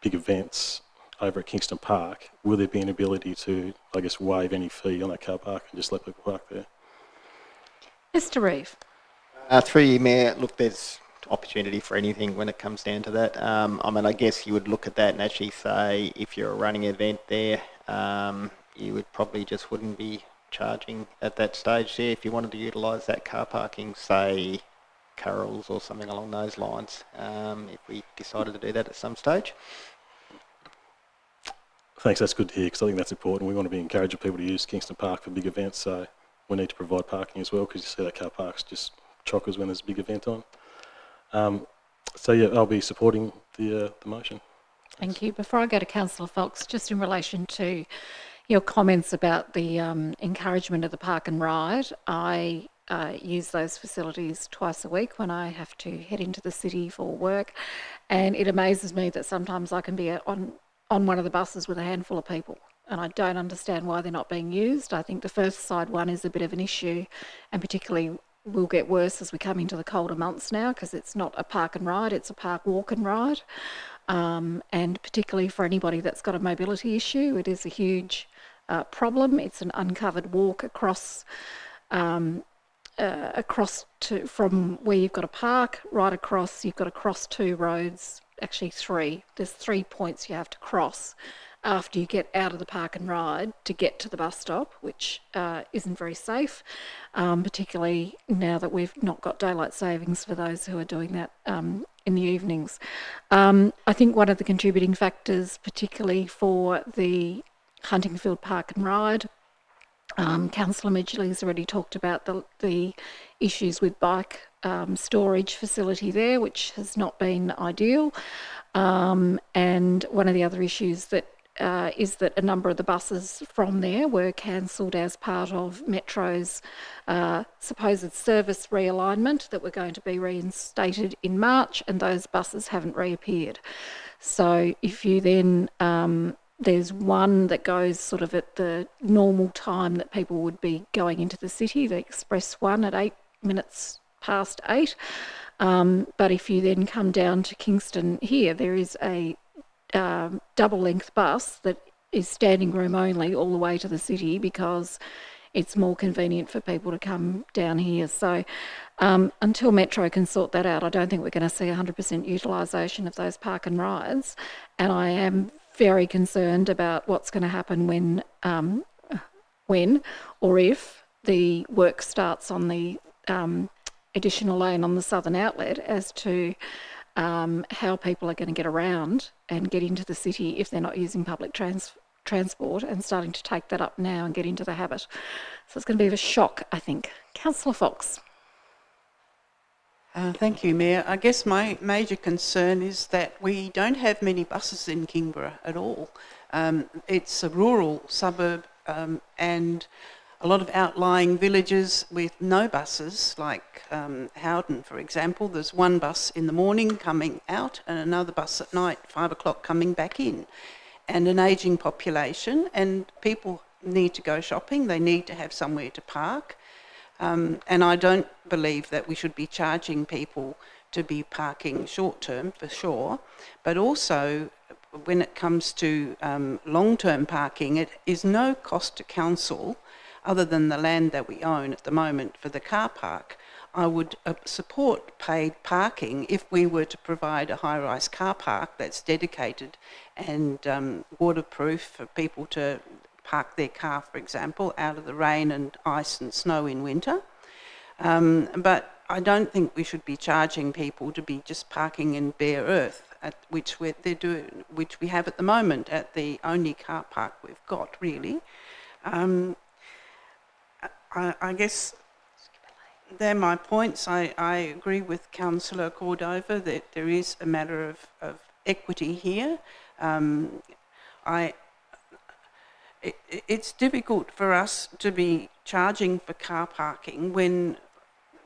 big events over at Kingston Park, will there be an ability to, I guess, waive any fee on that car park and just let people park there? Mr. Reeve. Through you, Mayor, look, there's opportunity for anything when it comes down to that. I mean, I guess you would look at that and actually say, if you're running an event there, you would probably just wouldn't be charging at that stage there if you wanted to utilise that car parking, say, Carol's or something along those lines, if we decided to do that at some stage. Thanks, that's good to hear, because I think that's important. We want to be encouraging people to use Kingston Park for big events, so we need to provide parking as well, because you see that car park's just chockers when there's a big event on. So yeah, I'll be supporting the motion. Thanks. Thank you. Before I go to Councillor Fox, just in relation to your comments about the encouragement of the park and ride, I use those facilities twice a week when I have to head into the city for work, and it amazes me that sometimes I can be on one of the buses with a handful of people, and I don't understand why they're not being used. I think the first side one is a bit of an issue, and particularly will get worse as we come into the colder months now, because it's not a park and ride, it's a park walk and ride. And particularly for anybody that's got a mobility issue, it is a huge problem. It's an uncovered walk across across to from where you've got to park right across. You've got to cross 2 roads, actually 3. There's 3 points you have to cross after you get out of the park and ride to get to the bus stop, which isn't very safe, particularly now that we've not got daylight savings for those who are doing that in the evenings. I think one of the contributing factors, particularly for the Huntingfield Park and Ride, Councillor Midgley's already talked about the issues with bike storage facility there, which has not been ideal. And one of the other issues that is that a number of the buses from there were cancelled as part of Metro's supposed service realignment that were going to be reinstated in March, and those buses haven't reappeared. So if you then there's one that goes sort of at the normal time that people would be going into the city, the express one at 8 minutes past 8. But if you then come down to Kingston here, there is a double-length bus that is standing room only all the way to the city because it's more convenient for people to come down here. So until Metro can sort that out, I don't think we're going to see 100% utilisation of those park and rides. And I am very concerned about what's going to happen when or if the work starts on the additional lane on the southern outlet as to how people are going to get around and get into the city if they're not using public transport, and starting to take that up now and get into the habit. So it's going to be a shock, I think. Councillor Fox. Thank you, Mayor. I guess my major concern is that we don't have many buses in Kingborough at all. It's a rural suburb and a lot of outlying villages with no buses, like Howden, for example. There's one bus in the morning coming out and another bus at night, 5 o'clock, coming back in. And an ageing population, and people need to go shopping. They need to have somewhere to park. And I don't believe that we should be charging people to be parking short-term, for sure. But also, when it comes to long-term parking, it is no cost to council other than the land that we own at the moment for the car park. I would support paid parking if we were to provide a high-rise car park that's dedicated and waterproof for people to park their car, for example, out of the rain and ice and snow in winter. But I don't think we should be charging people to be just parking in bare earth, which we have at the moment at the only car park we've got, really. I guess they're my points. I agree with Councillor Cordova that there is a matter of equity here. It's difficult for us to be charging for car parking when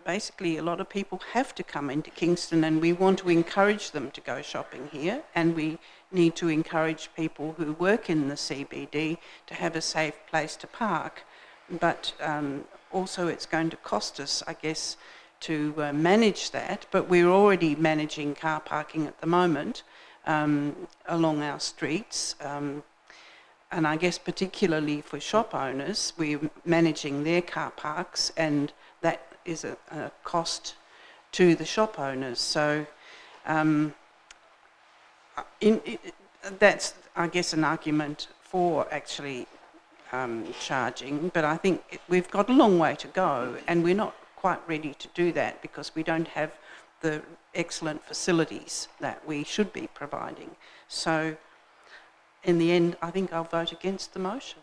basically a lot of people have to come into Kingston, and we want to encourage them to go shopping here, and we need to encourage people who work in the CBD to have a safe place to park. But also it's going to cost us, I guess, to manage that. But we're already managing car parking at the moment along our streets. And I guess particularly for shop owners, we're managing their car parks, and that is a cost to the shop owners. So that's, I guess, an argument for actually charging, but I think we've got a long way to go, and we're not quite ready to do that because we don't have the excellent facilities that we should be providing. So in the end, I think I'll vote against the motion.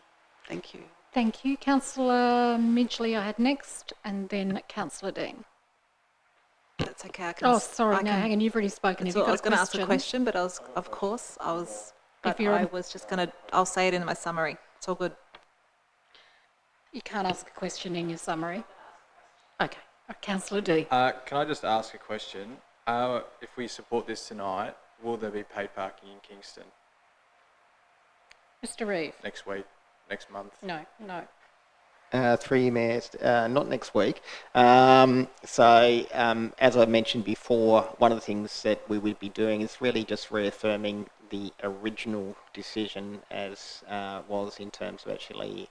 Thank you. Thank you. Councillor Midgley I had next, and then Councillor Dean. That's okay. I can sorry, no, hang on, you've already spoken. I was going to ask a question, but I was just going to, I'll say it in my summary. It's all good. You can't ask a question in your summary. Okay. Councillor D. Can I just ask a question? If we support this tonight, will there be paid parking in Kingston? Mr. Reeve. Next week? Next month? No. Through you, Mayor, not next week. As I mentioned before, one of the things that we would be doing is really just reaffirming the original decision as was in terms of actually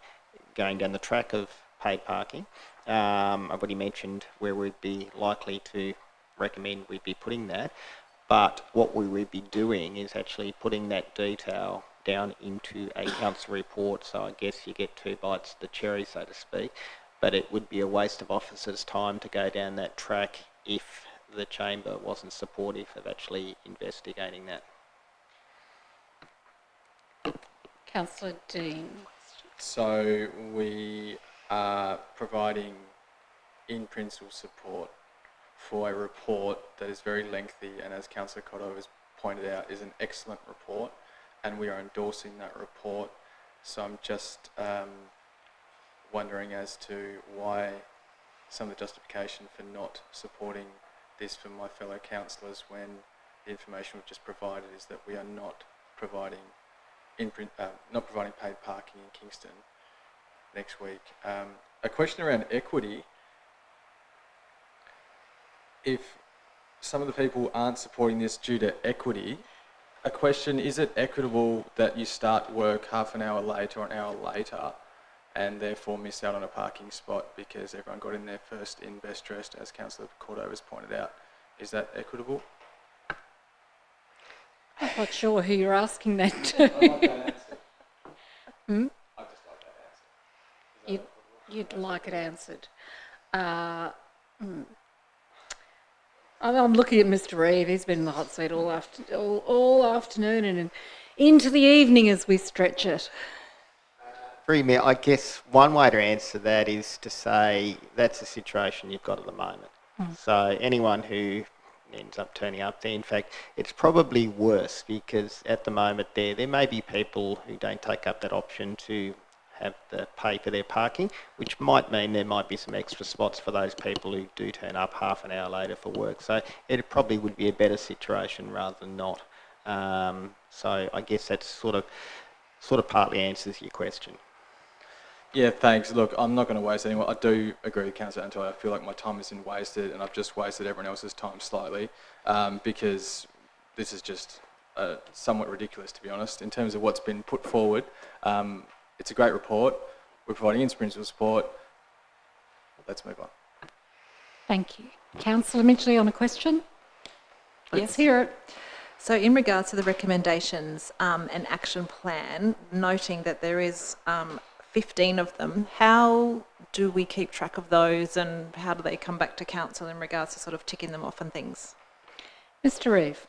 going down the track of paid parking. I've already mentioned where we'd be likely to recommend we'd be putting that. But what we would be doing is actually putting that detail down into a council report. So I guess you get 2 bites of the cherry, so to speak. But it would be a waste of officers' time to go down that track if the chamber wasn't supportive of actually investigating that. Councillor Dean. So we are providing in-principle support for a report that is very lengthy and, as Councillor Cotto has pointed out, is an excellent report, and we are endorsing that report. So I'm just wondering as to why some of the justification for not supporting this for my fellow councillors when the information we've just provided is that we are not providing paid parking in Kingston next week. A question around equity. If some of the people aren't supporting this due to equity, a question, is it equitable that you start work half an hour late or an hour later and therefore miss out on a parking spot because everyone got in there first in best dressed, as Councillor Cordo has pointed out? Is that equitable? I'm not sure who you're asking that to. I like that answer. Hmm? I just like that answer. You'd like it answered. I'm looking at Mr. Reeve. He's been in the hot seat all afternoon and into the evening as we stretch it. Through me, I guess one way to answer that is to say that's the situation you've got at the moment. So anyone who ends up turning up there, in fact, it's probably worse because at the moment there may be people who don't take up that option to have to pay for their parking, which might mean there might be some extra spots for those people who do turn up half an hour later for work. So it probably would be a better situation rather than not. So I guess that's sort of partly answers your question. Yeah, thanks. Look, I'm not going to waste anymore. I do agree with Councillor Antoy. I feel like my time has been wasted and I've just wasted everyone else's time slightly because this is just somewhat ridiculous, to be honest, in terms of what's been put forward. It's a great report. We're providing in-principle support. Let's move on. Thank you. Councillor Mitchell on a question? Let's hear it. So in regards to the recommendations and action plan, noting that there is 15 of them, how do we keep track of those and how do they come back to council in regards to sort of ticking them off and things? Mr. Reeve.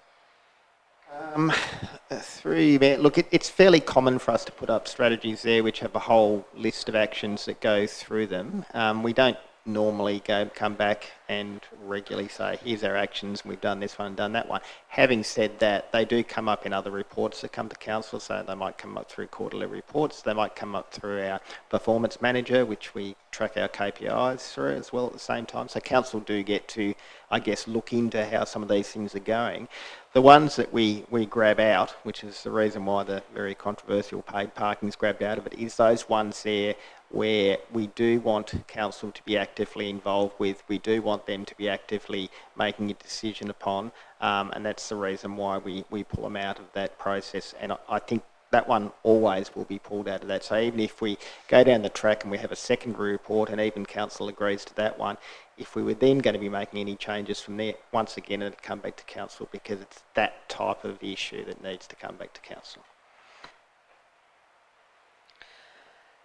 Look, it's fairly common for us to put up strategies there which have a whole list of actions that go through them. We don't normally come back and regularly say, here's our actions, we've done this one, done that one. Having said that, they do come up in other reports that come to council, so they might come up through quarterly reports, they might come up through our performance manager, which we track our KPIs through as well at the same time. So council do get to, I guess, look into how some of these things are going. The ones that we grab out, which is the reason why the very controversial paid parking is grabbed out of it, is those ones there where we do want council to be actively involved with, we do want them to be actively making a decision upon, and that's the reason why we pull them out of that process. And I think that one always will be pulled out of that. So even if we go down the track and we have a secondary report and even council agrees to that one, if we were then going to be making any changes from there, once again it'd come back to council because it's that type of issue that needs to come back to council.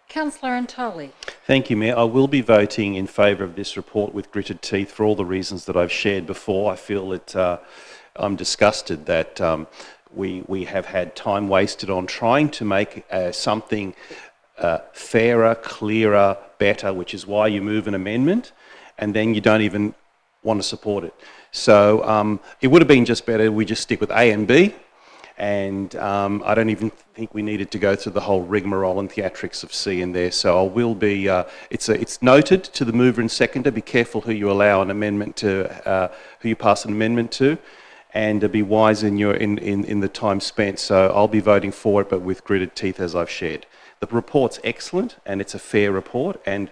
Councillor Antoli. Thank you, Mayor. I will be voting in favour of this report with gritted teeth for all the reasons that I've shared before. I feel that I'm disgusted that we have had time wasted on trying to make something fairer, clearer, better, which is why you move an amendment, and then you don't even want to support it. So it would have been just better we just stick with A and B, and I don't even think we needed to go through the whole rigmarole and theatrics of C in there. So I will be, it's noted to the mover and seconder, be careful who you allow an amendment to, who you pass an amendment to, and be wise in the time spent. So I'll be voting for it, but with gritted teeth as I've shared. The report's excellent and it's a fair report, and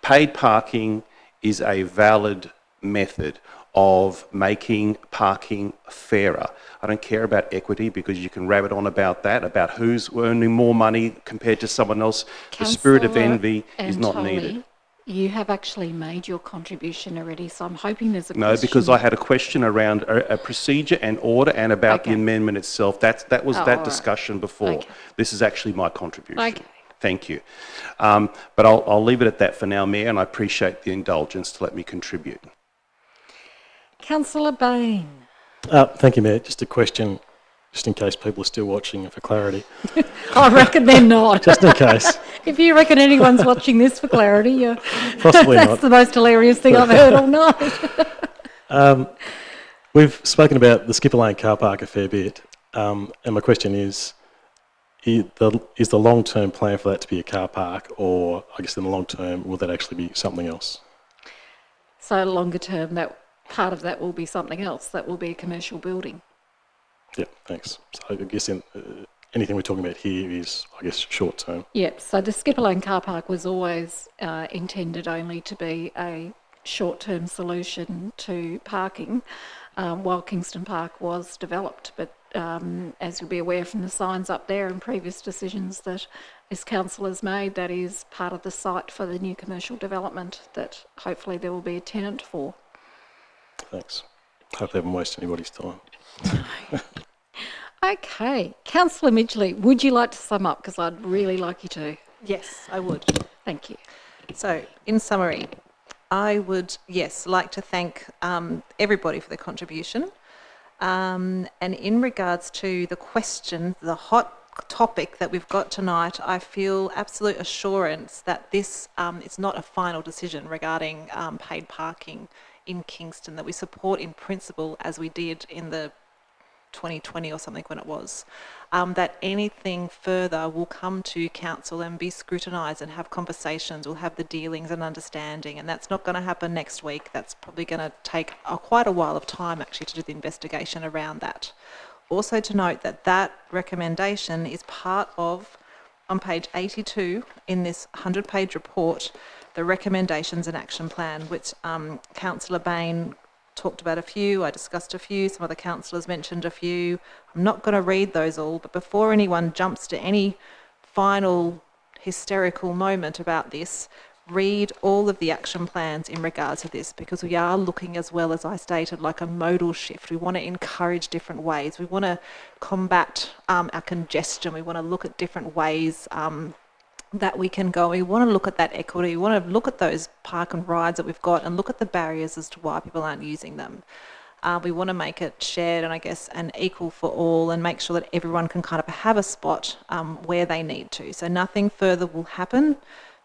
paid parking is a valid method of making parking fairer. I don't care about equity because you can rabbit on about that, about who's earning more money compared to someone else. The spirit of envy is not needed. You have actually made your contribution already, so I'm hoping there's a No, question. because I had a question around a procedure and order and about the Okay. amendment itself. That was Oh, that all right. discussion before. Okay. This is actually my contribution. Okay. Thank you. But I'll leave it at that for now, Mayor, and I appreciate the indulgence to let me contribute. Councillor Bain. Thank you, Mayor. Just a question, just in case people are still watching for clarity. I reckon they're not. Just in case. If you reckon anyone's watching this for clarity, Possibly that's not. the most hilarious thing I've heard all night. We've spoken about the Skipper Lane car park a fair bit, and my question is the long-term plan for that to be a car park, or I guess in the long term, will that actually be something else? So longer term, that part of that will be something else. That will be a commercial building. Yeah, thanks. So I guess anything we're talking about here is, I guess, short term. Yep, so the Skipper Lane car park was always intended only to be a short-term solution to parking while Kingston Park was developed. But as you'll be aware from the signs up there and previous decisions that this council has made, that is part of the site for the new commercial development that hopefully there will be a tenant for. Thanks. Hope they haven't wasted anybody's time. Okay, Councillor Midgley, would you like to sum up? Because I'd really like you to. Yes, I would. Thank you. So, in summary, I would, yes, like to thank everybody for their contribution. And in regards to the question, the hot topic that we've got tonight, I feel absolute assurance that this is not a final decision regarding paid parking in Kingston, that we support in principle, as we did in the 2020 or something when it was, that anything further will come to council and be scrutinised and have conversations, we'll have the dealings and understanding, and that's not going to happen next week. That's probably going to take quite a while of time actually to do the investigation around that. Also to note that that recommendation is part of, on page 82 in this 100-page report, the recommendations and action plan, which Councillor Bain talked about a few, I discussed a few, some other councillors mentioned a few. I'm not going to read those all, but before anyone jumps to any final hysterical moment about this, read all of the action plans in regards to this, because we are looking, as well as I stated, like a modal shift. We want to encourage different ways. We want to combat our congestion. We want to look at different ways that we can go. We want to look at that equity. We want to look at those park and rides that we've got and look at the barriers as to why people aren't using them. We want to make it shared and, I guess, and equal for all, and make sure that everyone can kind of have a spot where they need to. So nothing further will happen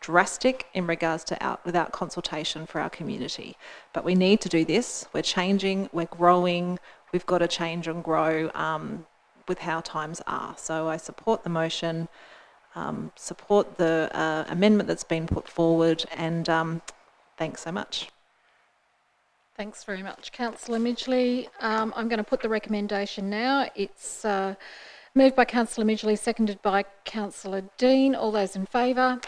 drastic in regards to without consultation for our community. But we need to do this. We're changing, we're growing, we've got to change and grow with how times are. So I support the motion, support the amendment that's been put forward, and thanks so much. Thanks very much, Councillor Midgley. I'm going to put the recommendation now. It's moved by Councillor Midgley, seconded by Councillor Dean. All those in favour?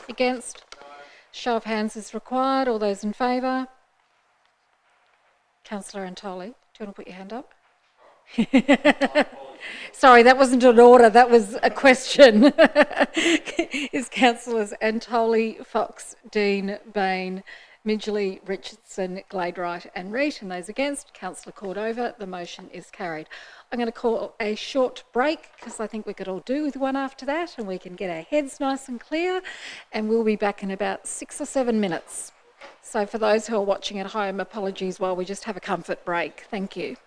Against? Show of hands is required. All those in favour? Councillor Antoli, do you want to put your hand up? Sorry, that wasn't an order, that was a question. Is Councillors Antoli, Fox, Dean, Bain, Midgley, Richardson, Gladeright and Reid, and those against, Councillor Cordova. The motion is carried. I'm going to call a short break because I think we could all do with one after that, and we can get our heads nice and clear, and we'll be back in about 6 or 7 minutes. So for those who are watching at home, apologies while we just have a comfort break. Thank you.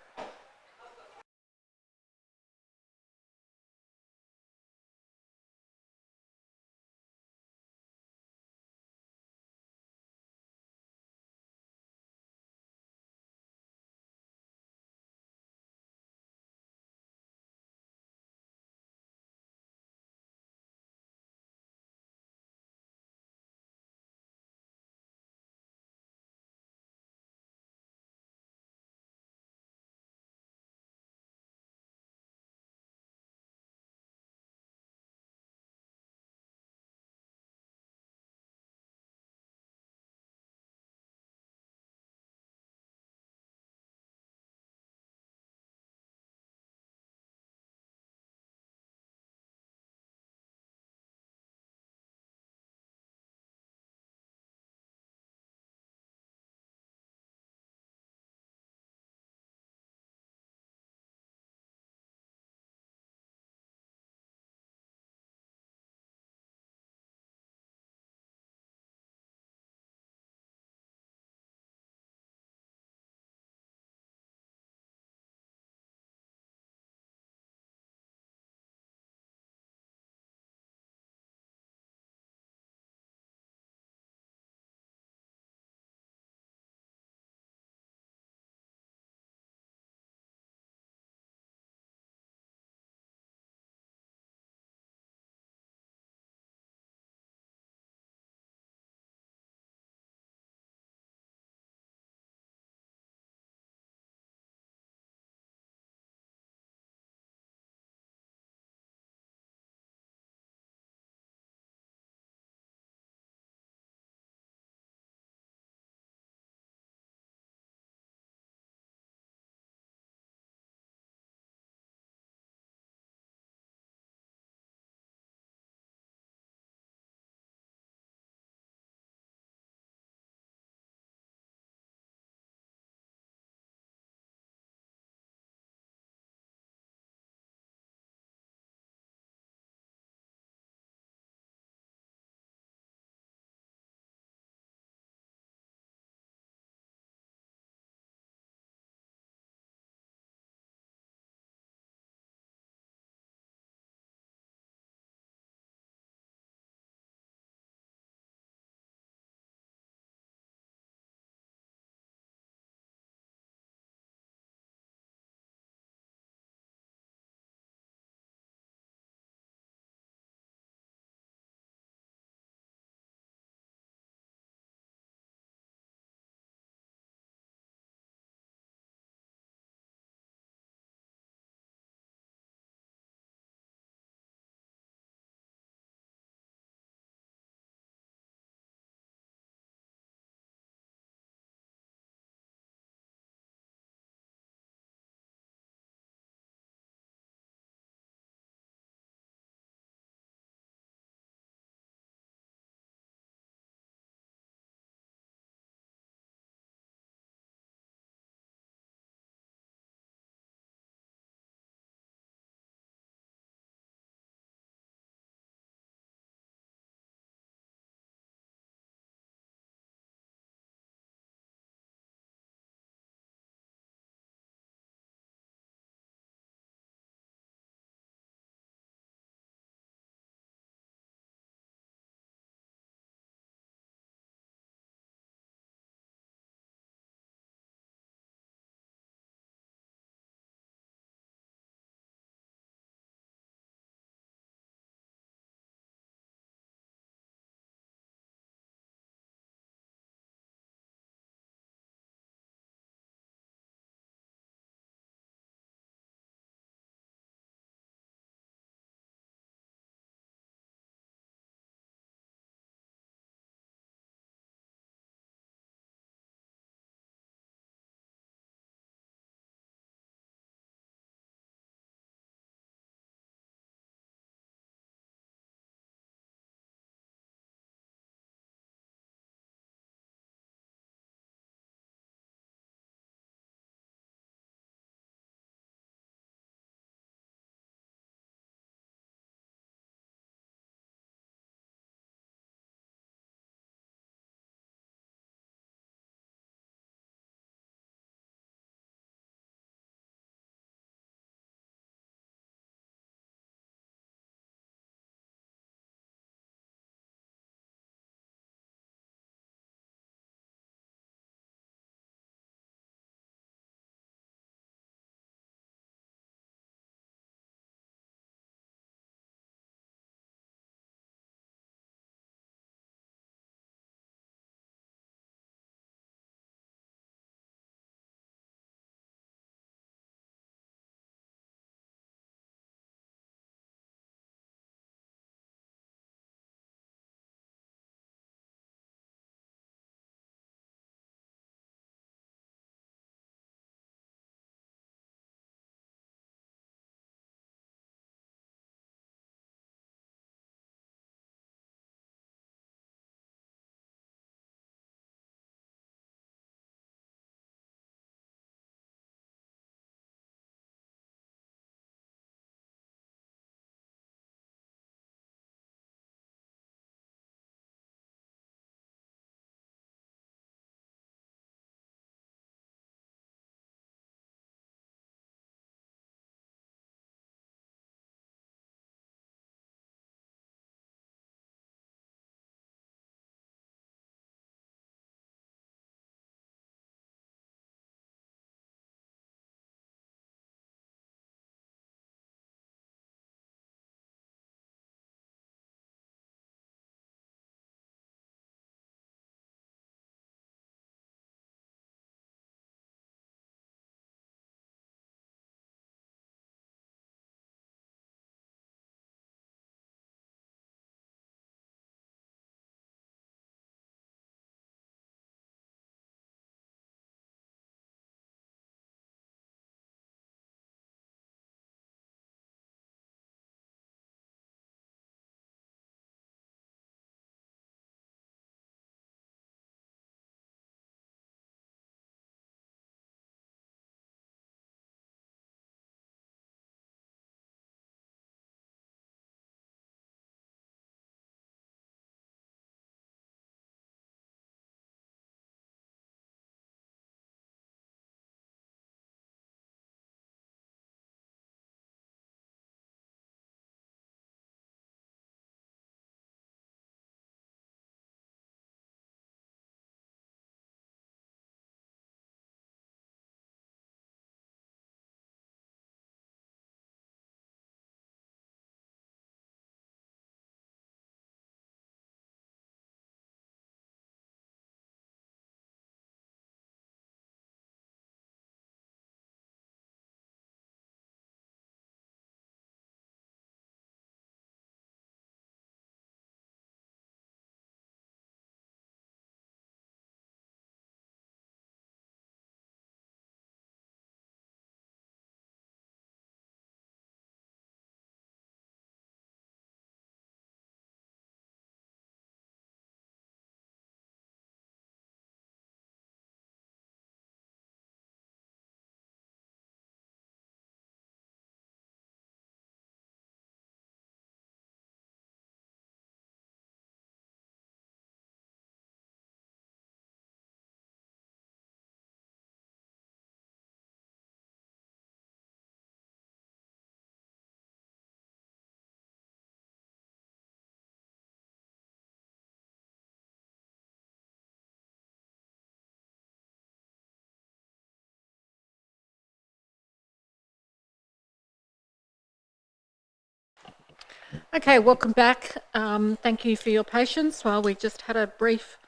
Okay, welcome back. Thank you for your patience while we just had a brief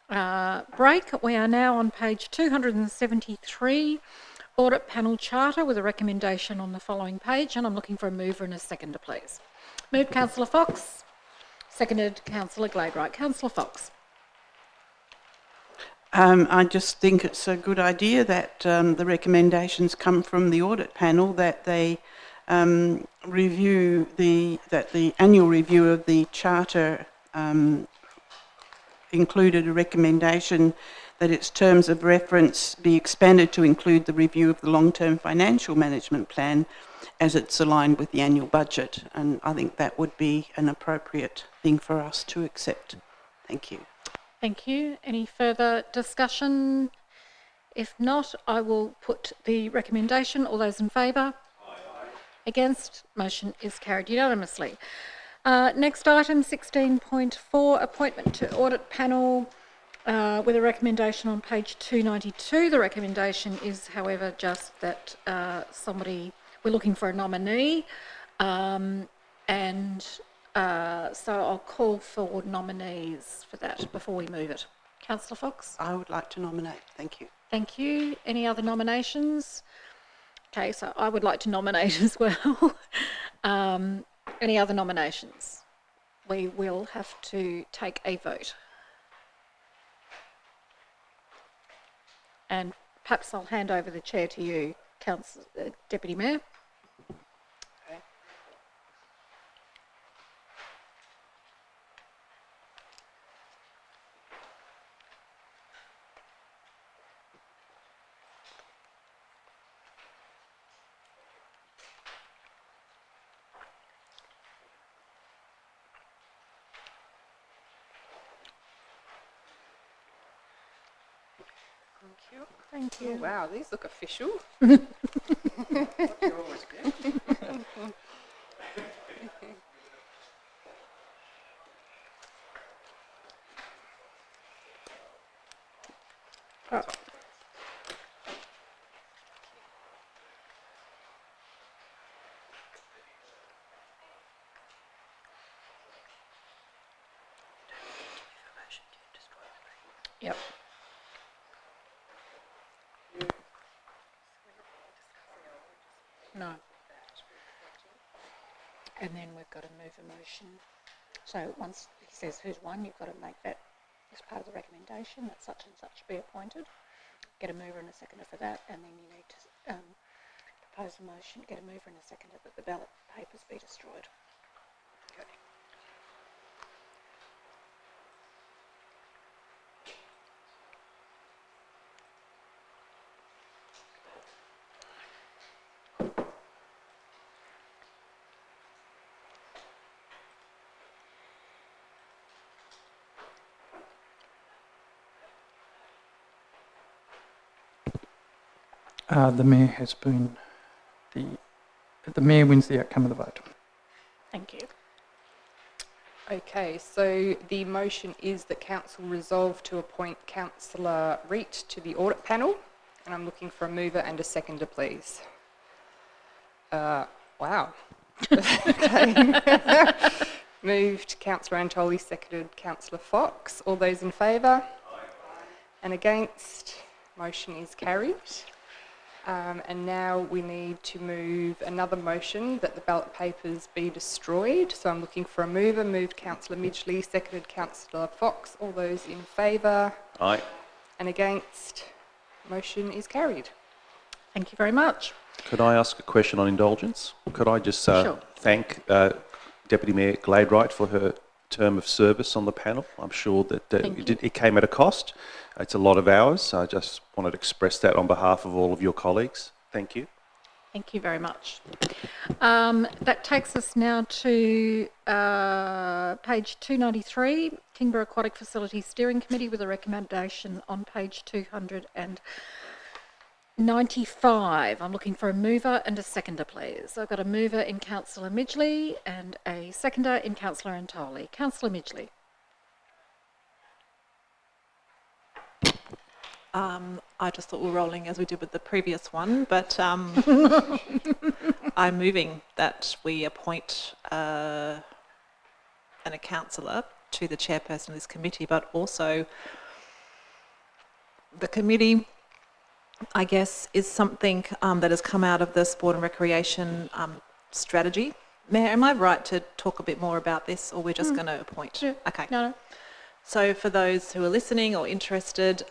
break. We are now on page 273, Audit Panel Charter, with a recommendation on the following page, and I'm looking for a mover and a seconder, please. Moved Councillor Fox, seconded Councillor Gladwright. Councillor Fox. I just think it's a good idea that the recommendations come from the audit panel, that they review that the annual review of the charter included a recommendation that its terms of reference be expanded to include the review of the long-term financial management plan as it's aligned with the annual budget. And I think that would be an appropriate thing for us to accept. Thank you. Thank you. Any further discussion? If not, I will put the recommendation. All those in favour? Aye. Against? Motion is carried unanimously. Next item, 16.4, appointment to audit panel with a recommendation on page 292. The recommendation is, however, just that we're looking for a nominee, so I'll call for nominees for that before we move it. Councillor Fox? I would like to nominate. Thank you. Thank you. Any other nominations? Okay, so I would like to nominate as well. Any other nominations? We will have to take a vote. And perhaps I'll hand over the chair to you, Deputy Mayor. Okay. Thank you. Oh, wow, these look official. Oh. Yep. No. And then we've got to move a motion. So once he says who's won, you've got to make that as part of the recommendation that such and such be appointed. Get a mover and a seconder for that, and then you need to propose a motion, get a mover and a seconder that the ballot papers be destroyed. Okay. The Mayor has been the Mayor wins the outcome of the vote. Thank you. Okay, so the motion is that Council resolve to appoint Councillor Reid to the audit panel, and I'm looking for a mover and a seconder, please. Wow. Okay. Moved Councillor Antoli, seconded Councillor Fox. All those in favour? And against? Motion is carried. And now we need to move another motion that the ballot papers be destroyed. So I'm looking for a mover. Moved Councillor Midgley, seconded Councillor Fox. All those in favour? Aye. And against? Motion is carried. Thank you very much. Could I ask a question on indulgence? Could I just Sure. thank Deputy Mayor Gladwright for her term of service on the panel? I'm sure that it came at a cost. It's a lot of hours. I just wanted to express that on behalf of all of your colleagues. Thank you. Thank you very much. That takes us now to page 293, Kingborough Aquatic Facilities Steering Committee, with a recommendation on page 295. I'm looking for a mover and a seconder, please. I've got a mover in Councillor Midgley and a seconder in Councillor Antoli. Councillor Midgley. I just thought we were rolling as we did with the previous one, but I'm moving that we appoint and a councillor to the chairperson of this committee, but also the committee, I guess, is something that has come out of the sport and recreation strategy. Mayor, am I right to talk a bit more about this, or we're just going to appoint? Yeah. Okay. No. So for those who are listening or interested,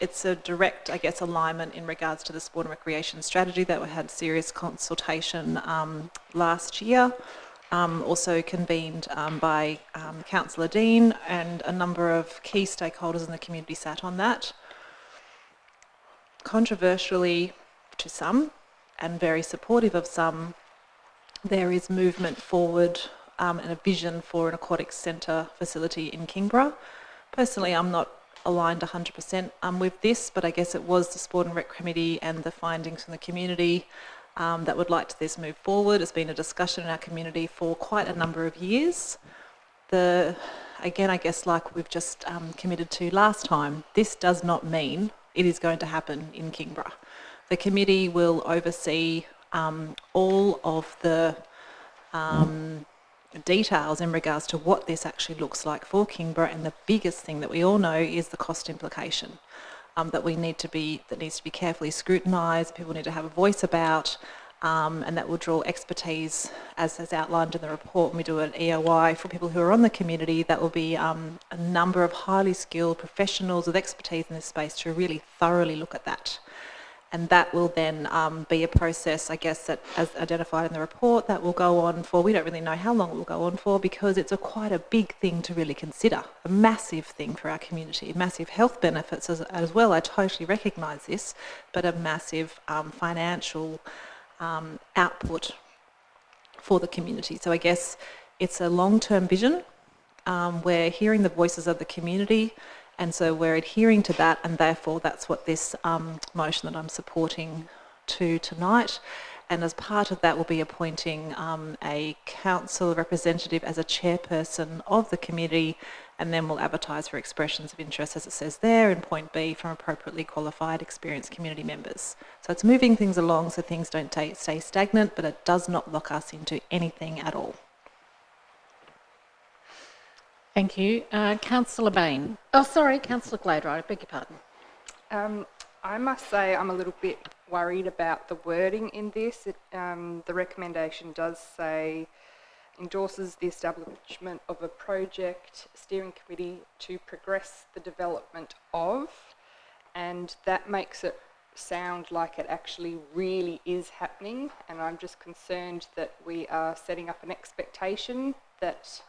it's a direct, I guess, alignment in regards to the sport and recreation strategy that we had serious consultation last year. Also convened by Councillor Dean, and a number of key stakeholders in the community sat on that. Controversially to some, and very supportive of some, there is movement forward and a vision for an aquatic centre facility in Kingborough. Personally, I'm not aligned 100% with this, but I guess it was the Sport and Rec Committee and the findings from the community that would like to this move forward. It's been a discussion in our community for quite a number of years. Again, I guess like we've just committed to last time, this does not mean it is going to happen in Kingborough. The committee will oversee all of the details in regards to what this actually looks like for Kingborough, and the biggest thing that we all know is the cost implication that needs to be carefully scrutinised. People need to have a voice about, and that will draw expertise, as outlined in the report. When we do an EOI for people who are on the community, that will be a number of highly skilled professionals with expertise in this space to really thoroughly look at that. And that will then be a process, I guess, that, as identified in the report, that will go on for, we don't really know how long it will go on for, because it's quite a big thing to really consider, a massive thing for our community, massive health benefits as well. I totally recognise this, but a massive financial output for the community. So I guess it's a long-term vision. We're hearing the voices of the community, and so we're adhering to that, and therefore that's what this motion that I'm supporting to tonight. And as part of that, we'll be appointing a council representative as a chairperson of the committee, and then we'll advertise for expressions of interest, as it says there in point B, from appropriately qualified, experienced community members. So it's moving things along so things don't stay stagnant, but it does not lock us into anything at all. Thank you. Councillor Bain. Oh, sorry, Councillor Glade, I beg your pardon. I must say I'm a little bit worried about the wording in this. The recommendation does say endorses the establishment of a project steering committee to progress the development of, and that makes it sound like it actually really is happening, and I'm just concerned that we are setting up an expectation that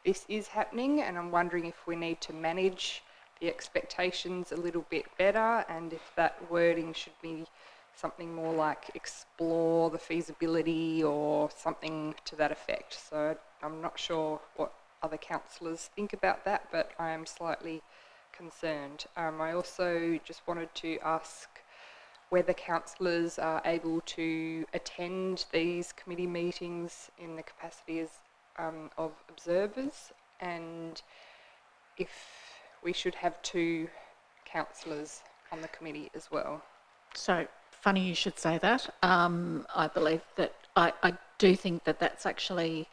this is happening, and I'm wondering if we need to manage the expectations a little bit better, and if that wording should be something more like explore the feasibility or something to that effect. So I'm not sure what other councillors think about that, but I am slightly concerned. I also just wanted to ask whether councillors are able to attend these committee meetings in the capacity as of observers, and if we should have 2 councillors on the committee as well. So, funny you should say that. I believe that, I do think that that's actually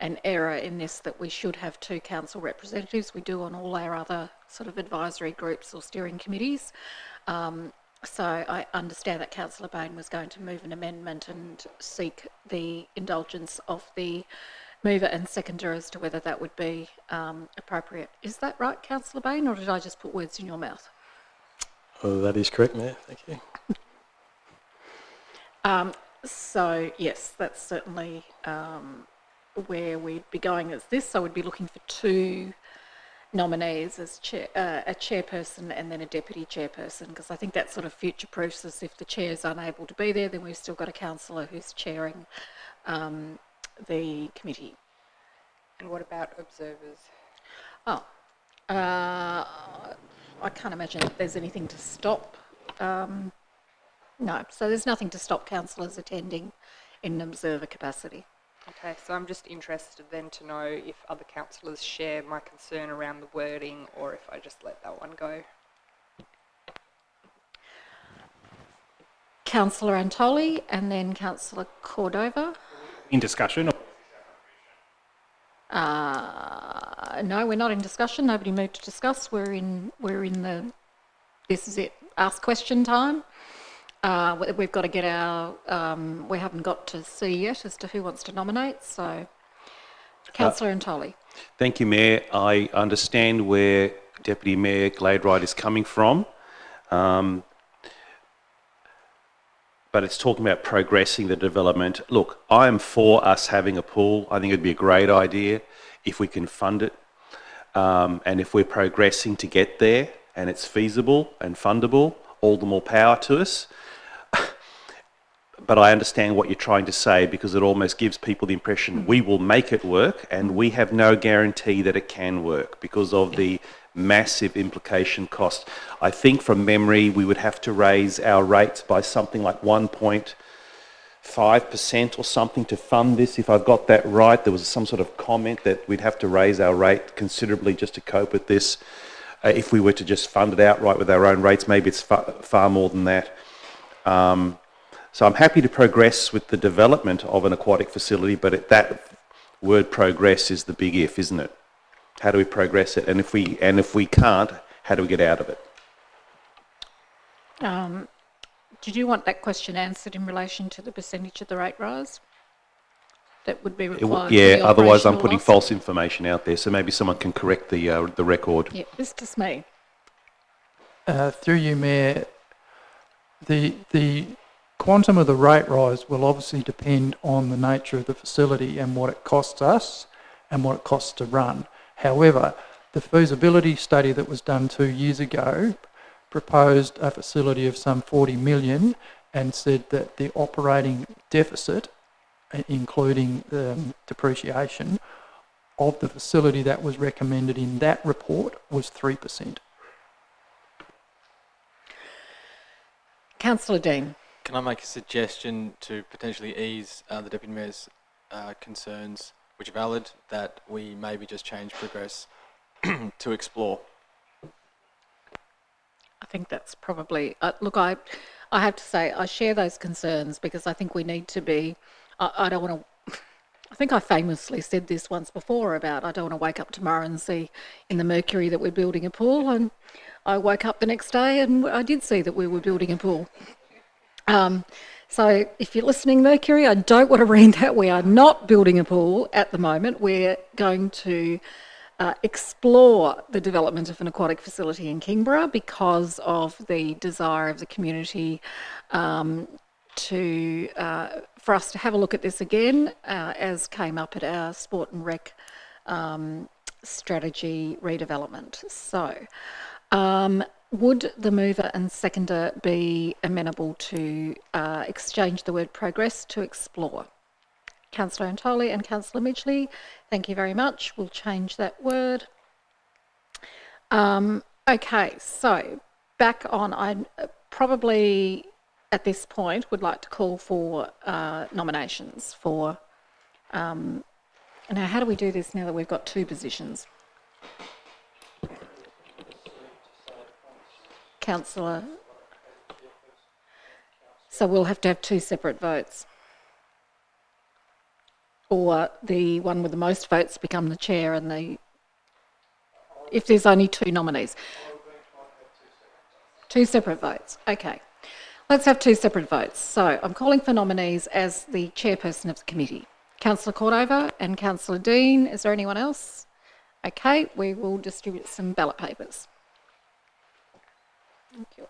an error in this, that we should have 2 council representatives. We do on all our other sort of advisory groups or steering committees. So I understand that Councillor Bain was going to move an amendment and seek the indulgence of the mover and seconder as to whether that would be appropriate. Is that right, Councillor Bain, or did I just put words in your mouth? Oh, that is correct, Mayor. Thank you. So, yes, that's certainly where we'd be going as this. So we'd be looking for 2 nominees as a chairperson and then a deputy chairperson, because I think that sort of future-proofs us. If the chair's unable to be there, then we've still got a councillor who's chairing the committee. And what about observers? Oh, I can't imagine that there's anything to stop. No, so there's nothing to stop councillors attending in an observer capacity. Okay, so I'm just interested then to know if other councillors share my concern around the wording, or if I just let that one go. Councillor Antoli and then Councillor Cordova. In discussion. No, we're not in discussion. Nobody moved to discuss. We're in the, this is it, ask question time. We've got to get our, we haven't got to see yet as to who wants to nominate, so Councillor Antoli. Thank you, Mayor. I understand where Deputy Mayor Gladwright is coming from, but it's talking about progressing the development. Look, I am for us having a pool. I think it'd be a great idea if we can fund it, and if we're progressing to get there and it's feasible and fundable, all the more power to us. But I understand what you're trying to say, because it almost gives people the impression we will make it work, and we have no guarantee that it can work because of the massive implication cost. I think from memory we would have to raise our rates by something like 1.5% or something to fund this, if I've got that right. There was some sort of comment that we'd have to raise our rate considerably just to cope with this. If we were to just fund it outright with our own rates, maybe it's far more than that. So I'm happy to progress with the development of an aquatic facility, but that word progress is the big if, isn't it? How do we progress it? And if we can't, how do we get out of it? Did you want that question answered in relation to the percentage of the rate rise that would be required? Yeah, otherwise I'm putting false information out there, so maybe someone can correct the record. Yeah, Mr. Smee. Through you, Mayor, the quantum of the rate rise will obviously depend on the nature of the facility and what it costs us and what it costs to run. However, the feasibility study that was done 2 years ago proposed a facility of some 40 million and said that the operating deficit, including depreciation, of the facility that was recommended in that report was 3%. Councillor Dean. Can I make a suggestion to potentially ease the Deputy Mayor's concerns, which are valid, that we maybe just change progress to explore? I think that's probably, look, I have to say I share those concerns, because I think we need to be, I don't want to, I think I famously said this once before about I don't want to wake up tomorrow and see in the Mercury that we're building a pool, and I woke up the next day and I did see that we were building a pool. So if you're listening, Mercury, I don't want to read that. We are not building a pool at the moment. We're going to explore the development of an aquatic facility in Kingborough because of the desire of the community for us to have a look at this again, as came up at our Sport and Rec strategy redevelopment. So, would the mover and seconder be amenable to exchange the word progress to explore? Councillor Antoli and Councillor Midgley, thank you very much. We'll change that word. Okay, so back on, I probably at this point would like to call for nominations for, now how do we do this now that we've got 2 positions? Councillor, so we'll have to have 2 separate votes, or the one with the most votes become the chair, and if there's only 2 nominees. 2 separate votes, okay. Let's have 2 separate votes. So I'm calling for nominees as the chairperson of the committee. Councillor Cordova and Councillor Dean. Is there anyone else? Okay, we will distribute some ballot papers. Thank you.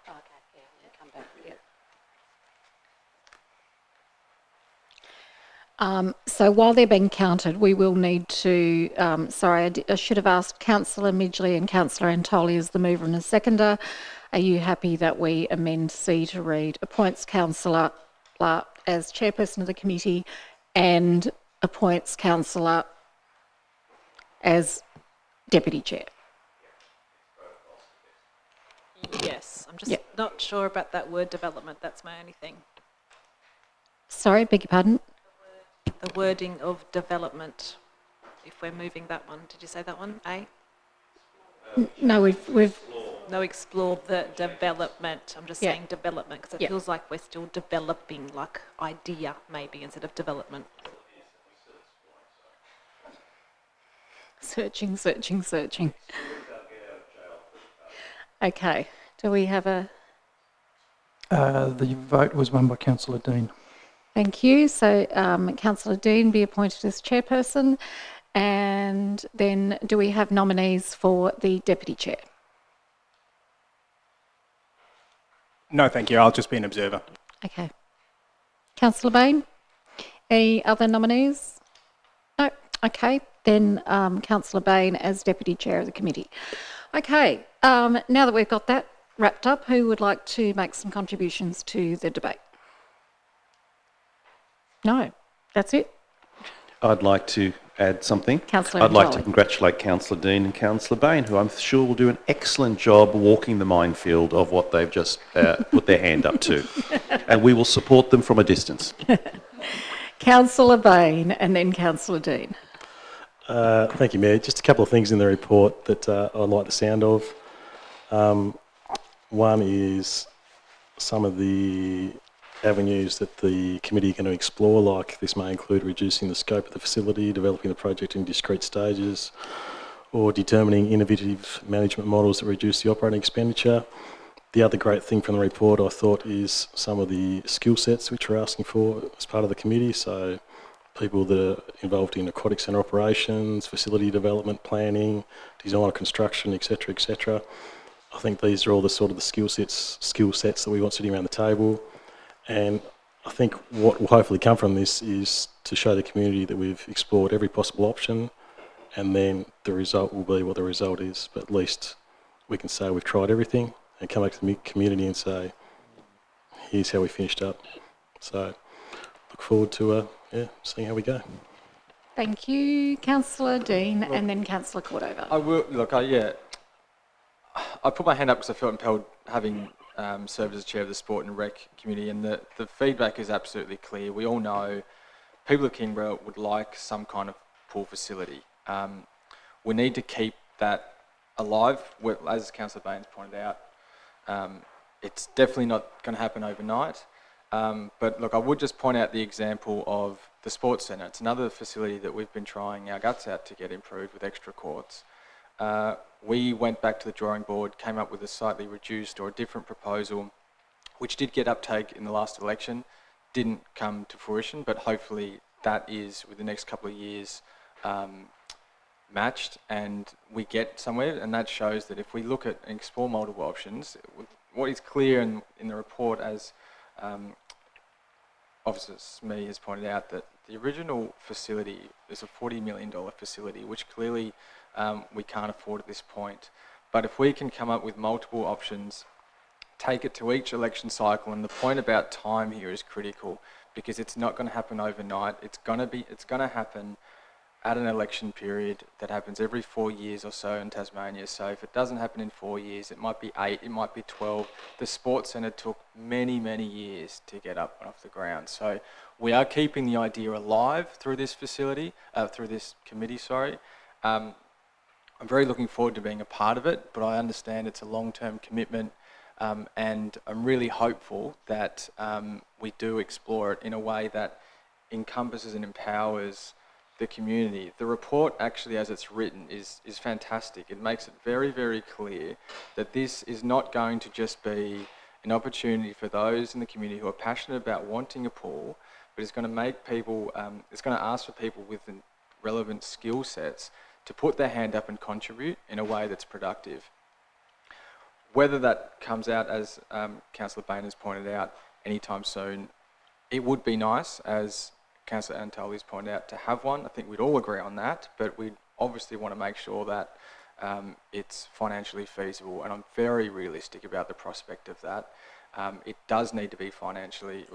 Okay, yeah, come back. Yeah. So while they're being counted, we will need to, I should have asked Councillor Midgley and Councillor Antoli as the mover and the seconder. Are you happy that we amend C to read appoints Councillor as chairperson of the committee and appoints Councillor as deputy chair? Yes, I'm just not sure about that word development. That's my only thing. Sorry, beg your pardon? The wording of development, if we're moving that one. Did you say that one, A? No, we've... No, explore the development. I'm just saying development because it feels like we're still developing, like idea maybe, instead of development. Searching. Okay, do we have a... The vote was won by Councillor Dean. Thank you. So Councillor Dean be appointed as chairperson. And then do we have nominees for the deputy chair? No, thank you. I'll just be an observer. Okay. Councillor Bain, any other nominees? No. Okay. Then Councillor Bain as deputy chair of the committee. Okay. Now that we've got that wrapped up, who would like to make some contributions to the debate? No, that's it. I'd like to add something. Councillor I'd like to Antoli. congratulate Councillor Dean and Councillor Bain, who I'm sure will do an excellent job walking the minefield of what they've just put their hand up to. And we will support them from a distance. Councillor Bain and then Councillor Dean. Thank you, Mayor. Just a couple of things in the report that I'd like the sound of. One is some of the avenues that the committee are going to explore, like this may include reducing the scope of the facility, developing the project in discrete stages, or determining innovative management models that reduce the operating expenditure. The other great thing from the report, I thought, is some of the skill sets which we're asking for as part of the committee. So people that are involved in aquatic centre operations, facility development, planning, design and construction, etc., etc. I think these are all the sort of the skill sets that we want sitting around the table. And I think what will hopefully come from this is to show the community that we've explored every possible option, and then the result will be what the result is. But at least we can say we've tried everything and come back to the community and say, here's how we finished up. So look forward to seeing how we go. Thank you, Councillor Dean, and then Councillor Cordova. I will, look, I put my hand up because I felt impelled, having served as chair of the Sport and Rec committee, and the feedback is absolutely clear. We all know people of Kingborough would like some kind of pool facility. We need to keep that alive. As Councillor Baines pointed out, it's definitely not going to happen overnight. But look, I would just point out the example of the Sports Centre. It's another facility that we've been trying our guts out to get improved with extra courts. We went back to the drawing board, came up with a slightly reduced or a different proposal, which did get uptake in the last election, didn't come to fruition, but hopefully that is, with the next couple of years, matched and we get somewhere. And that shows that if we look at and explore multiple options, what is clear in the report, as Officer Smee has pointed out, that the original facility is a $40 million facility, which clearly we can't afford at this point. But if we can come up with multiple options, take it to each election cycle, and the point about time here is critical, because it's not going to happen overnight. It's going to happen at an election period that happens every 4 years or so in Tasmania. So if it doesn't happen in 4 years, it might be 8, it might be 12. The Sports Centre took many, many years to get up and off the ground. So we are keeping the idea alive through this facility, through this committee, sorry. I'm very looking forward to being a part of it, but I understand it's a long-term commitment, and I'm really hopeful that we do explore it in a way that encompasses and empowers the community. The report, actually, as it's written, is fantastic. It makes it very, very clear that this is not going to just be an opportunity for those in the community who are passionate about wanting a pool, but it's going to make people, it's going to ask for people with the relevant skill sets to put their hand up and contribute in a way that's productive. Whether that comes out, as Councillor Bain has pointed out, anytime soon, it would be nice, as Councillor Antoli's pointed out, to have one. I think we'd all agree on that, but we obviously want to make sure that it's financially feasible, and I'm very realistic about the prospect of that. It does need to be financially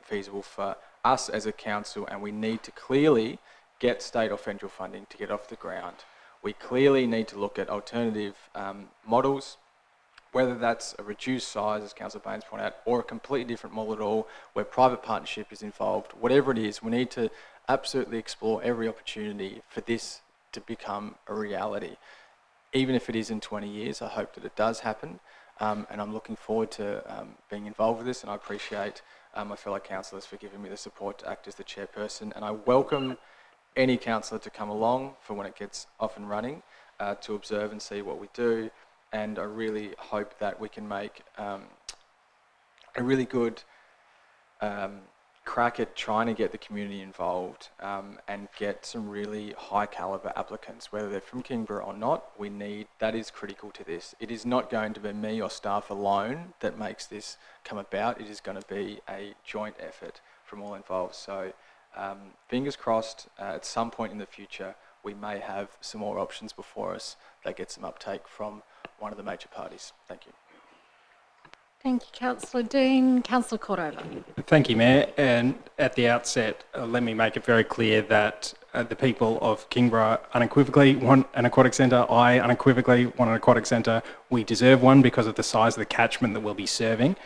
feasible for us as a council, and we need to clearly get state or federal funding to get off the ground. We clearly need to look at alternative models, whether that's a reduced size, as Councillor Baines pointed out, or a completely different model at all, where private partnership is involved. Whatever it is, we need to absolutely explore every opportunity for this to become a reality. Even if it is in 20 years, I hope that it does happen, and I'm looking forward to being involved with this, and I appreciate my fellow councillors for giving me the support to act as the chairperson, and I welcome any councillor to come along for when it gets off and running to observe and see what we do. And I really hope that we can make a really good crack at trying to get the community involved and get some really high calibre applicants, whether they're from Kingborough or not. That is critical to this. It is not going to be me or staff alone that makes this come about. It is going to be a joint effort from all involved. So fingers crossed, at some point in the future, we may have some more options before us that get some uptake from one of the major parties. Thank you. Thank you, Councillor Dean. Councillor Cordova. Thank you, Mayor. And at the outset, let me make it very clear that the people of Kingborough unequivocally want an aquatic centre. I unequivocally want an aquatic centre. We deserve one because of the size of the catchment that we'll be serving.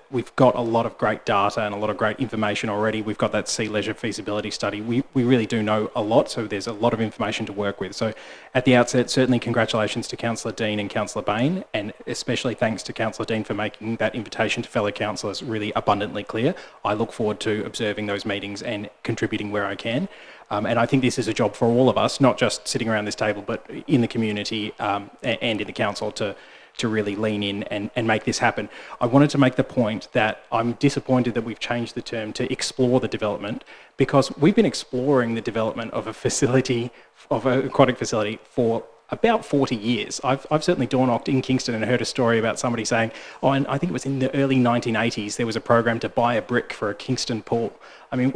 We've got a lot of great data and a lot of great information already. We've got that sea leisure feasibility study. We really do know a lot, so there's a lot of information to work with. So at the outset, certainly congratulations to Councillor Dean and Councillor Bain, and especially thanks to Councillor Dean for making that invitation to fellow councillors really abundantly clear. I look forward to observing those meetings and contributing where I can. And I think this is a job for all of us, not just sitting around this table, but in the community and in the council to really lean in and make this happen. I wanted to make the point that I'm disappointed that we've changed the term to explore the development, because we've been exploring the development of a facility, of an aquatic facility, for about 40 years. I've certainly door-knocked in Kingston and heard a story about somebody saying, oh, and I think it was in the early 1980s, there was a program to buy a brick for a Kingston pool. I mean,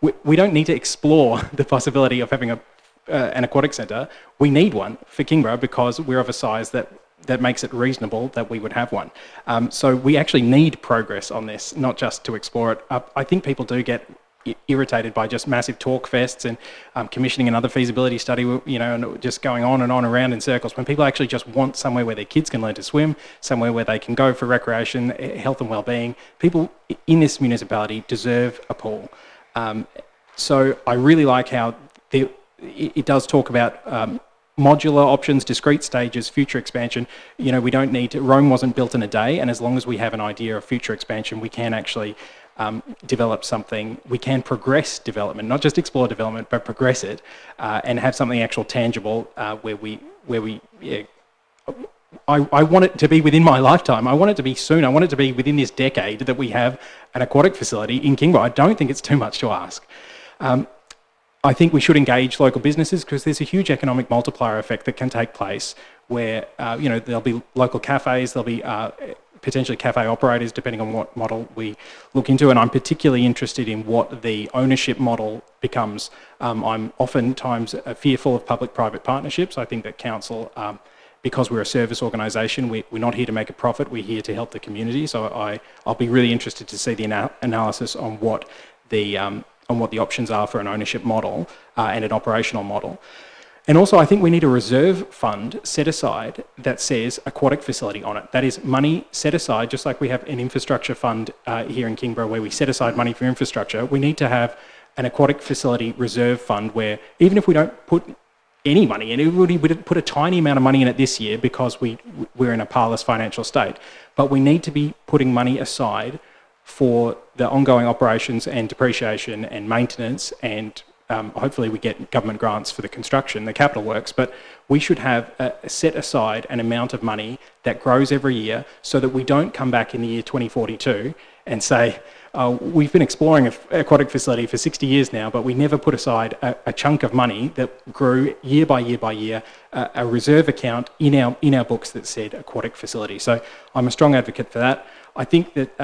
we don't need to explore the possibility of having an aquatic centre. We need one for Kingborough because we're of a size that makes it reasonable that we would have one. So we actually need progress on this, not just to explore it. I think people do get irritated by just massive talk fests and commissioning another feasibility study, and just going on and on around in circles, when people actually just want somewhere where their kids can learn to swim, somewhere where they can go for recreation, health and well-being. People in this municipality deserve a pool. So I really like how it does talk about modular options, discrete stages, future expansion. We don't need to, Rome wasn't built in a day, and as long as we have an idea of future expansion, we can actually develop something. We can progress development, not just explore development, but progress it and have something actual tangible where we I want it to be within my lifetime. I want it to be soon. I want it to be within this decade that we have an aquatic facility in Kingborough. I don't think it's too much to ask. I think we should engage local businesses because there's a huge economic multiplier effect that can take place where, there'll be local cafes, there'll be potentially cafe operators, depending on what model we look into. And I'm particularly interested in what the ownership model becomes. I'm oftentimes fearful of public-private partnerships. I think that council, because we're a service organisation, we're not here to make a profit, we're here to help the community. So I'll be really interested to see the analysis on what the options are for an ownership model and an operational model. And also, I think we need a reserve fund set aside that says aquatic facility on it. That is money set aside, just like we have an infrastructure fund here in Kingborough where we set aside money for infrastructure. We need to have an aquatic facility reserve fund where, even if we don't put any money in, we would put a tiny amount of money in it this year because we're in a parlous financial state. But we need to be putting money aside for the ongoing operations and depreciation and maintenance, and hopefully we get government grants for the construction, the capital works, but we should have set aside an amount of money that grows every year so that we don't come back in the year 2042 and say, we've been exploring an aquatic facility for 60 years now, but we never put aside a chunk of money that grew year by year by year, a reserve account in our books that said aquatic facility. So I'm a strong advocate for that. I think that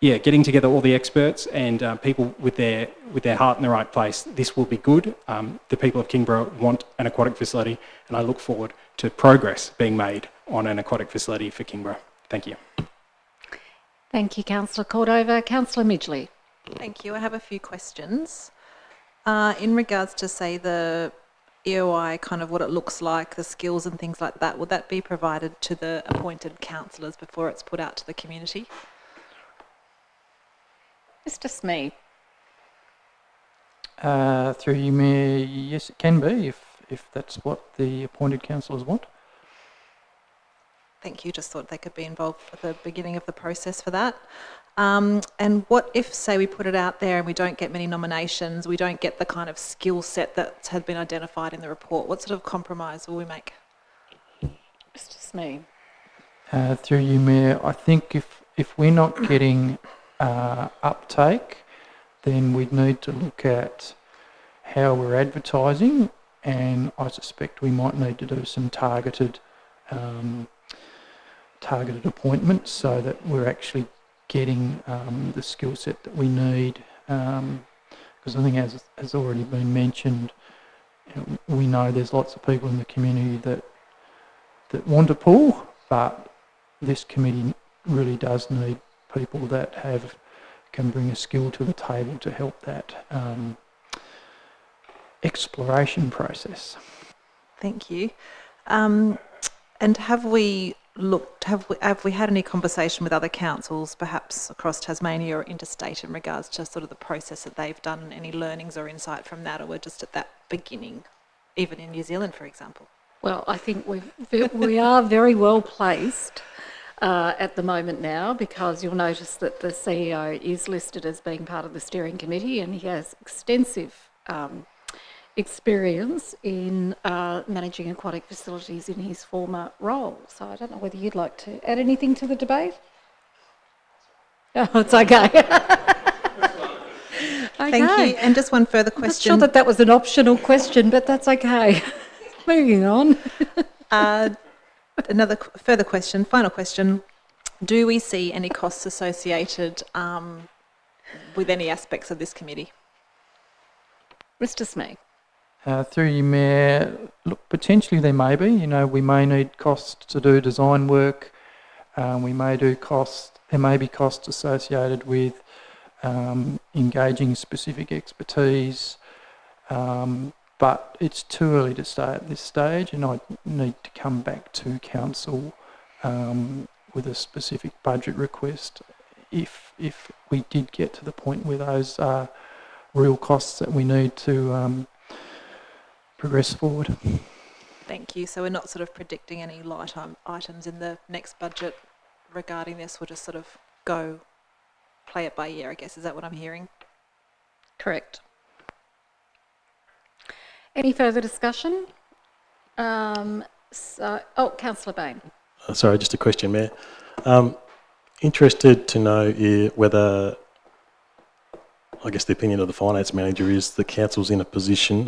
getting together all the experts and people with their heart in the right place, this will be good. The people of Kingborough want an aquatic facility, and I look forward to progress being made on an aquatic facility for Kingborough. Thank you. Thank you, Councillor Cordova. Councillor Midgley. Thank you. I have a few questions. In regards to, say, the EOI, kind of what it looks like, the skills and things like that, will that be provided to the appointed councillors before it's put out to the community? Mr. Smee. Through you, Mayor, yes, it can be if that's what the appointed councillors want. Thank you. Just thought they could be involved at the beginning of the process for that. And what if, say, we put it out there and we don't get many nominations, we don't get the kind of skill set that had been identified in the report? What sort of compromise will we make? Mr. Smee. Through you, Mayor, I think if we're not getting uptake, then we'd need to look at how we're advertising, and I suspect we might need to do some targeted appointments so that we're actually getting the skill set that we need. Because I think, as has already been mentioned, we know there's lots of people in the community that want to pull, but this committee really does need people that can bring a skill to the table to help that exploration process. Thank you. And have we had any conversation with other councils, perhaps across Tasmania or interstate, in regards to sort of the process that they've done, any learnings or insight from that, or we're just at that beginning, even in New Zealand, for example? Well, I think we are very well placed at the moment now, because you'll notice that the CEO is listed as being part of the steering committee, and he has extensive experience in managing aquatic facilities in his former role. So I don't know whether you'd like to add anything to the debate? Oh, it's okay. Thank you. And just one further question. I'm not sure that was an optional question, but that's okay. Moving on. Another further question, final question. Do we see any costs associated with any aspects of this committee? Mr. Smee. Through you, Mayor, look, potentially there may be. We may need costs to do design work. There may be costs associated with engaging specific expertise. But it's too early to say at this stage, and I need to come back to council with a specific budget request if we did get to the point where those are real costs that we need to progress forward. Thank you. So we're not sort of predicting any light items in the next budget regarding this. We'll just sort of play it by ear, I guess. Is that what I'm hearing? Correct. Any further discussion? Councillor Bain. Sorry, just a question, Mayor. Interested to know whether, I guess the opinion of the finance manager is the council's in a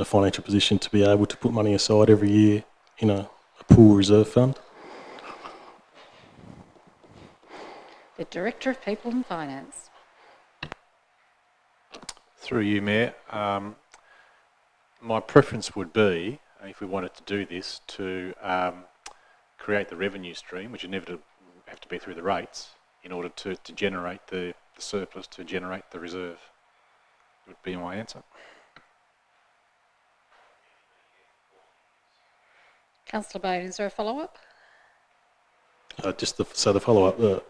financial position to be able to put money aside every year in a pool reserve fund. The Director of People and Finance. Through you, Mayor. My preference would be, if we wanted to do this, to create the revenue stream, which inevitably have to be through the rates, in order to generate the surplus, to generate the reserve. Would be my answer. Councillor Bain, is there a follow-up? The follow-up.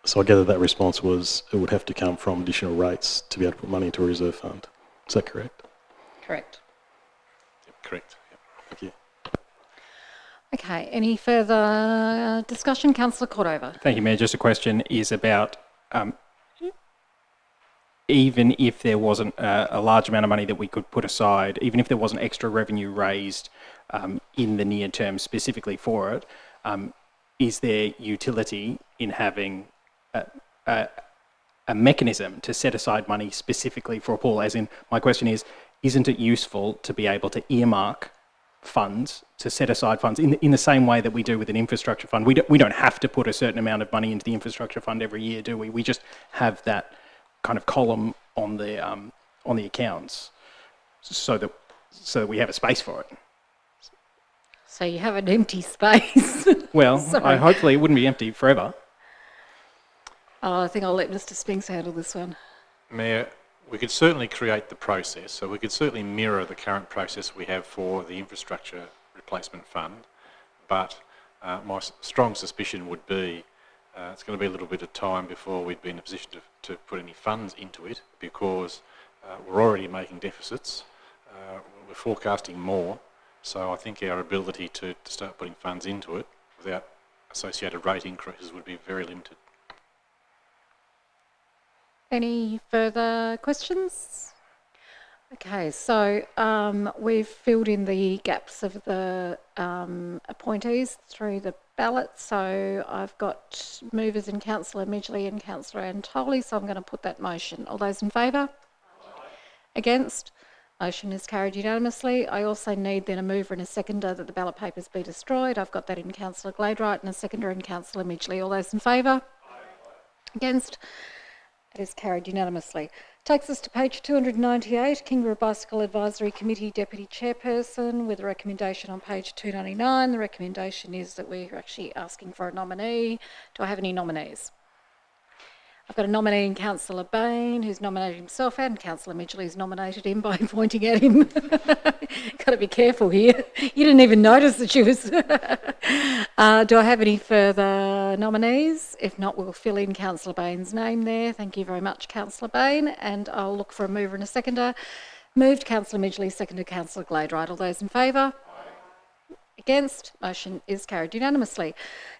So I gather that response was it would have to come from additional rates to be able to put money into a reserve fund. Is that correct? Correct. Correct. Yep. Thank you. Okay, any further discussion? Councillor Cordova. Thank you, Mayor. Just a question is about even if there wasn't a large amount of money that we could put aside, even if there wasn't extra revenue raised in the near term specifically for it, is there utility in having a mechanism to set aside money specifically for a pool? As in, my question is, isn't it useful to be able to earmark funds, to set aside funds in the same way that we do with an infrastructure fund? We don't have to put a certain amount of money into the infrastructure fund every year, do we? We just have that kind of column on the accounts so that we have a space for it. So you have an empty space. Well, Sorry. hopefully it wouldn't be empty forever. Oh, I think I'll let Mr. Spinks handle this one. Mayor, we could certainly create the process, so we could certainly mirror the current process we have for the infrastructure replacement fund, but my strong suspicion would be it's going to be a little bit of time before we'd be in a position to put any funds into it, because we're already making deficits, we're forecasting more, so I think our ability to start putting funds into it without associated rate increases would be very limited. Any further questions? Okay, so we've filled in the gaps of the appointees through the ballot. So I've got movers in Councillor Midgley and Councillor Antoli, so I'm going to put that motion. All those in favour? Against? Motion is carried unanimously. I also need then a mover and a seconder that the ballot papers be destroyed. I've got that in Councillor Gladwright and a seconder in Councillor Midgley. All those in favour? Against? It is carried unanimously. Takes us to page 298, Kingborough Bicycle Advisory Committee Deputy Chairperson, with a recommendation on page 299. The recommendation is that we're actually asking for a nominee. Do I have any nominees? I've got a nominee in Councillor Bain, who's nominated himself, and Councillor Midgley's nominated him by pointing at him. Got to be careful here. You didn't even notice that she was... Do I have any further nominees? If not, we'll fill in Councillor Bain's name there. Thank you very much, Councillor Bain. And I'll look for a mover and a seconder. Moved Councillor Midgley, seconded Councillor Gladwright. All those in favour? Against? Motion is carried unanimously.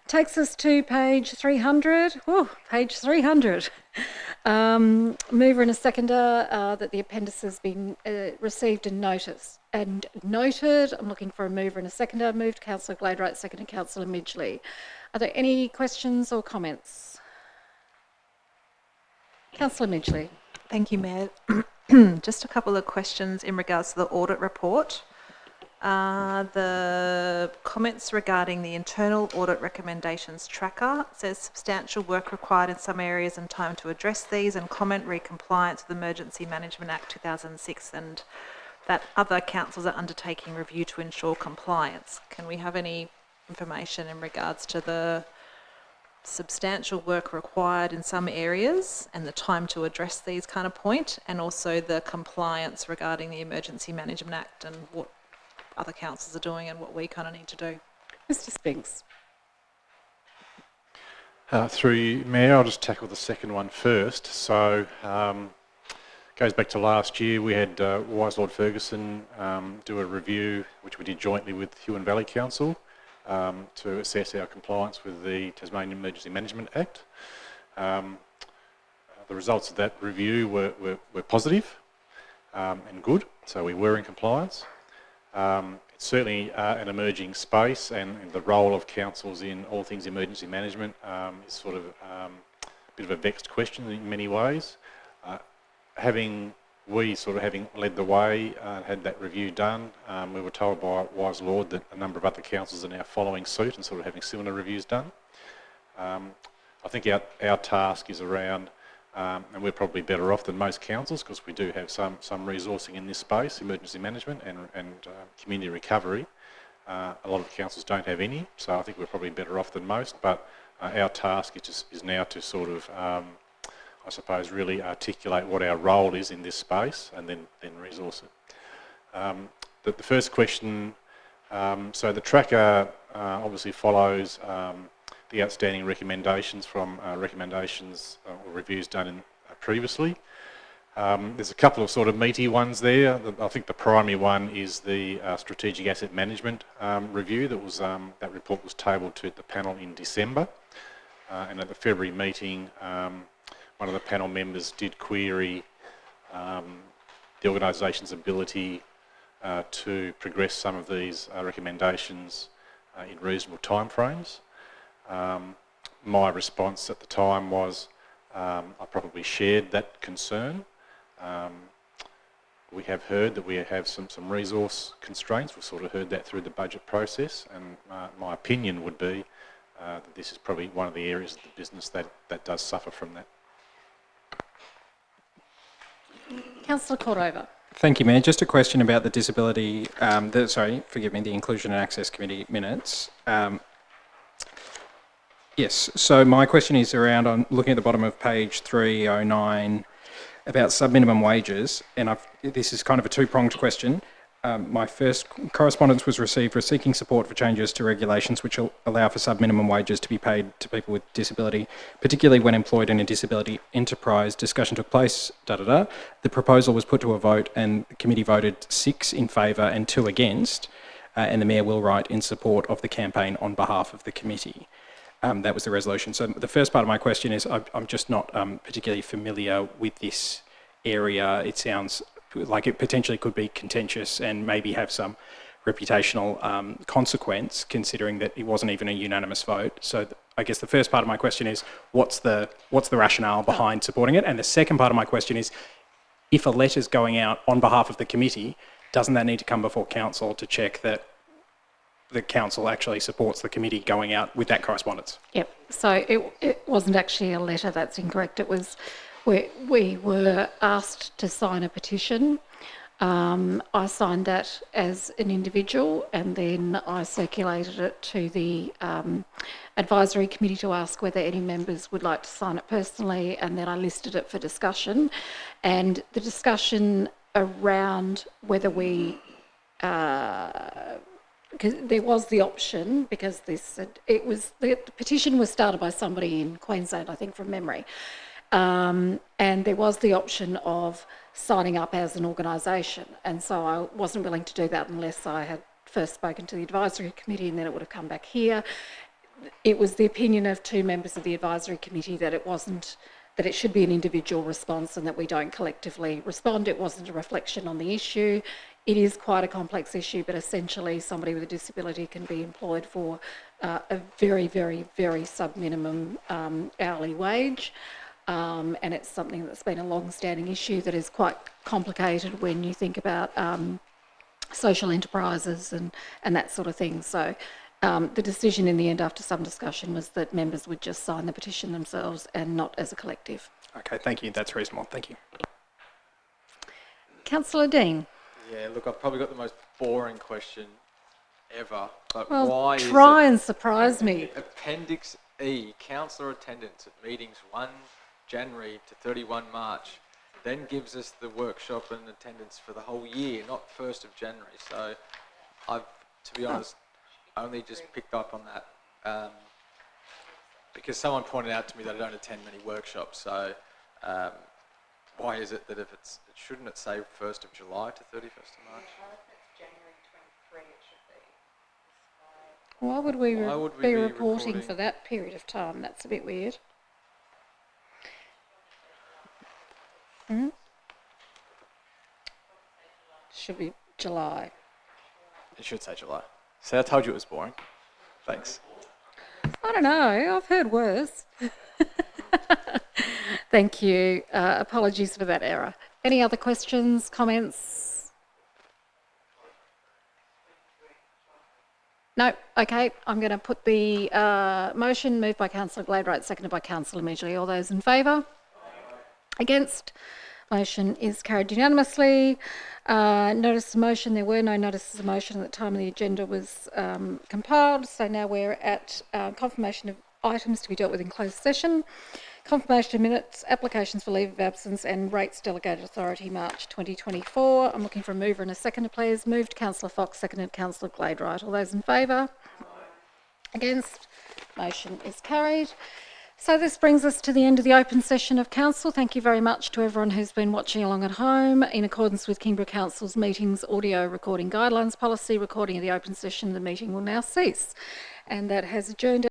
Takes us to page 300. Oh, page 300. Mover and a seconder that the appendices been received and noted. I'm looking for a mover and a seconder. Moved Councillor Gladwright, seconded Councillor Midgley. Are there any questions or comments? Councillor Midgley. Thank you, Mayor. Just a couple of questions in regards to the audit report. The comments regarding the internal audit recommendations tracker says substantial work required in some areas and time to address these, and comment re-compliance with the Emergency Management Act 2006, and that other councils are undertaking review to ensure compliance. Can we have any information in regards to the substantial work required in some areas and the time to address these kind of point, and also the compliance regarding the Emergency Management Act and what other councils are doing and what we kind of need to do? Mr. Spinks. Through you, Mayor, I'll just tackle the second one first. So, goes back to last year. We had Wise Lord Ferguson do a review, which we did jointly with Huon Valley Council, to assess our compliance with the Tasmanian Emergency Management Act. The results of that review were positive and good, so we were in compliance. It's certainly an emerging space, and the role of councils in all things emergency management is sort of a bit of a vexed question in many ways. Having led the way and had that review done, we were told by Wise Lord that a number of other councils are now following suit and sort of having similar reviews done. I think our task is around, and we're probably better off than most councils because we do have some resourcing in this space, emergency management and community recovery. A lot of councils don't have any, so I think we're probably better off than most, but our task is now to sort of, I suppose, really articulate what our role is in this space and then resource it. The first question, so the tracker obviously follows the outstanding recommendations from or reviews done previously. There's a couple of sort of meaty ones there. I think the primary one is the strategic asset management review that report was tabled to the panel in December, and at the February meeting one of the panel members did query the organisation's ability to progress some of these recommendations in reasonable timeframes. My response at the time was I probably shared that concern. We have heard that we have some resource constraints. We've sort of heard that through the budget process, and my opinion would be that this is probably one of the areas of the business that does suffer from that. Councillor Cordova. Thank you, Mayor. Just a question about the disability, the Inclusion and Access Committee minutes. Yes, so my question is around, I'm looking at the bottom of page 309 about sub-minimum wages, and this is kind of a two-pronged question. My first correspondence was received for seeking support for changes to regulations which will allow for sub-minimum wages to be paid to people with disability, particularly when employed in a disability enterprise. Discussion took place, The proposal was put to a vote and the committee voted 6 in favour and 2 against, and the Mayor will write in support of the campaign on behalf of the committee. That was the resolution. So the first part of my question is I'm just not particularly familiar with this area. It sounds like it potentially could be contentious and maybe have some reputational consequence, considering that it wasn't even a unanimous vote. So I guess the first part of my question is what's the rationale behind supporting it? And the second part of my question is, if a letter's going out on behalf of the committee, doesn't that need to come before council to check that the council actually supports the committee going out with that correspondence? Yep. So it wasn't actually a letter. That's incorrect. It was we were asked to sign a petition. I signed that as an individual, and then I circulated it to the advisory committee to ask whether any members would like to sign it personally, and then I listed it for discussion. And the discussion around whether we because there was the option, because the petition was started by somebody in Queensland, I think, from memory, and there was the option of signing up as an organisation, and so I wasn't willing to do that unless I had first spoken to the advisory committee, and then it would have come back here. It was the opinion of 2 members of the advisory committee that it should be an individual response and that we don't collectively respond. It wasn't a reflection on the issue. It is quite a complex issue, but essentially somebody with a disability can be employed for a very, very, very sub-minimum hourly wage. And it's something that's been a long-standing issue that is quite complicated when you think about social enterprises and that sort of thing. So the decision in the end, after some discussion, was that members would just sign the petition themselves and not as a collective. Okay, thank you. That's reasonable. Thank you. Councillor Dean. Yeah, look, I've probably got the most boring question ever, but well, why try and surprise me. Appendix E, councillor attendance at meetings 1 January to 31 March, then gives us the workshop and attendance for the whole year, not 1st of January. So I've, to be honest, only just picked up on that because someone pointed out to me that I don't attend many workshops. So why is it that if shouldn't it say 1st of July to 31st of March? January 23 it should be. Why would we be reporting for that period of time? That's a bit weird. Should be July. It should say July. See, I told you it was boring. Thanks. I don't know. I've heard worse. Thank you. Apologies for that error. Any other questions, comments? No. Okay. I'm going to put the motion moved by Councillor Gladwright, seconded by Councillor Midgley. All those in favour? Against? Motion is carried unanimously. Notice of motion. There were no notices of motion at the time the agenda was compiled. So now we're at confirmation of items to be dealt with in closed session. Confirmation of minutes, applications for leave of absence and rates delegated authority March 2024. I'm looking for a mover and a seconder, please. Moved Councillor Fox, seconded Councillor Gladwright. All those in favour? Against? Motion is carried. So this brings us to the end of the open session of Council. Thank you very much to everyone who's been watching along at home. In accordance with Kingborough Council's meetings audio recording guidelines policy, recording of the open session, the meeting will now cease. And that has adjourned.